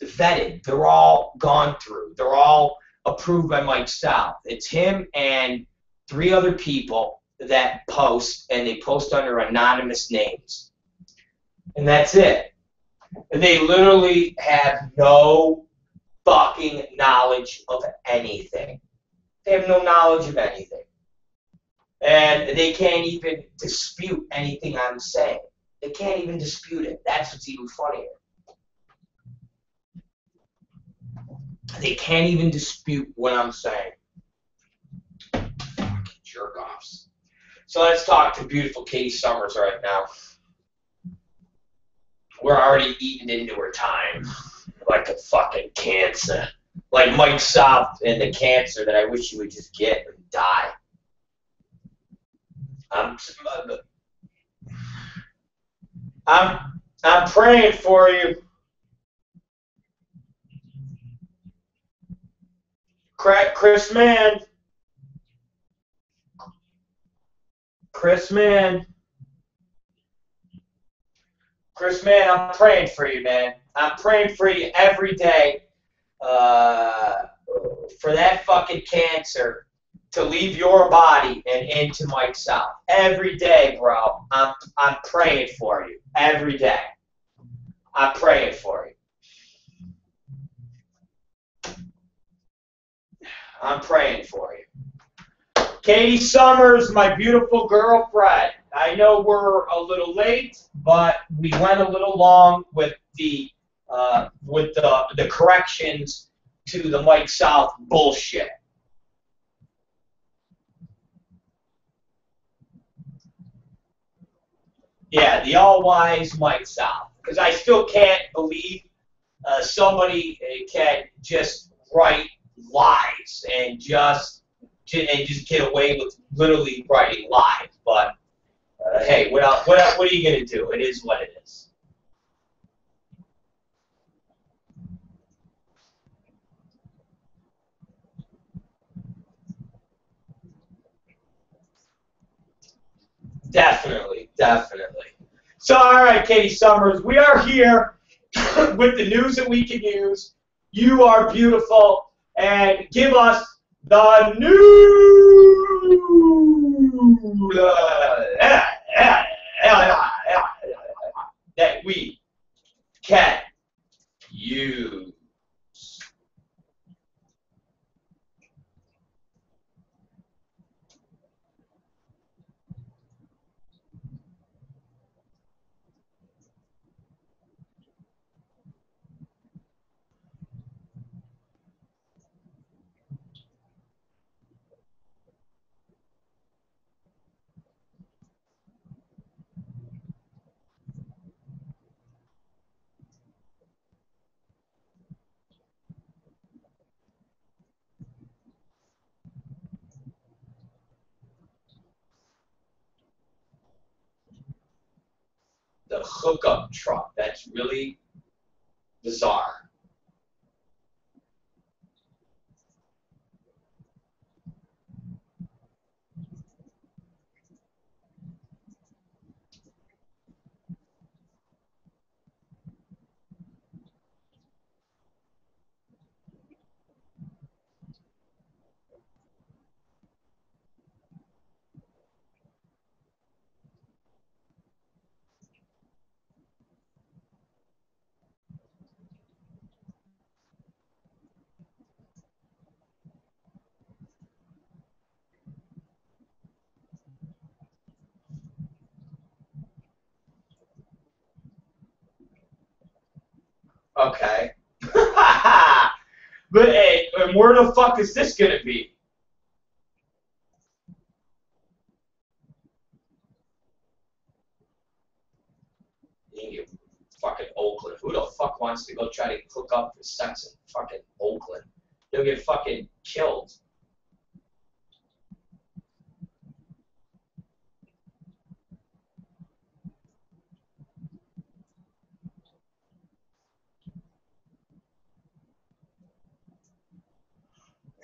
vetted. They're all gone through. They're all approved by Mike South. It's him and 3 other people that post, and they post under anonymous names. And that's it. And they literally have no fucking knowledge of anything. They have no knowledge of anything. And they can't even dispute anything I'm saying. They can't even dispute it. That's what's even funnier. They can't even dispute what I'm saying. Fucking jerk-offs. So let's talk to beautiful Katie Summers right now. We're already eating into her time like a fucking cancer. Like Mike South and the cancer that I wish you would just get and die. I'm praying for you. Chris Mann. Chris Mann, I'm praying for you, man. I'm praying for you every day for that fucking cancer to leave your body and into Mike South. Every day, bro. I'm praying for you. Every day. I'm praying for you. I'm praying for you. Katie Summers, my beautiful girlfriend. I know we're a little late, but we went a little long with the corrections to the Mike South bullshit. Yeah, the all-wise Mike South. Because I still can't believe somebody can just write lies and just get away with literally writing lies. But hey, what are you gonna do? It is what it is. Definitely. So, all right, Katie Summers, we are here with the news that we can use. You are beautiful, and give us the news that we can use. The hookup truck. That's really bizarre. Okay. But hey, and where the fuck is this gonna be? In fucking Oakland. Who the fuck wants to go try to hook up for sex in fucking Oakland? They'll get fucking killed.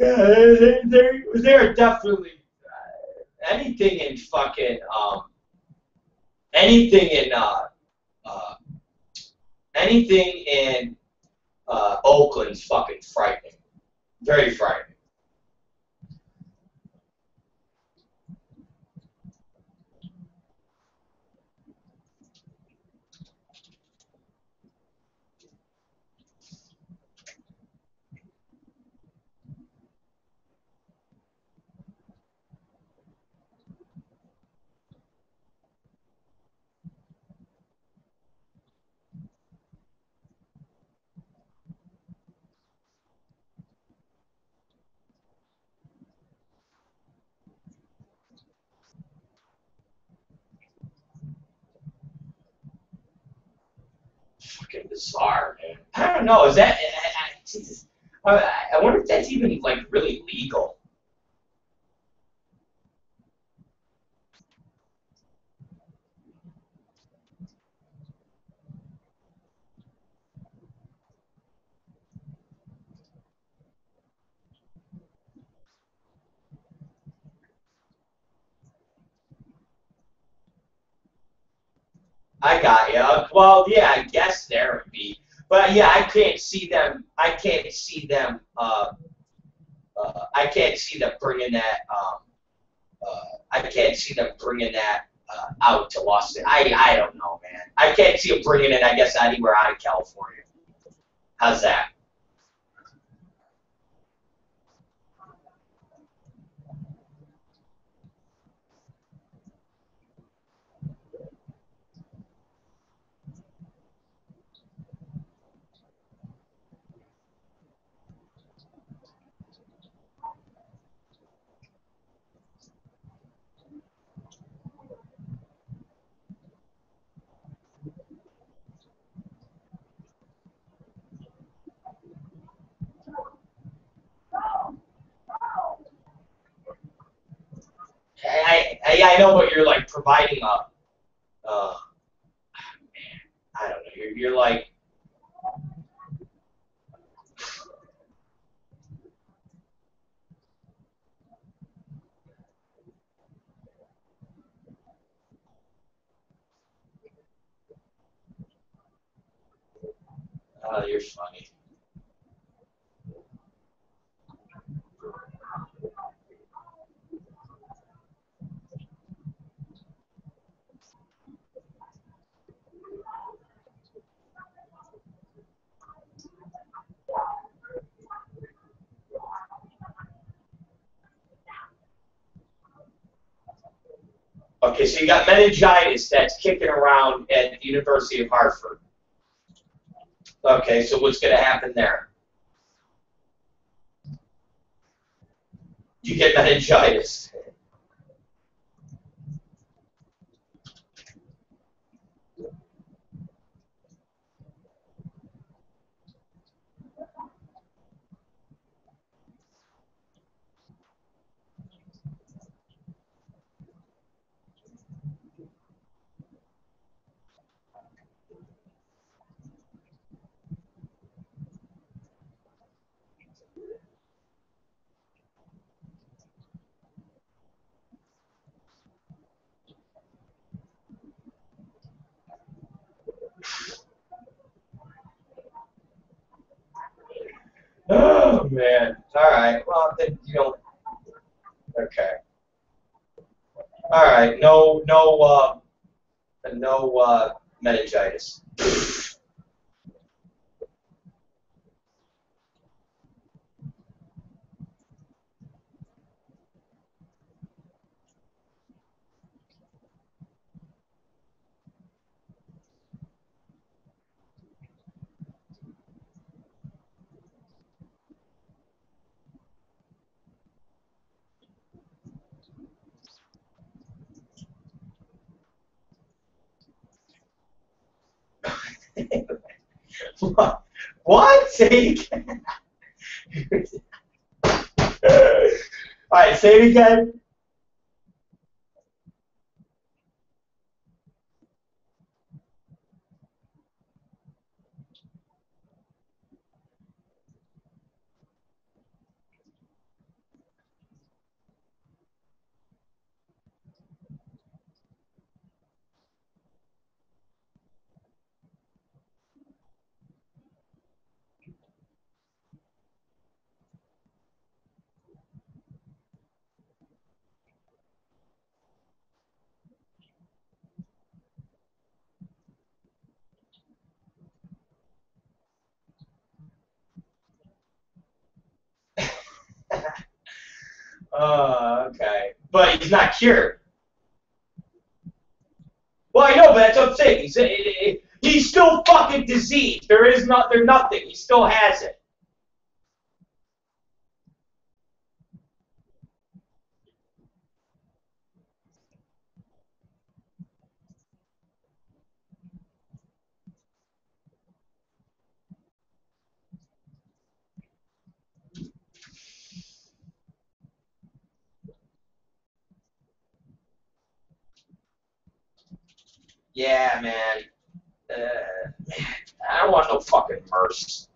Yeah, they're definitely anything in fucking anything in Anything in Oakland's fucking frightening. Very frightening. Fucking bizarre, man. I don't know. Is that? Jesus. I wonder if that's even like really legal. I got you. Well, yeah, I guess there would be, but yeah, I can't see them. I can't see them. I can't see them bringing that. I can't see them bringing that out to Los Angeles. I don't know, man. I can't see them bringing it. I guess anywhere out of California. How's that? I know, but you're like providing a. Man, I don't know. You're like. You're funny. Okay, so you got meningitis that's kicking around at the University of Hartford. Okay, so what's going to happen there? You get meningitis. Oh man. All right. Well, then, Okay. All right. No meningitis. What? What? Say it again. All right. Say it again. Okay. But he's not cured. Well, I know, but that's what I'm saying. He's still fucking diseased. There's nothing. He still has it. Yeah, man. I don't want no fucking MERS.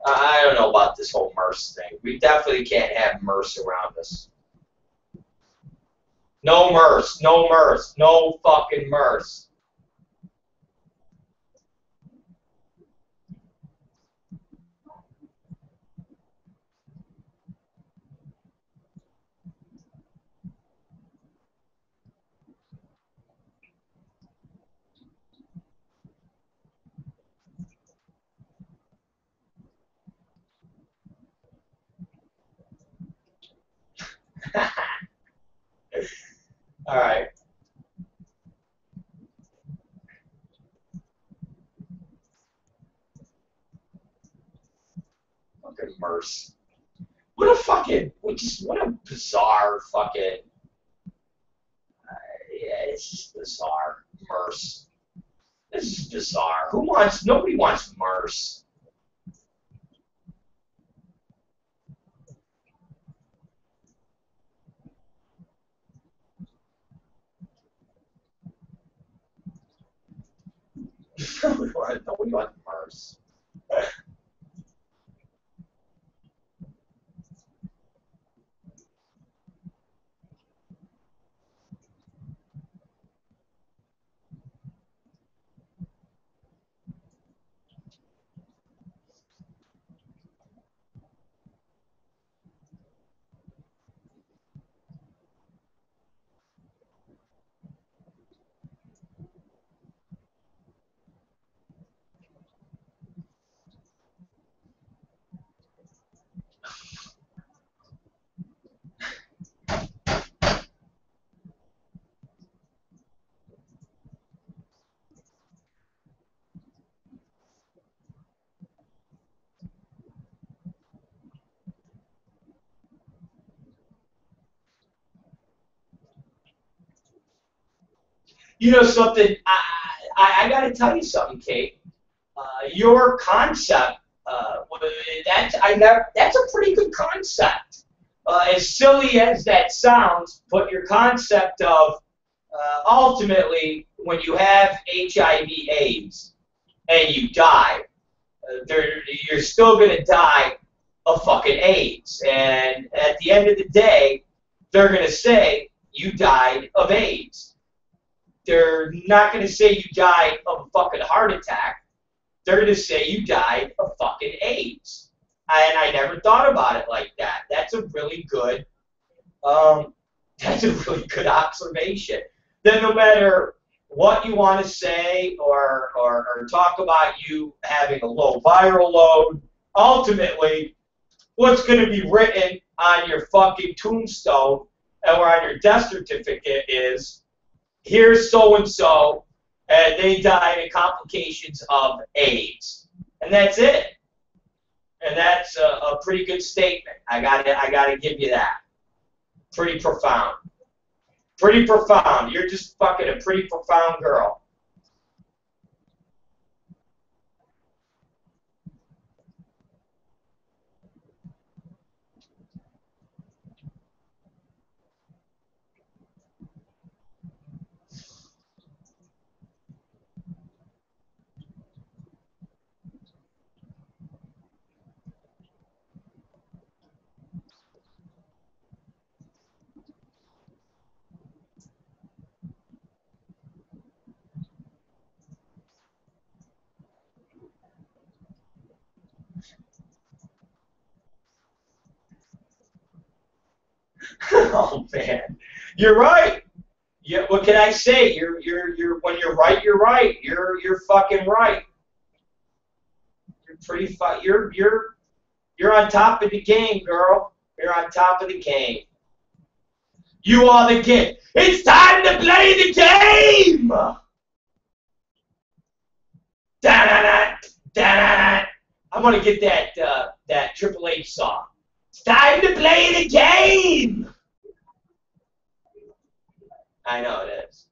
I don't know about this whole MERS thing. We definitely can't have MERS around us. No MERS. No MERS. No fucking MERS. All right. Fucking MERS. What a bizarre fucking. Yeah, it's just bizarre. MERS. This is bizarre. Nobody wants MERS. Nobody wants MERS. You know something? I got to tell you something, Kate. Your concept, that's a pretty good concept. As silly as that sounds, but your concept of ultimately when you have HIV/AIDS and you die, you're still going to die of fucking AIDS. And at the end of the day, they're going to say you died of AIDS. They're not going to say you died of a fucking heart attack. They're going to say you died of fucking AIDS. And I never thought about it like that. That's a really good observation. Then no matter what you want to say or talk about you having a low viral load, ultimately, what's going to be written on your fucking tombstone or on your death certificate is, here's so-and-so, and they died of complications of AIDS. And that's it. And that's a pretty good statement. I gotta give you that. Pretty profound. Pretty profound. You're just fucking a pretty profound girl. Oh man, you're right. Yeah, what can I say? You're when you're right, you're right. You're fucking right. You're pretty you're on top of the game, girl. You're on top of the game. You are the kid. It's time to play the game! Da-da-da, da-da-da. I'm gonna get that Triple H song. It's time to play the game! I know it is.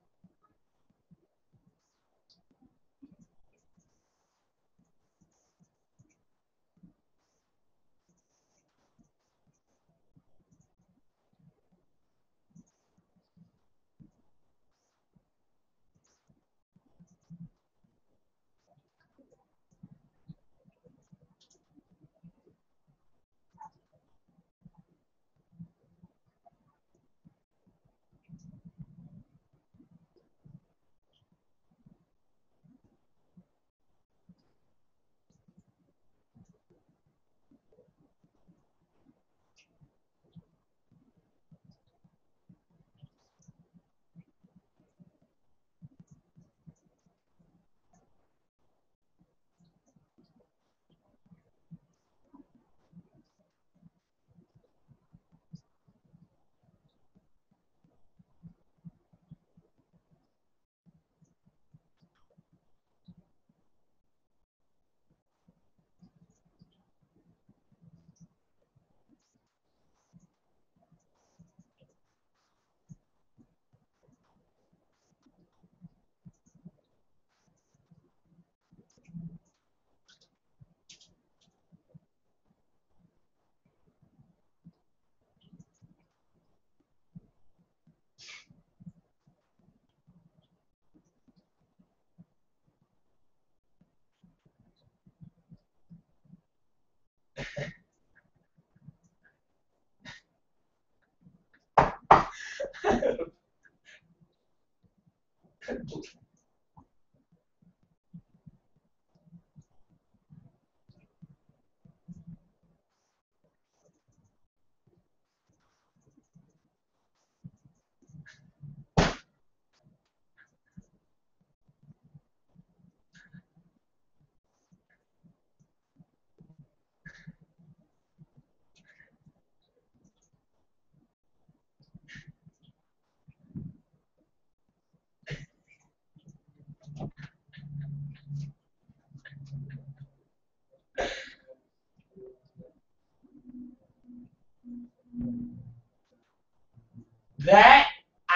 That,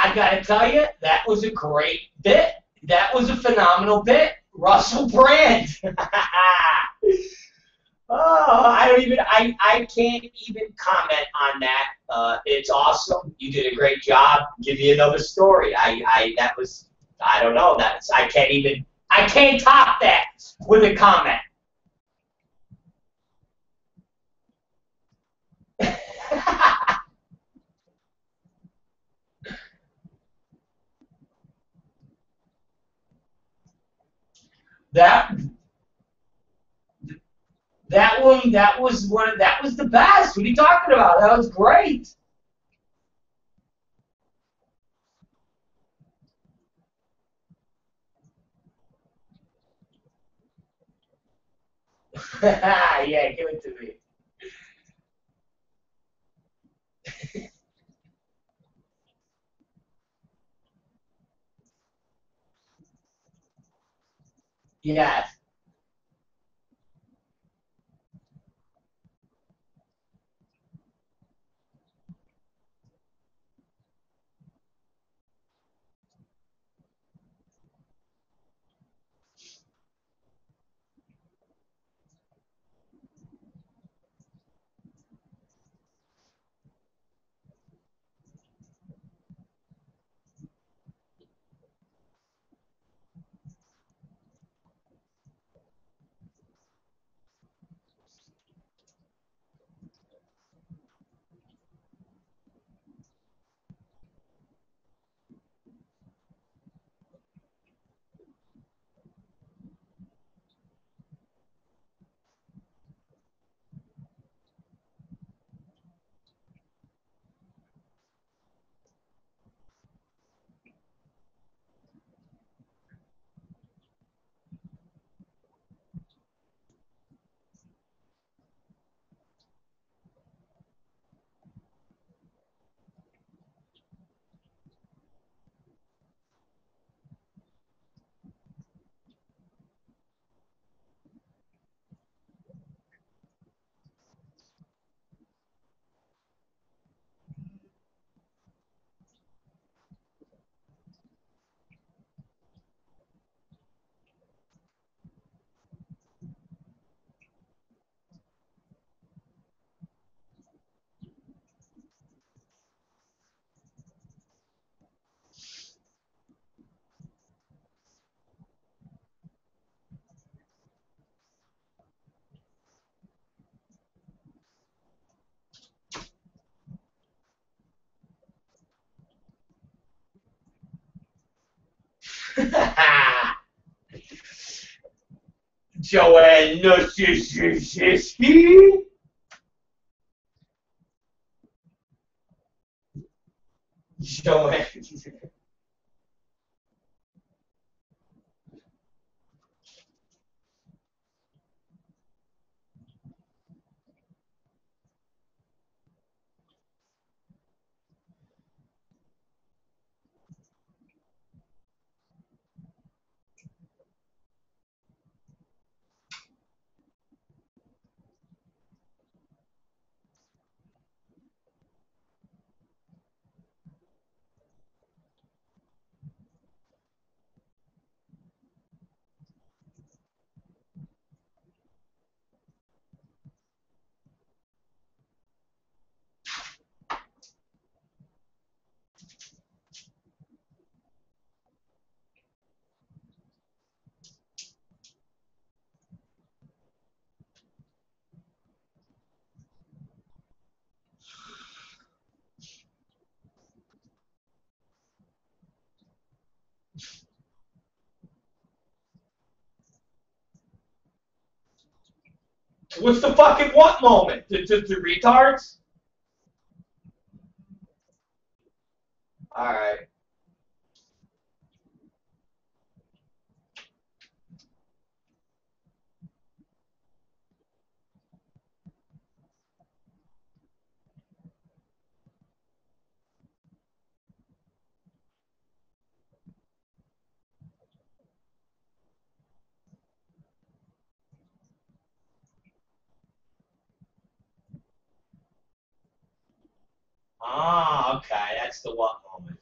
I gotta tell you, that was a great bit. That was a phenomenal bit. Russell Brand. Oh, I can't even comment on that. It's awesome. You did a great job. Give you another story. That was, I don't know. I can't top that with a comment. that that was the best. What are you talking about? That was great. Yeah, give it to me. Yes. Joanne, no, Joanne. What's the fucking what moment? To retards? Alright. Ah, okay, that's the what moment.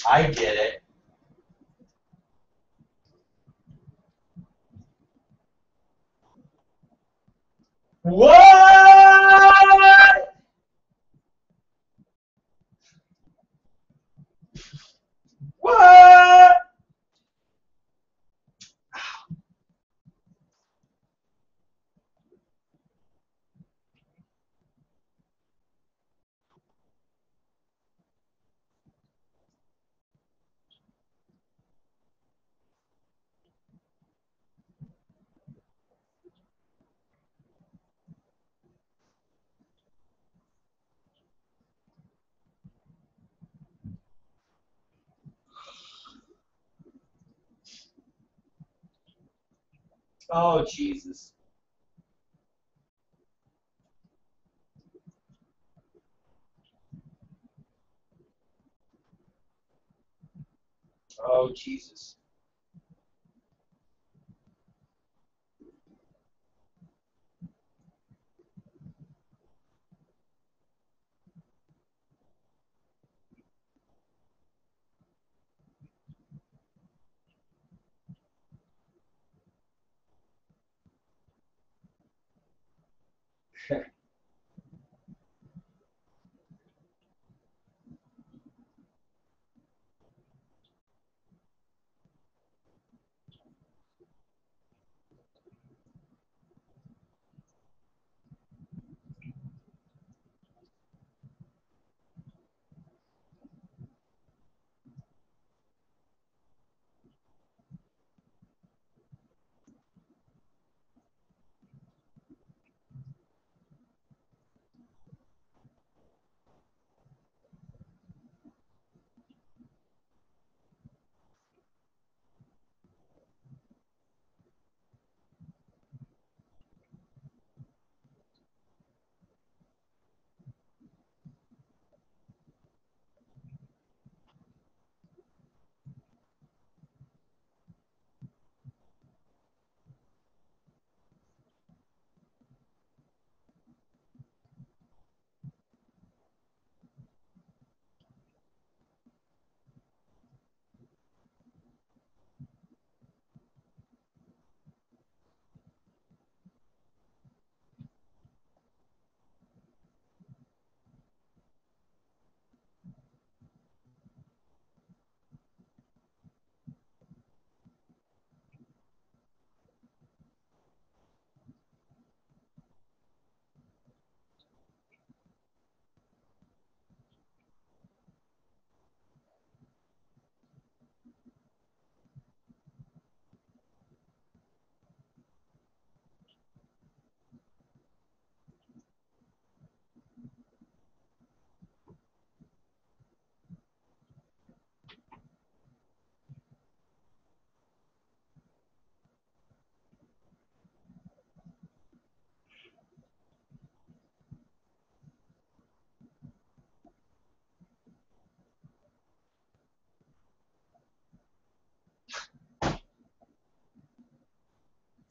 I get it. What? What? Oh, Jesus. Oh, Jesus.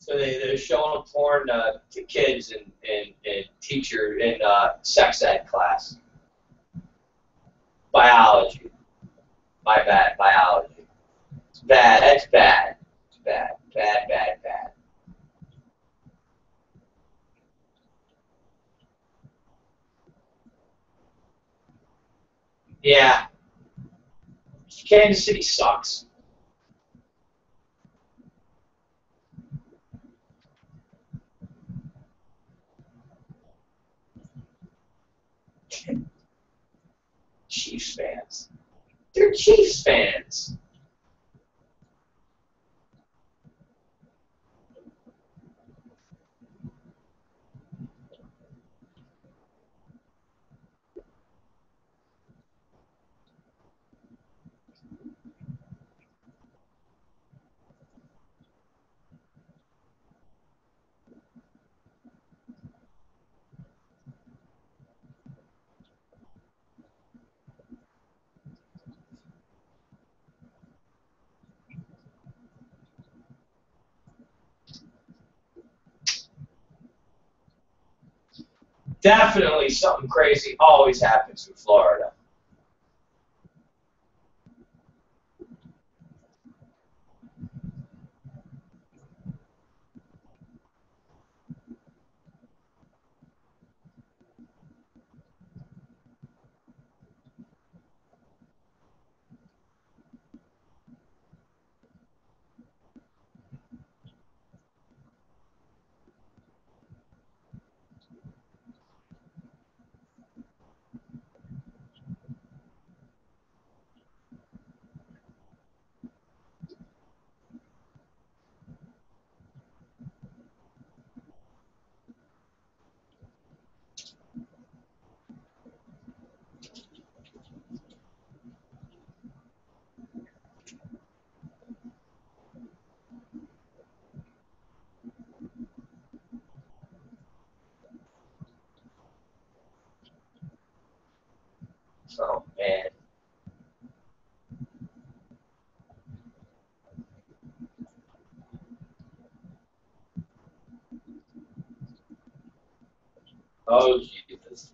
So they're showing porn to kids in teacher in sex ed class. Biology. My bad. Biology. It's bad. That's bad. It's bad. Bad. Bad. Bad. Yeah. Kansas City sucks. Chiefs fans. They're Chiefs fans. Definitely something crazy always happens in Florida. So, man. Oh, Jesus.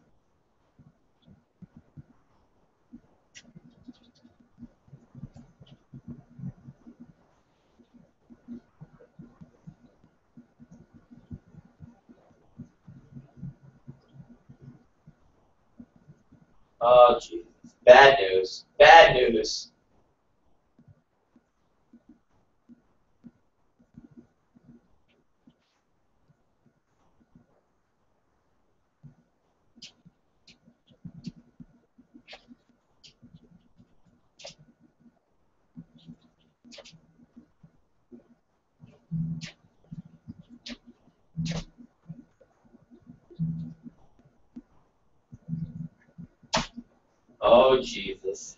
Oh, Jesus. Bad news. Bad news. Oh, Jesus.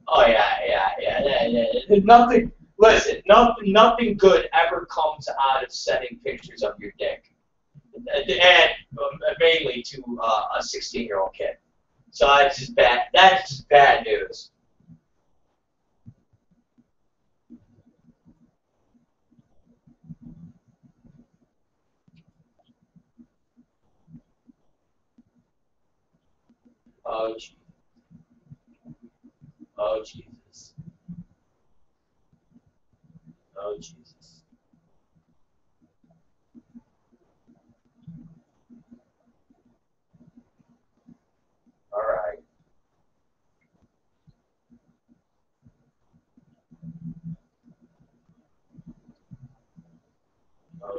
Oh, yeah. Nothing, listen, nothing good ever comes out of sending pictures of your dick. And mainly to a 16-year-old kid. So that's just bad. That's just bad news. Oh, oh, Jesus. Oh, Jesus. All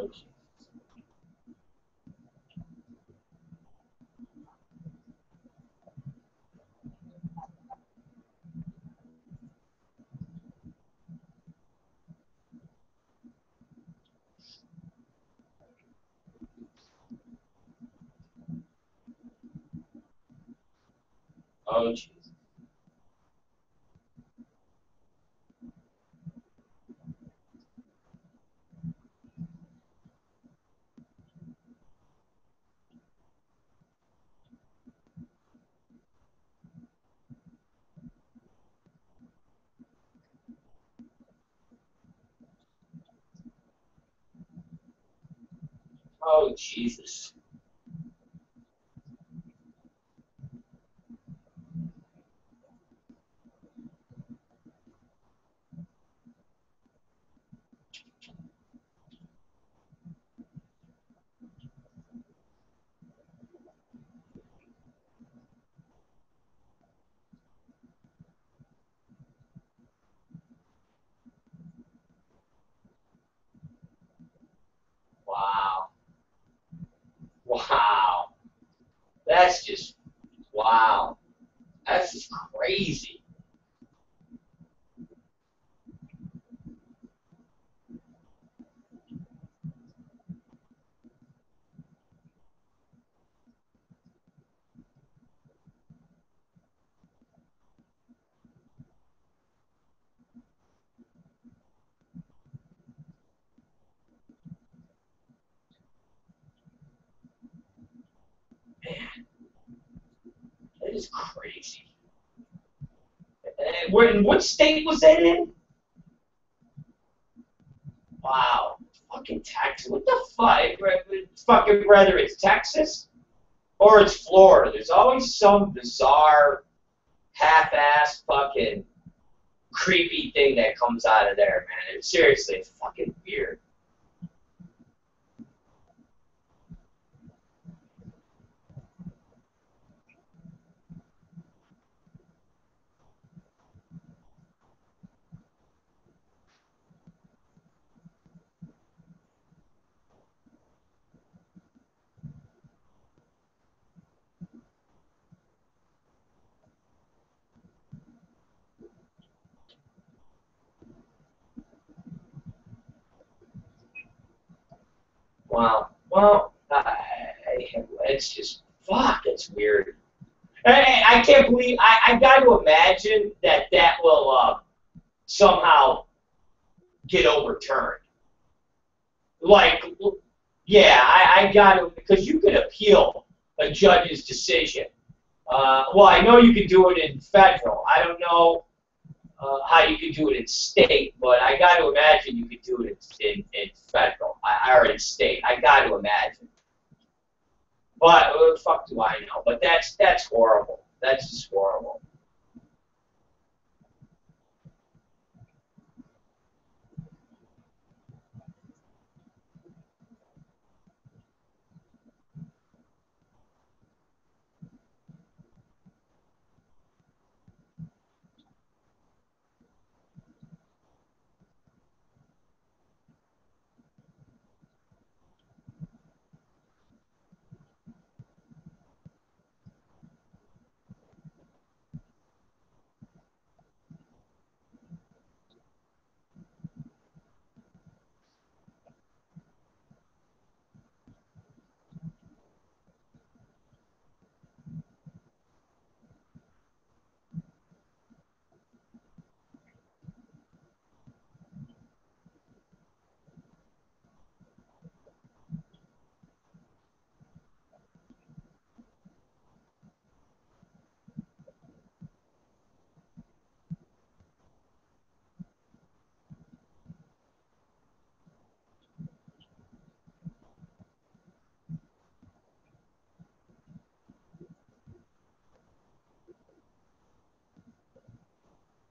Oh, oh, Jesus. Oh, Jesus. Wow. Wow. That's just, wow. That's just crazy. Man, that is crazy. And what state was that in? Wow. Fucking Texas. What the fuck? Fucking whether it's Texas or it's Florida, there's always some bizarre, half-assed, fucking creepy thing that comes out of there, man. Seriously, it's fucking weird. Wow. Well, it's just, fuck, it's weird. I can't believe, I got to imagine that that will somehow get overturned. Like, yeah, I got to, because you can appeal a judge's decision. Well, I know you can do it in federal. I don't know how you can do it in state, but I got to imagine you could do it in federal or in state. I got to imagine. But fuck do I know? But that's horrible. That's just horrible.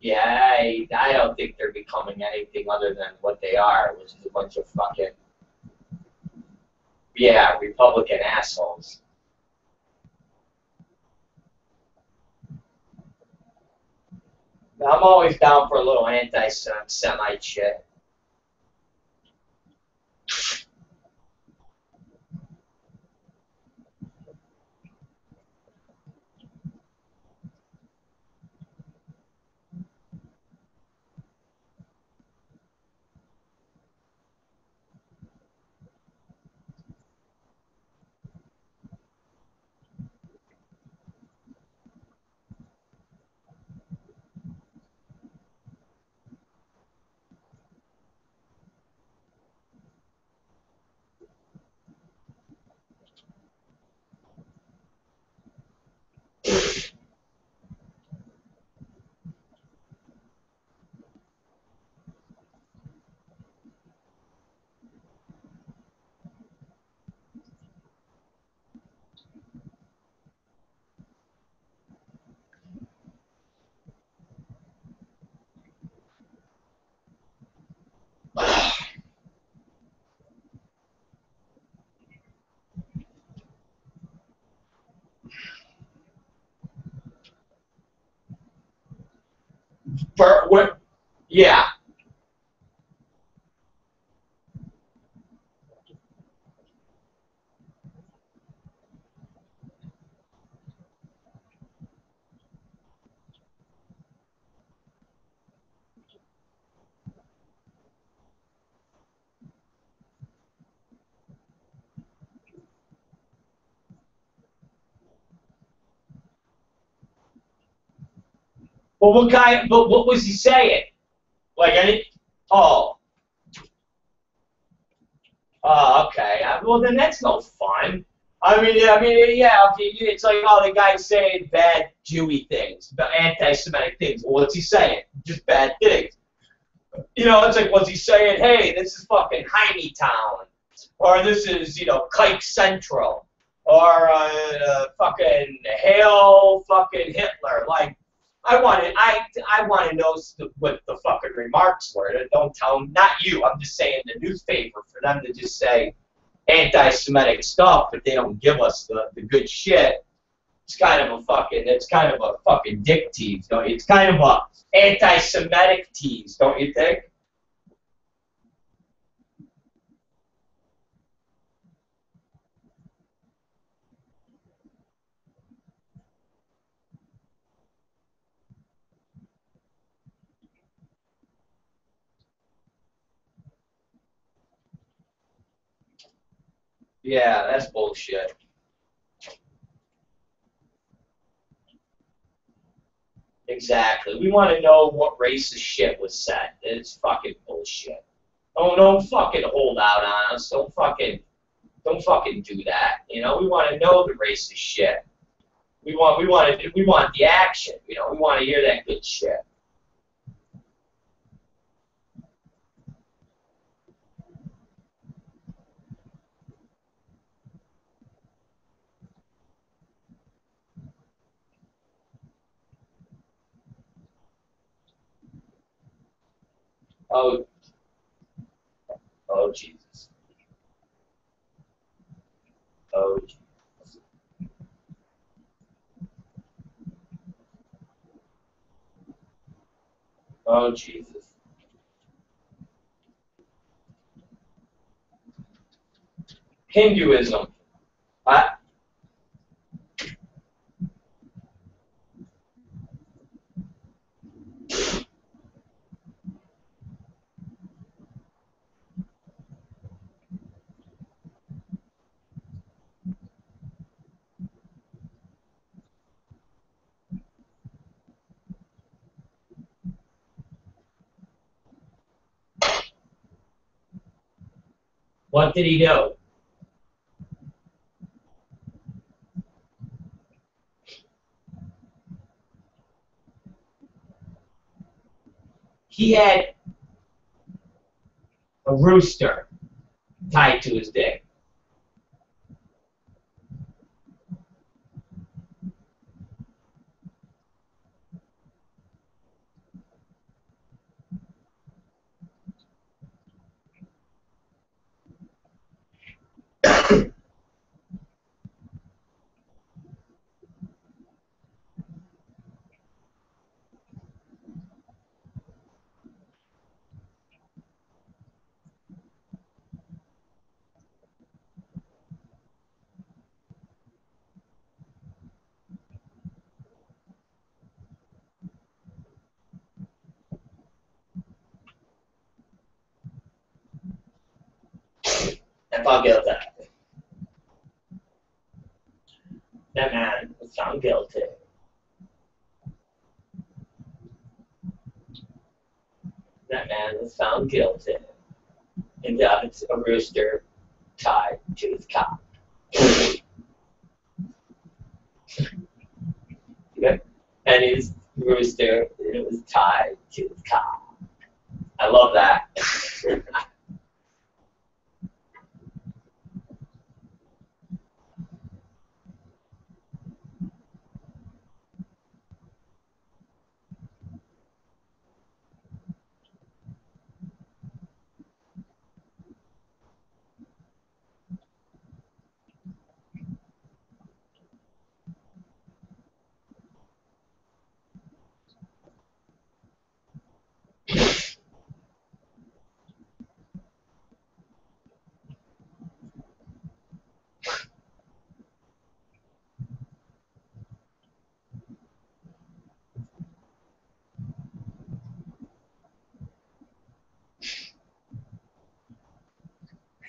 Yeah, I don't think they're becoming anything other than what they are, which is a bunch of fucking, yeah, Republican assholes. I'm always down for a little anti-Semite shit. What? Yeah. But what guy? But what was he saying? Like any? Oh. Oh, okay. Well, then that's no fun. Yeah. Okay, it's like, oh, the guy's saying bad Jewy things, anti-Semitic things. Well, what's he saying? Just bad things. It's like, what's he saying? Hey, this is fucking Jaime Town, or this is, Kike Central, or fucking hail fucking Hitler. Like, I want to know what the fucking remarks were. Don't tell them, not you. I'm just saying the newspaper for them to just say anti-Semitic stuff, but they don't give us the good shit. It's kind of a fucking dick tease, don't you? It's kind of a anti-Semitic tease, don't you think? Yeah, that's bullshit. Exactly. We want to know what racist shit was said. It's fucking bullshit. Oh, don't fucking hold out on us. Don't fucking do that. We want to know the racist shit. We want the action. We want to hear that good shit. Oh, oh Jesus. Oh, oh Jesus. Hinduism. I, what did he do? He had a rooster tied to his dick. And found guilty. That man was found guilty. That man was found guilty. And got a rooster tied to his cock. Okay? And his rooster, it was tied to his cock. I love that.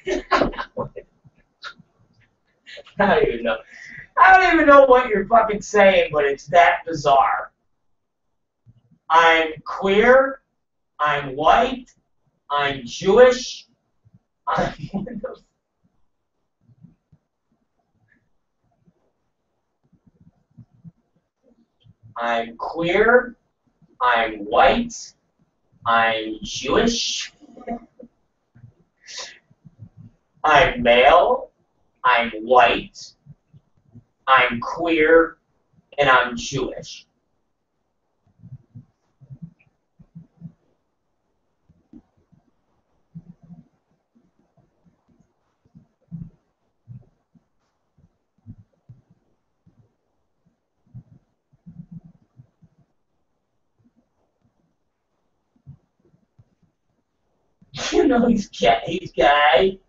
I don't even know. I don't even know what you're fucking saying, but it's that bizarre. I'm queer. I'm white. I'm Jewish. I'm queer. I'm white. I'm Jewish. I'm male. I'm white. I'm queer. And I'm Jewish. You know he's gay. He's gay.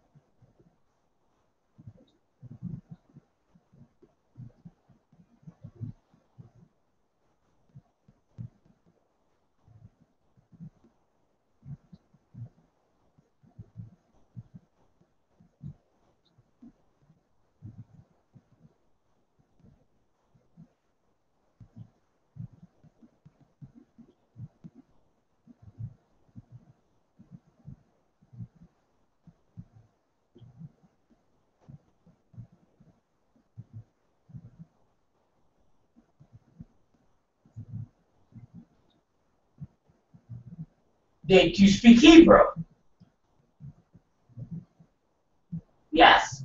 They do speak Hebrew. Yes.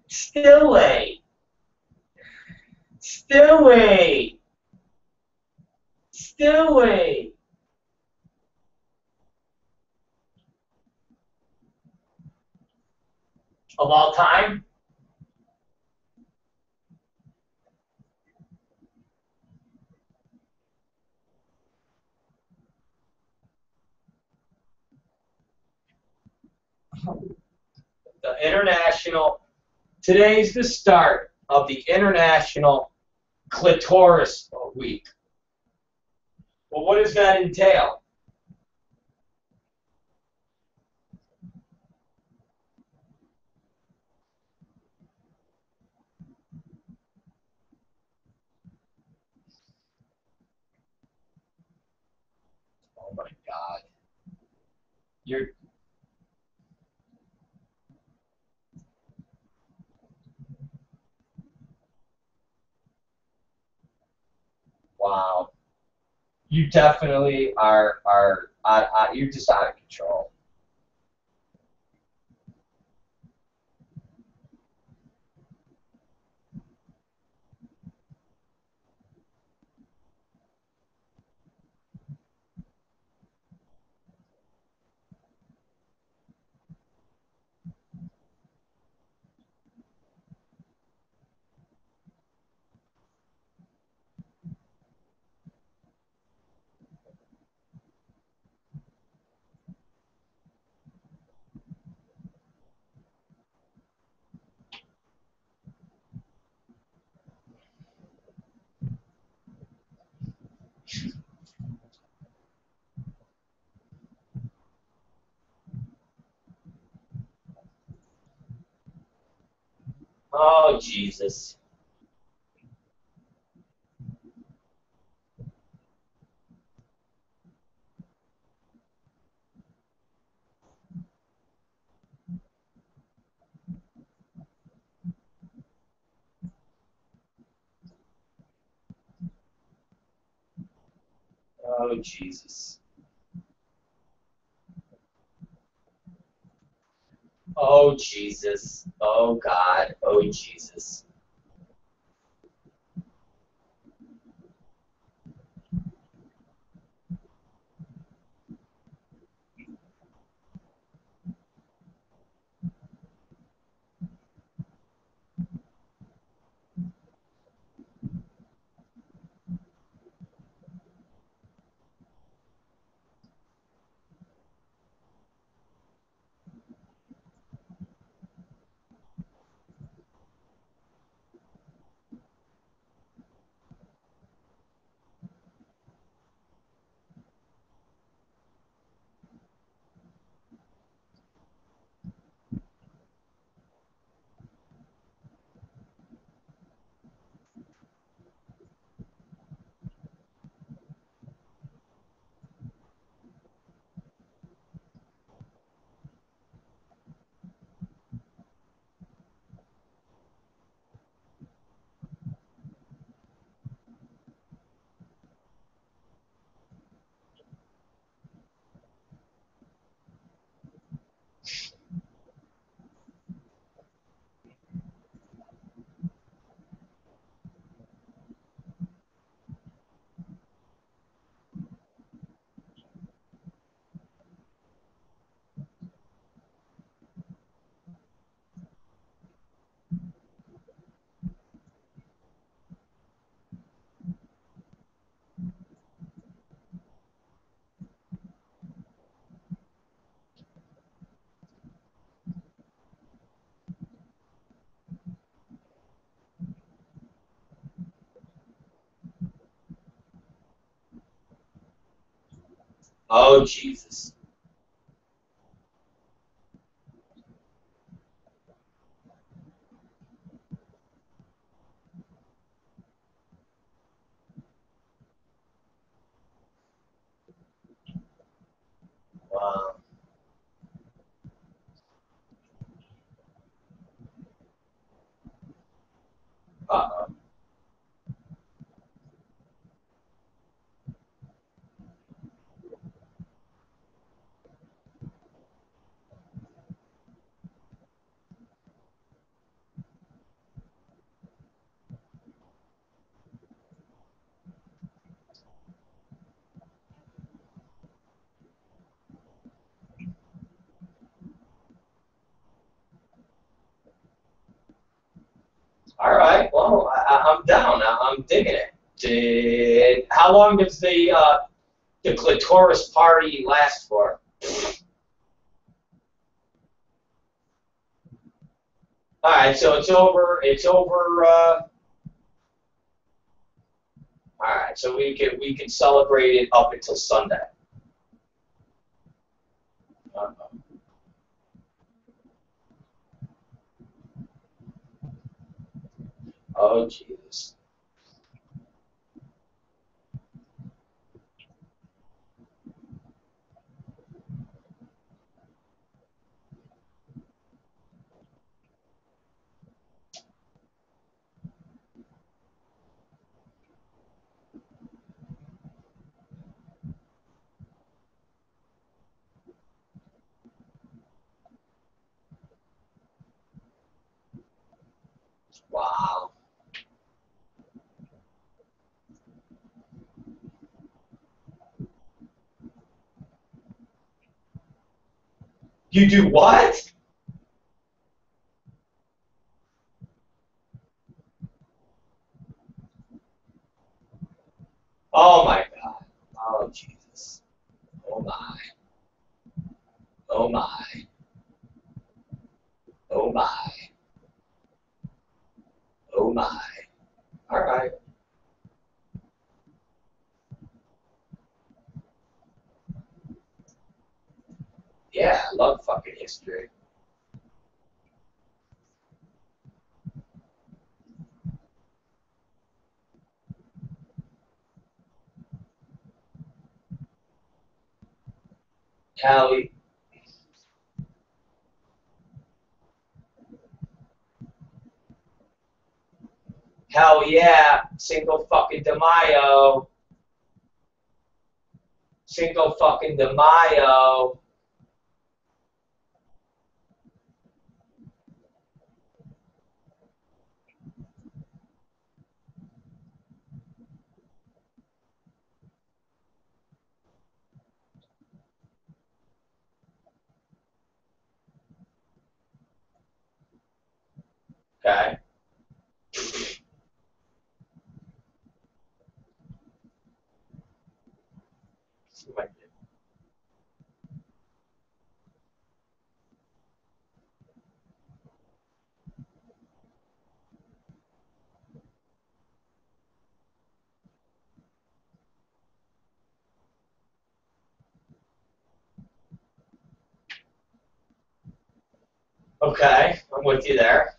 Still wait. Still wait. Still wait. Of all time? The international. Today's the start of the International Clitoris Week. Well, what does that entail? Oh my God. You're. Wow. You definitely are you're just out of control. Oh, Jesus. Oh, Jesus. Oh, Jesus. Oh, God. Oh, Jesus. Oh, Jesus. Wow. Uh-oh. All right. Well, I'm down. I'm digging it. How long does the clitoris party last for? All right. So it's over. It's over. All right. So we can celebrate it up until Sunday. Uh, oh, Jesus. Wow. You do what? Oh my God. Oh Jesus. Oh my. Oh my. Oh my. Oh my. All right. Yeah, I love fucking history. Hell, hell yeah. Single fucking de Mayo. Cinco fucking de Mayo. Okay. Okay, I'm with you there.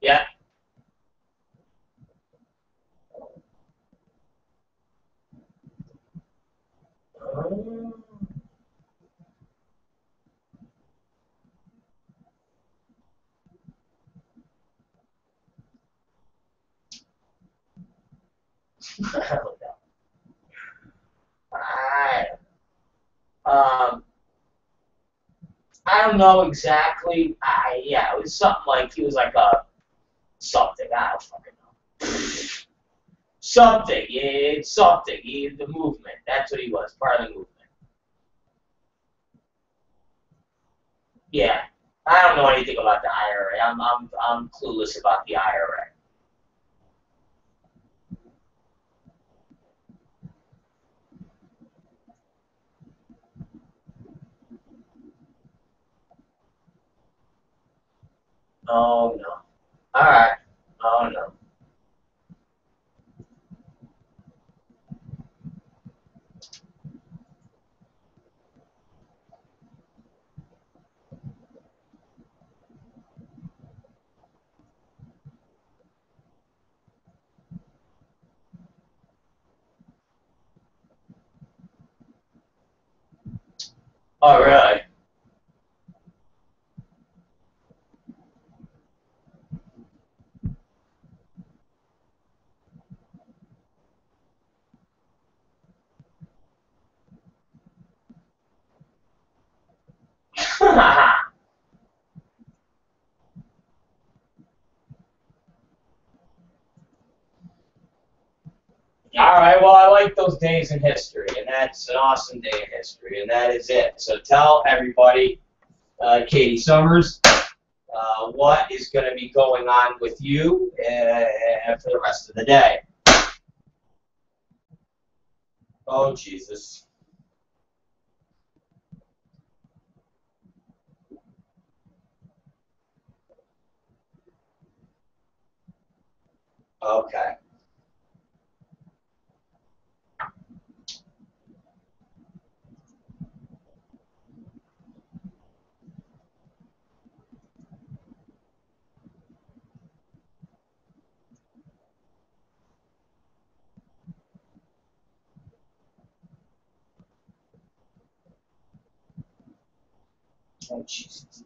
Yeah. I, um, I don't know exactly. Yeah, it was something like he was like a something. I don't fucking know. Something. It's something. The movement. That's what he was. Part of the movement. Yeah. I don't know anything about the IRA. I'm clueless about the IRA. Oh no. All right. Oh no. Oh really? All right, well, I like those days in history, and that's an awesome day in history, and that is it. So tell everybody, Katie Summers, what is going to be going on with you for the rest of the day. Oh, Jesus. Okay. Oh, Jesus.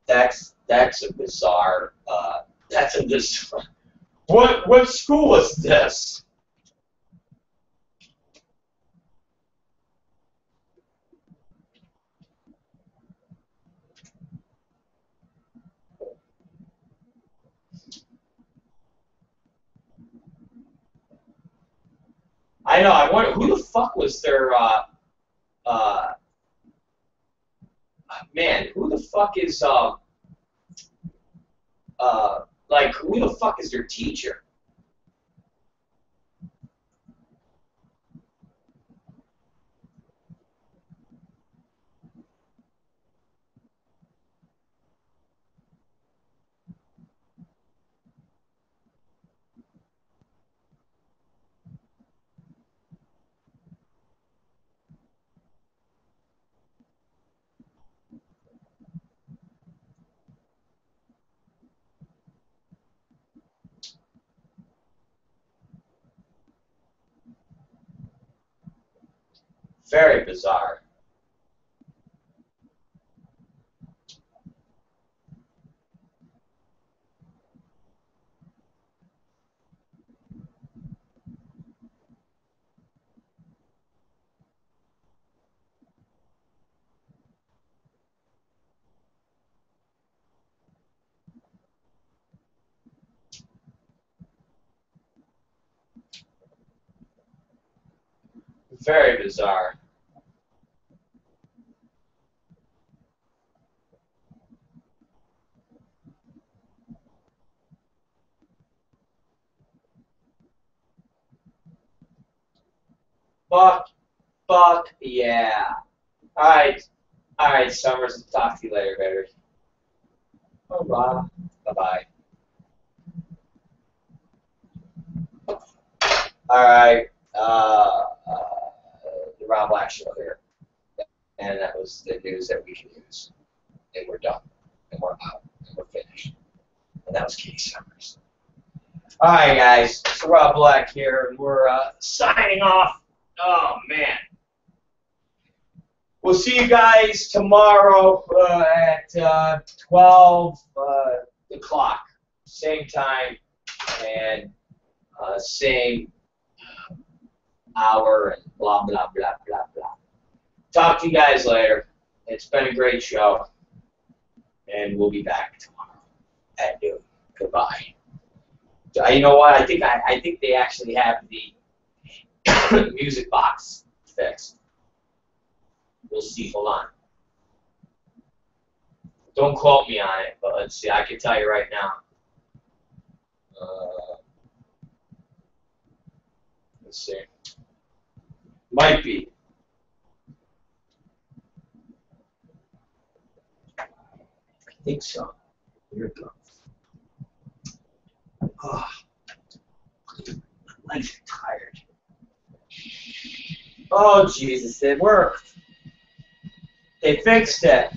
That's a bizarre, that's a bizarre. What school was this? I know. I wonder who the fuck was their uh, man. Who the fuck is like who the fuck is their teacher? Very bizarre. Very bizarre. Fuck, yeah. Alright, Summers, talk to you later, baby. Bye-bye. Bye-bye. Alright, the Rob Black Show here. And that was the news that we can use. And we're done. And we're out. And we're finished. And that was Katie Summers. Alright, guys. It's Rob Black here, and we're signing off. Oh, man. We'll see you guys tomorrow at 12 o'clock. Same time and same hour and blah, blah, blah, blah, blah. Talk to you guys later. It's been a great show. And we'll be back tomorrow at noon. Goodbye. You know what? I think they actually have the music box fixed. We'll see. Hold on. Don't quote me on it, but let's see. I can tell you right now. Let's see. Might be. I think so. Here it goes. Oh, my legs are tired. Oh, Jesus, it worked. They fixed it.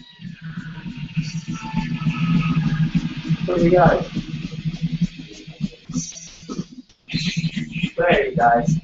What do we got? There you guys.